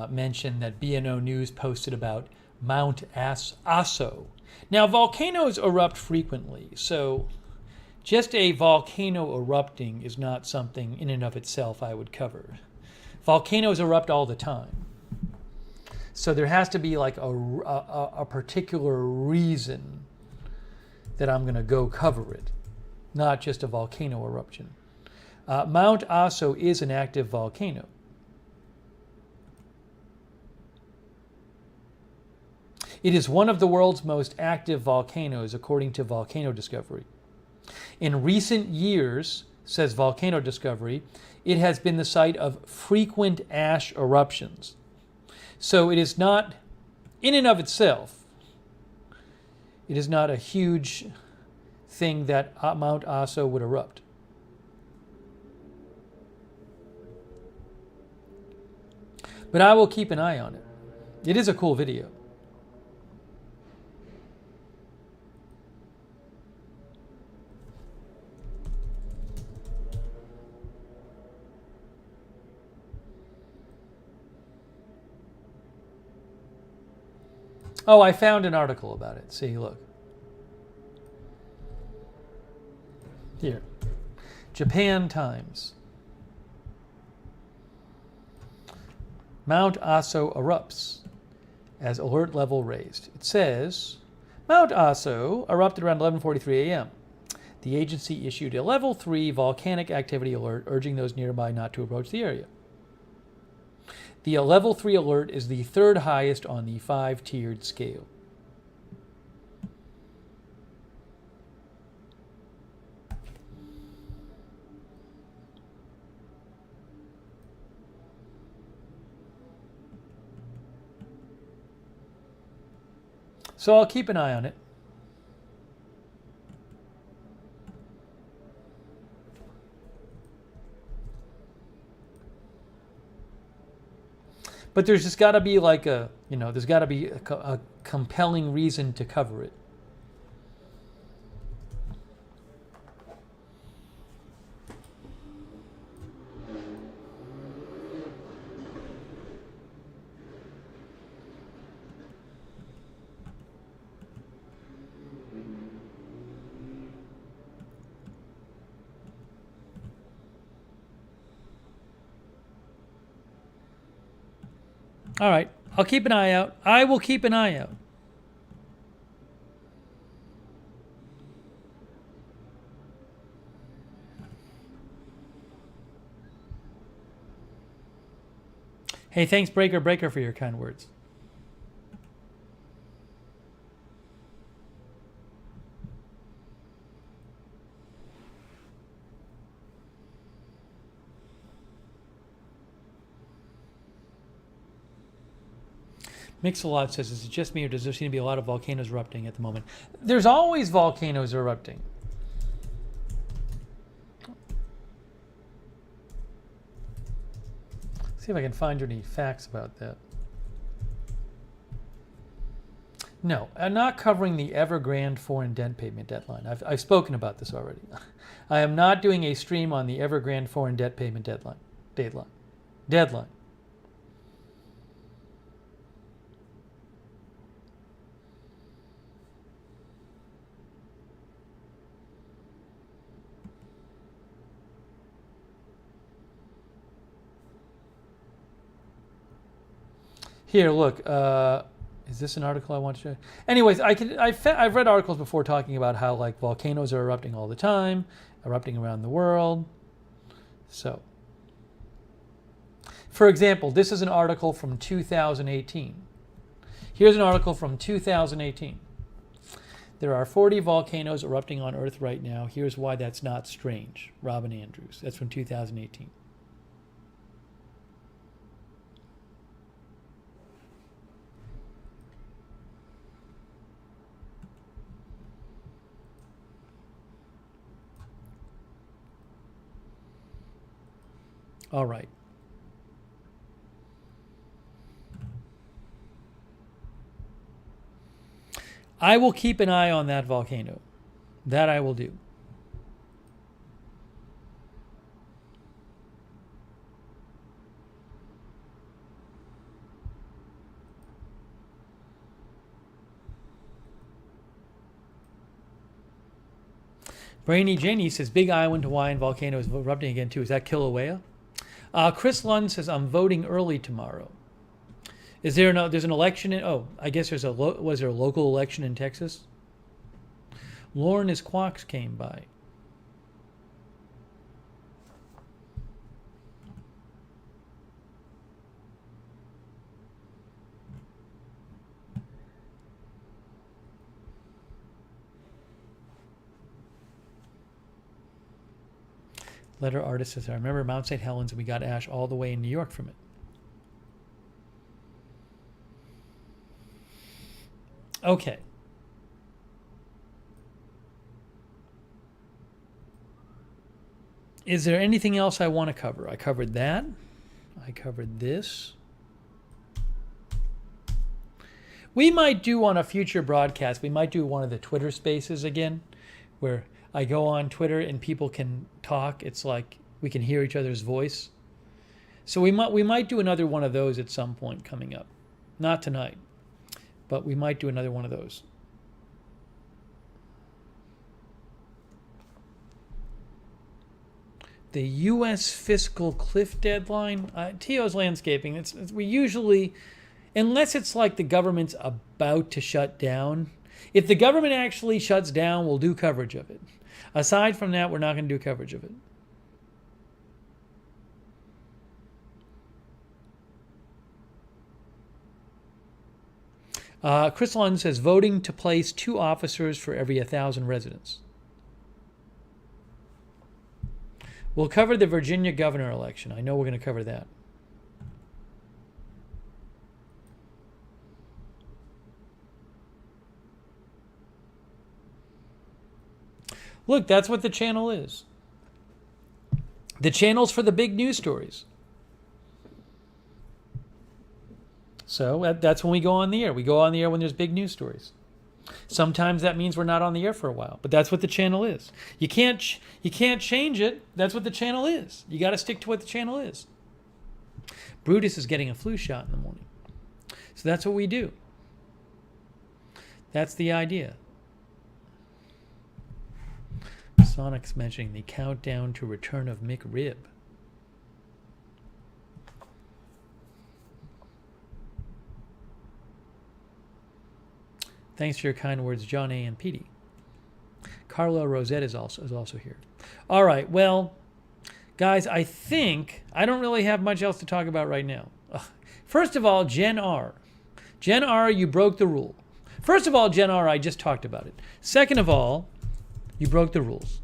mentioned that BNO News posted about Mount Aso. Now, volcanoes erupt frequently, so just a volcano erupting is not something in and of itself I would cover. Volcanoes erupt all the time. So there has to be like a particular reason that I'm going to go cover it, not just a volcano eruption. Mount Aso is an active volcano. It is one of the world's most active volcanoes, according to Volcano Discovery. In recent years, says Volcano Discovery, it has been the site of frequent ash eruptions. So it is not, in and of itself, it is not a huge thing that Mount Aso would erupt. But I will keep an eye on it. It is a cool video. Oh, I found an article about it. See, look. Here. Japan Times. Mount Aso erupts as alert level raised. It says, Mount Aso erupted around 11:43 a.m. The agency issued a level 3 volcanic activity alert, urging those nearby not to approach the area. The level 3 alert is the third highest on the 5-tiered scale. So I'll keep an eye on it. But there's just got to be like there's got to be a compelling reason to cover it. All right, I'll keep an eye out. I will keep an eye out. Hey, thanks, Breaker, for your kind words. Mix-a-Lot says, is it just me or does there seem to be a lot of volcanoes erupting at the moment? There's always volcanoes erupting. See if I can find any facts about that. No, I'm not covering the Evergrande foreign debt payment deadline. I've spoken about this already. I am not doing a stream on the Evergrande foreign debt payment deadline. Here, look. Is this an article I want to share? Anyways, I've read articles before talking about how like volcanoes are erupting all the time, erupting around the world. So, for example, this is an article from 2018. Here's an article from 2018. There are 40 volcanoes erupting on Earth right now. Here's why that's not strange. Robin Andrews. That's from 2018. All right. I will keep an eye on that volcano. That I will do. Brainy Janie says, big island Hawaiian volcano is erupting again too. Is that Kilauea? Chris Lund says, I'm voting early tomorrow. Is there there's an election in, I guess was there a local election in Texas? Lauren as Quox came by. Letter artist says, I remember Mount St. Helens and we got ash all the way in New York from it. Okay. Is there anything else I want to cover? I covered that. I covered this. We might do on a future broadcast, we might do one of the Twitter spaces again, where I go on Twitter and people can talk. It's like we can hear each other's voice. So we might do another one of those at some point coming up. Not tonight, but we might do another one of those. The U.S. fiscal cliff deadline. T.O.'s landscaping. We usually, unless it's like the government's about to shut down. If the government actually shuts down, we'll do coverage of it. Aside from that, we're not going to do coverage of it. Chris Lund says, voting to place 2 officers for every 1,000 residents. We'll cover the Virginia governor election. I know we're going to cover that. Look, that's what the channel is. The channel's for the big news stories. So that's when we go on the air. We go on the air when there's big news stories. Sometimes that means we're not on the air for a while, but that's what the channel is. You can't change it. That's what the channel is. You got to stick to what the channel is. Brutus is getting a flu shot in the morning. So that's what we do. That's the idea. Sonic's mentioning the countdown to return of McRib. Thanks for your kind words, John A. and Petey. Carlo Rosette is also here. All right, well, guys, I think I don't really have much else to talk about right now. First of all, Gen R. Gen R, you broke the rule. First of all, Gen R, I just talked about it. Second of all, you broke the rules.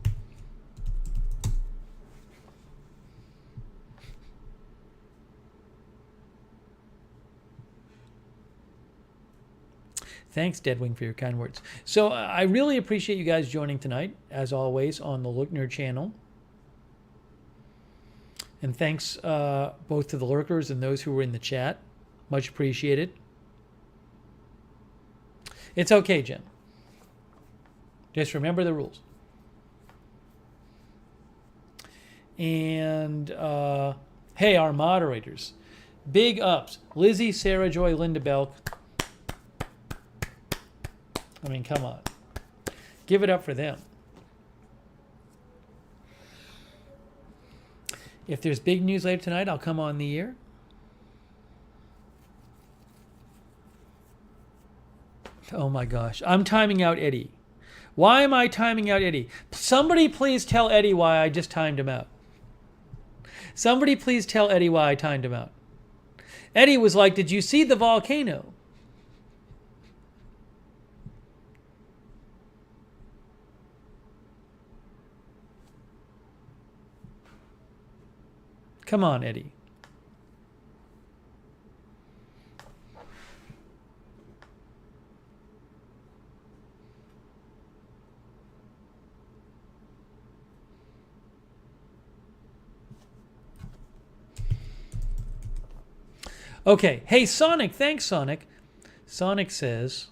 Thanks, Deadwing, for your kind words. So I really appreciate you guys joining tonight, as always, on the Lookner channel. And thanks both to the lurkers and those who were in the chat. Much appreciated. It's okay, Jen. Just remember the rules. And, hey, our moderators. Big ups. Lizzie, Sarah Joy, Linda Belk. I mean, come on. Give it up for them. If there's big news later tonight, I'll come on the air. Oh my gosh. I'm timing out Eddie. Why am I timing out Eddie? Somebody please tell Eddie why I just timed him out. Somebody please tell Eddie why I timed him out. Eddie was like, did you see the volcano? Come on, Eddie. Okay. Hey, Sonic. Thanks, Sonic. Sonic says,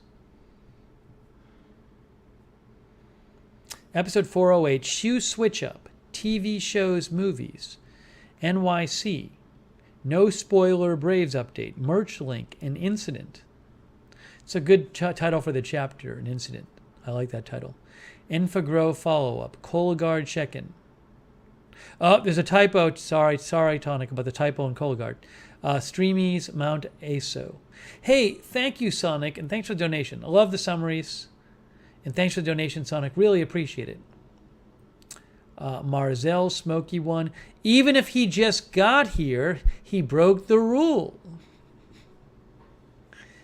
episode 408, Shoe Switch Up, TV shows, movies, NYC, no spoiler Braves update, merch link, an incident. It's a good title for the chapter, an incident. I like that title. Infogrow follow-up, Cologuard check-in. Oh, there's a typo. Sorry, Tonic, about the typo in Cologuard. Streamys, Mount Aso. Hey, thank you, Sonic, and thanks for the donation. I love the summaries, and thanks for the donation, Sonic. Really appreciate it. Marzel, Smoky One. Even if he just got here, he broke the rule.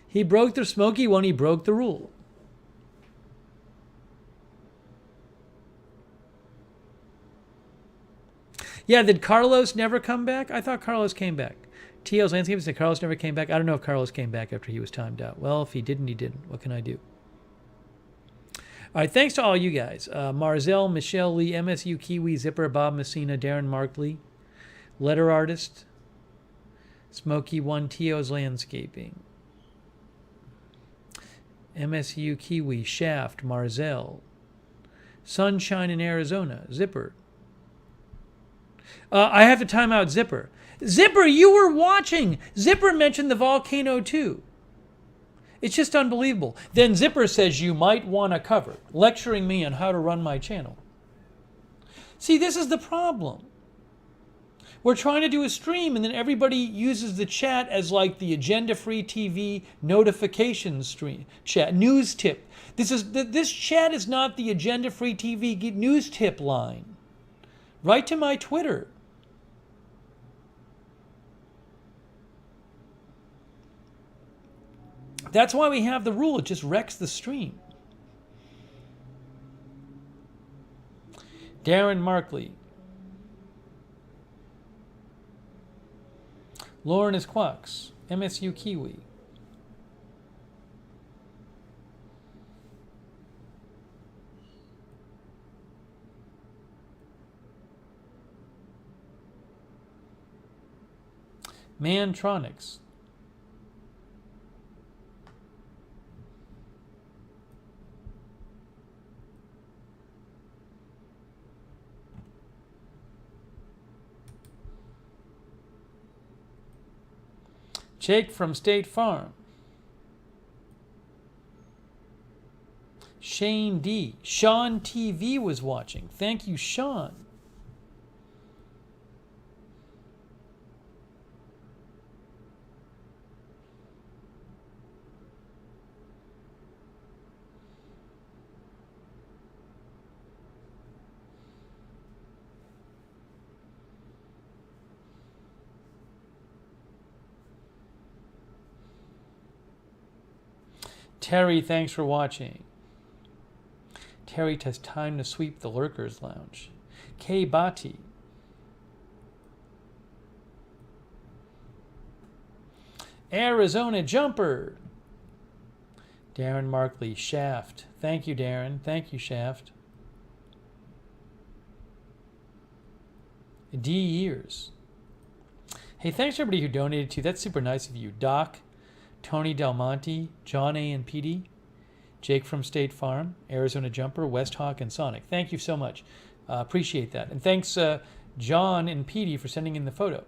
He broke the Smoky One. He broke the rule. Yeah, did Carlos never come back? I thought Carlos came back. T.O.'s Landscape said Carlos never came back. I don't know if Carlos came back after he was timed out. Well, if he didn't, he didn't. What can I do? All right, thanks to all you guys. Marzel, Michelle Lee, MSU Kiwi, Zipper, Bob Messina, Darren Markley, Letter Artist, Smoky One, T.O.'s Landscaping, MSU Kiwi, Shaft, Marzel, Sunshine in Arizona, Zipper. I have to time out Zipper. Zipper, you were watching. Zipper mentioned the volcano too. It's just unbelievable. Then Zipper says you might want to cover, lecturing me on how to run my channel. See, this is the problem. We're trying to do a stream, and then everybody uses the chat as like the agenda-free TV notification stream chat, news tip. This chat is not the agenda-free TV news tip line. Write to my Twitter. That's why we have the rule. It just wrecks the stream. Darren Markley. Lauren is Quacks. MSU Kiwi. Mantronics. Jake from State Farm. Shane D. Sean TV was watching. Thank you, Sean. Terry, thanks for watching. Terry has time to sweep the Lurkers Lounge. K. Bati. Arizona Jumper. Darren Markley, Shaft. Thank you, Darren. Thank you, Shaft. D. Years. Hey, thanks to everybody who donated to. That's super nice of you. Doc, Tony Del Monte, John A. and PD, Jake from State Farm, Arizona Jumper, West Hawk, and Sonic. Thank you so much. Appreciate that. And thanks, John and PD, for sending in the photo.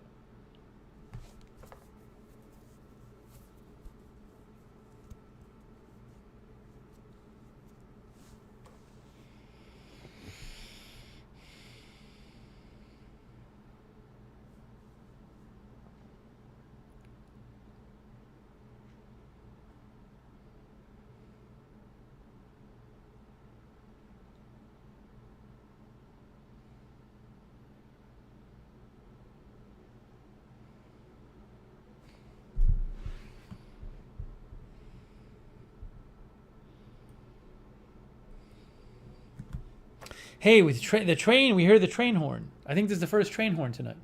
Hey, with the train, we heard the train horn. I think this is the first train horn tonight.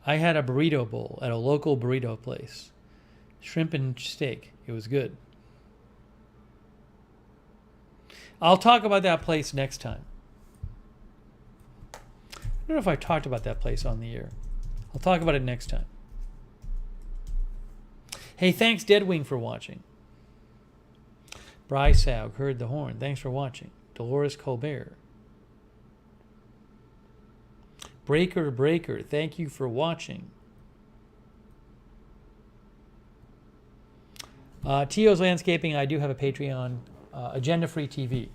I had a burrito bowl at a local burrito place. Shrimp and steak. It was good. I'll talk about that place next time. I don't know if I've talked about that place on the air. I'll talk about it next time. Hey, thanks Deadwing for watching. Bryce Saug heard the horn. Thanks for watching. Dolores Colbert. Breaker, thank you for watching. Tio's Landscaping, I do have a Patreon. Agenda Free TV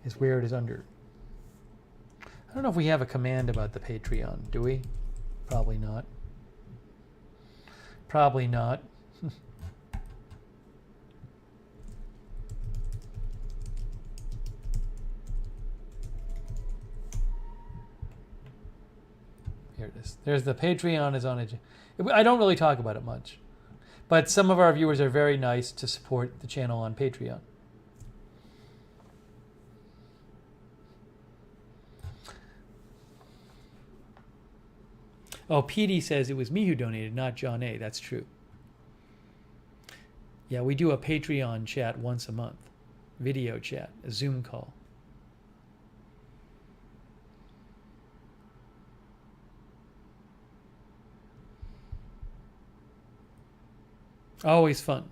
is where it is under. I don't know if we have a command about the Patreon, do we? Probably not. Probably not. Here it is. There's the Patreon is on it. I don't really talk about it much. But some of our viewers are very nice to support the channel on Patreon. Oh, PD says it was me who donated, not John A. That's true. Yeah, we do a Patreon chat once a month. Video chat, a Zoom call. Always fun.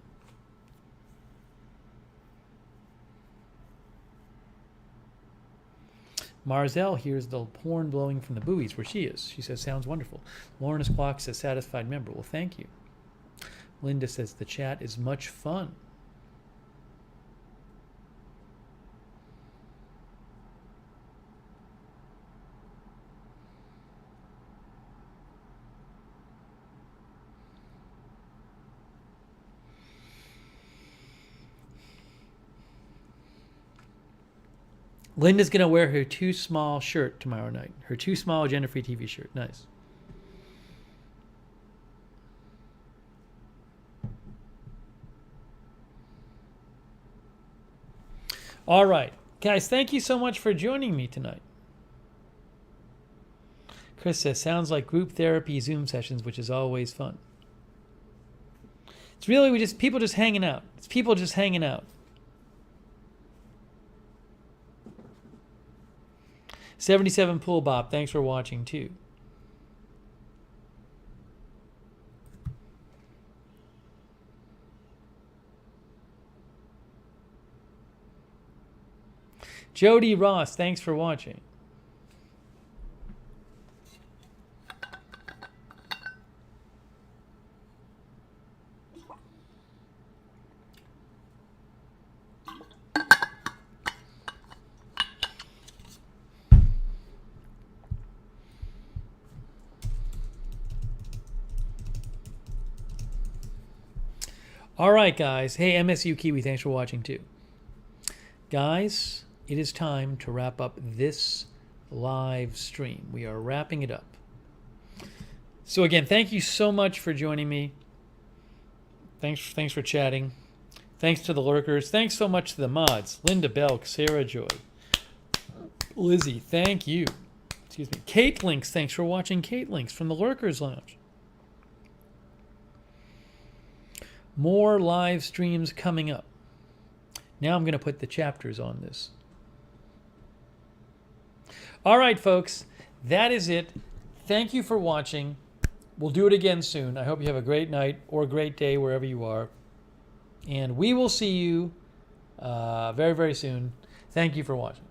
Marzell hears the horn blowing from the buoys where she is. She says, sounds wonderful. Lawrence Clock says, satisfied member. Well, thank you. Linda says, the chat is much fun. Linda's going to wear her too small shirt tomorrow night. Her too small Agenda Free TV shirt. Nice. All right. Guys, thank you so much for joining me tonight. Chris says, sounds like group therapy Zoom sessions, which is always fun. It's really people just hanging out. It's people just hanging out. 77 Pool Bop, thanks for watching too. Jody Ross, thanks for watching. All right, guys. Hey, MSU Kiwi, thanks for watching too. Guys, it is time to wrap up this live stream. We are wrapping it up. So again, thank you so much for joining me. Thanks for chatting. Thanks to the lurkers. Thanks so much to the mods. Linda Belk, Sarah Joy, Lizzie, thank you. Excuse me. Kate Links, thanks for watching. Kate Links from the Lurkers Lounge. More live streams coming up. Now I'm going to put the chapters on this. All right, folks. That is it. Thank you for watching. We'll do it again soon. I hope you have a great night or a great day wherever you are. And we will see you very, very soon. Thank you for watching.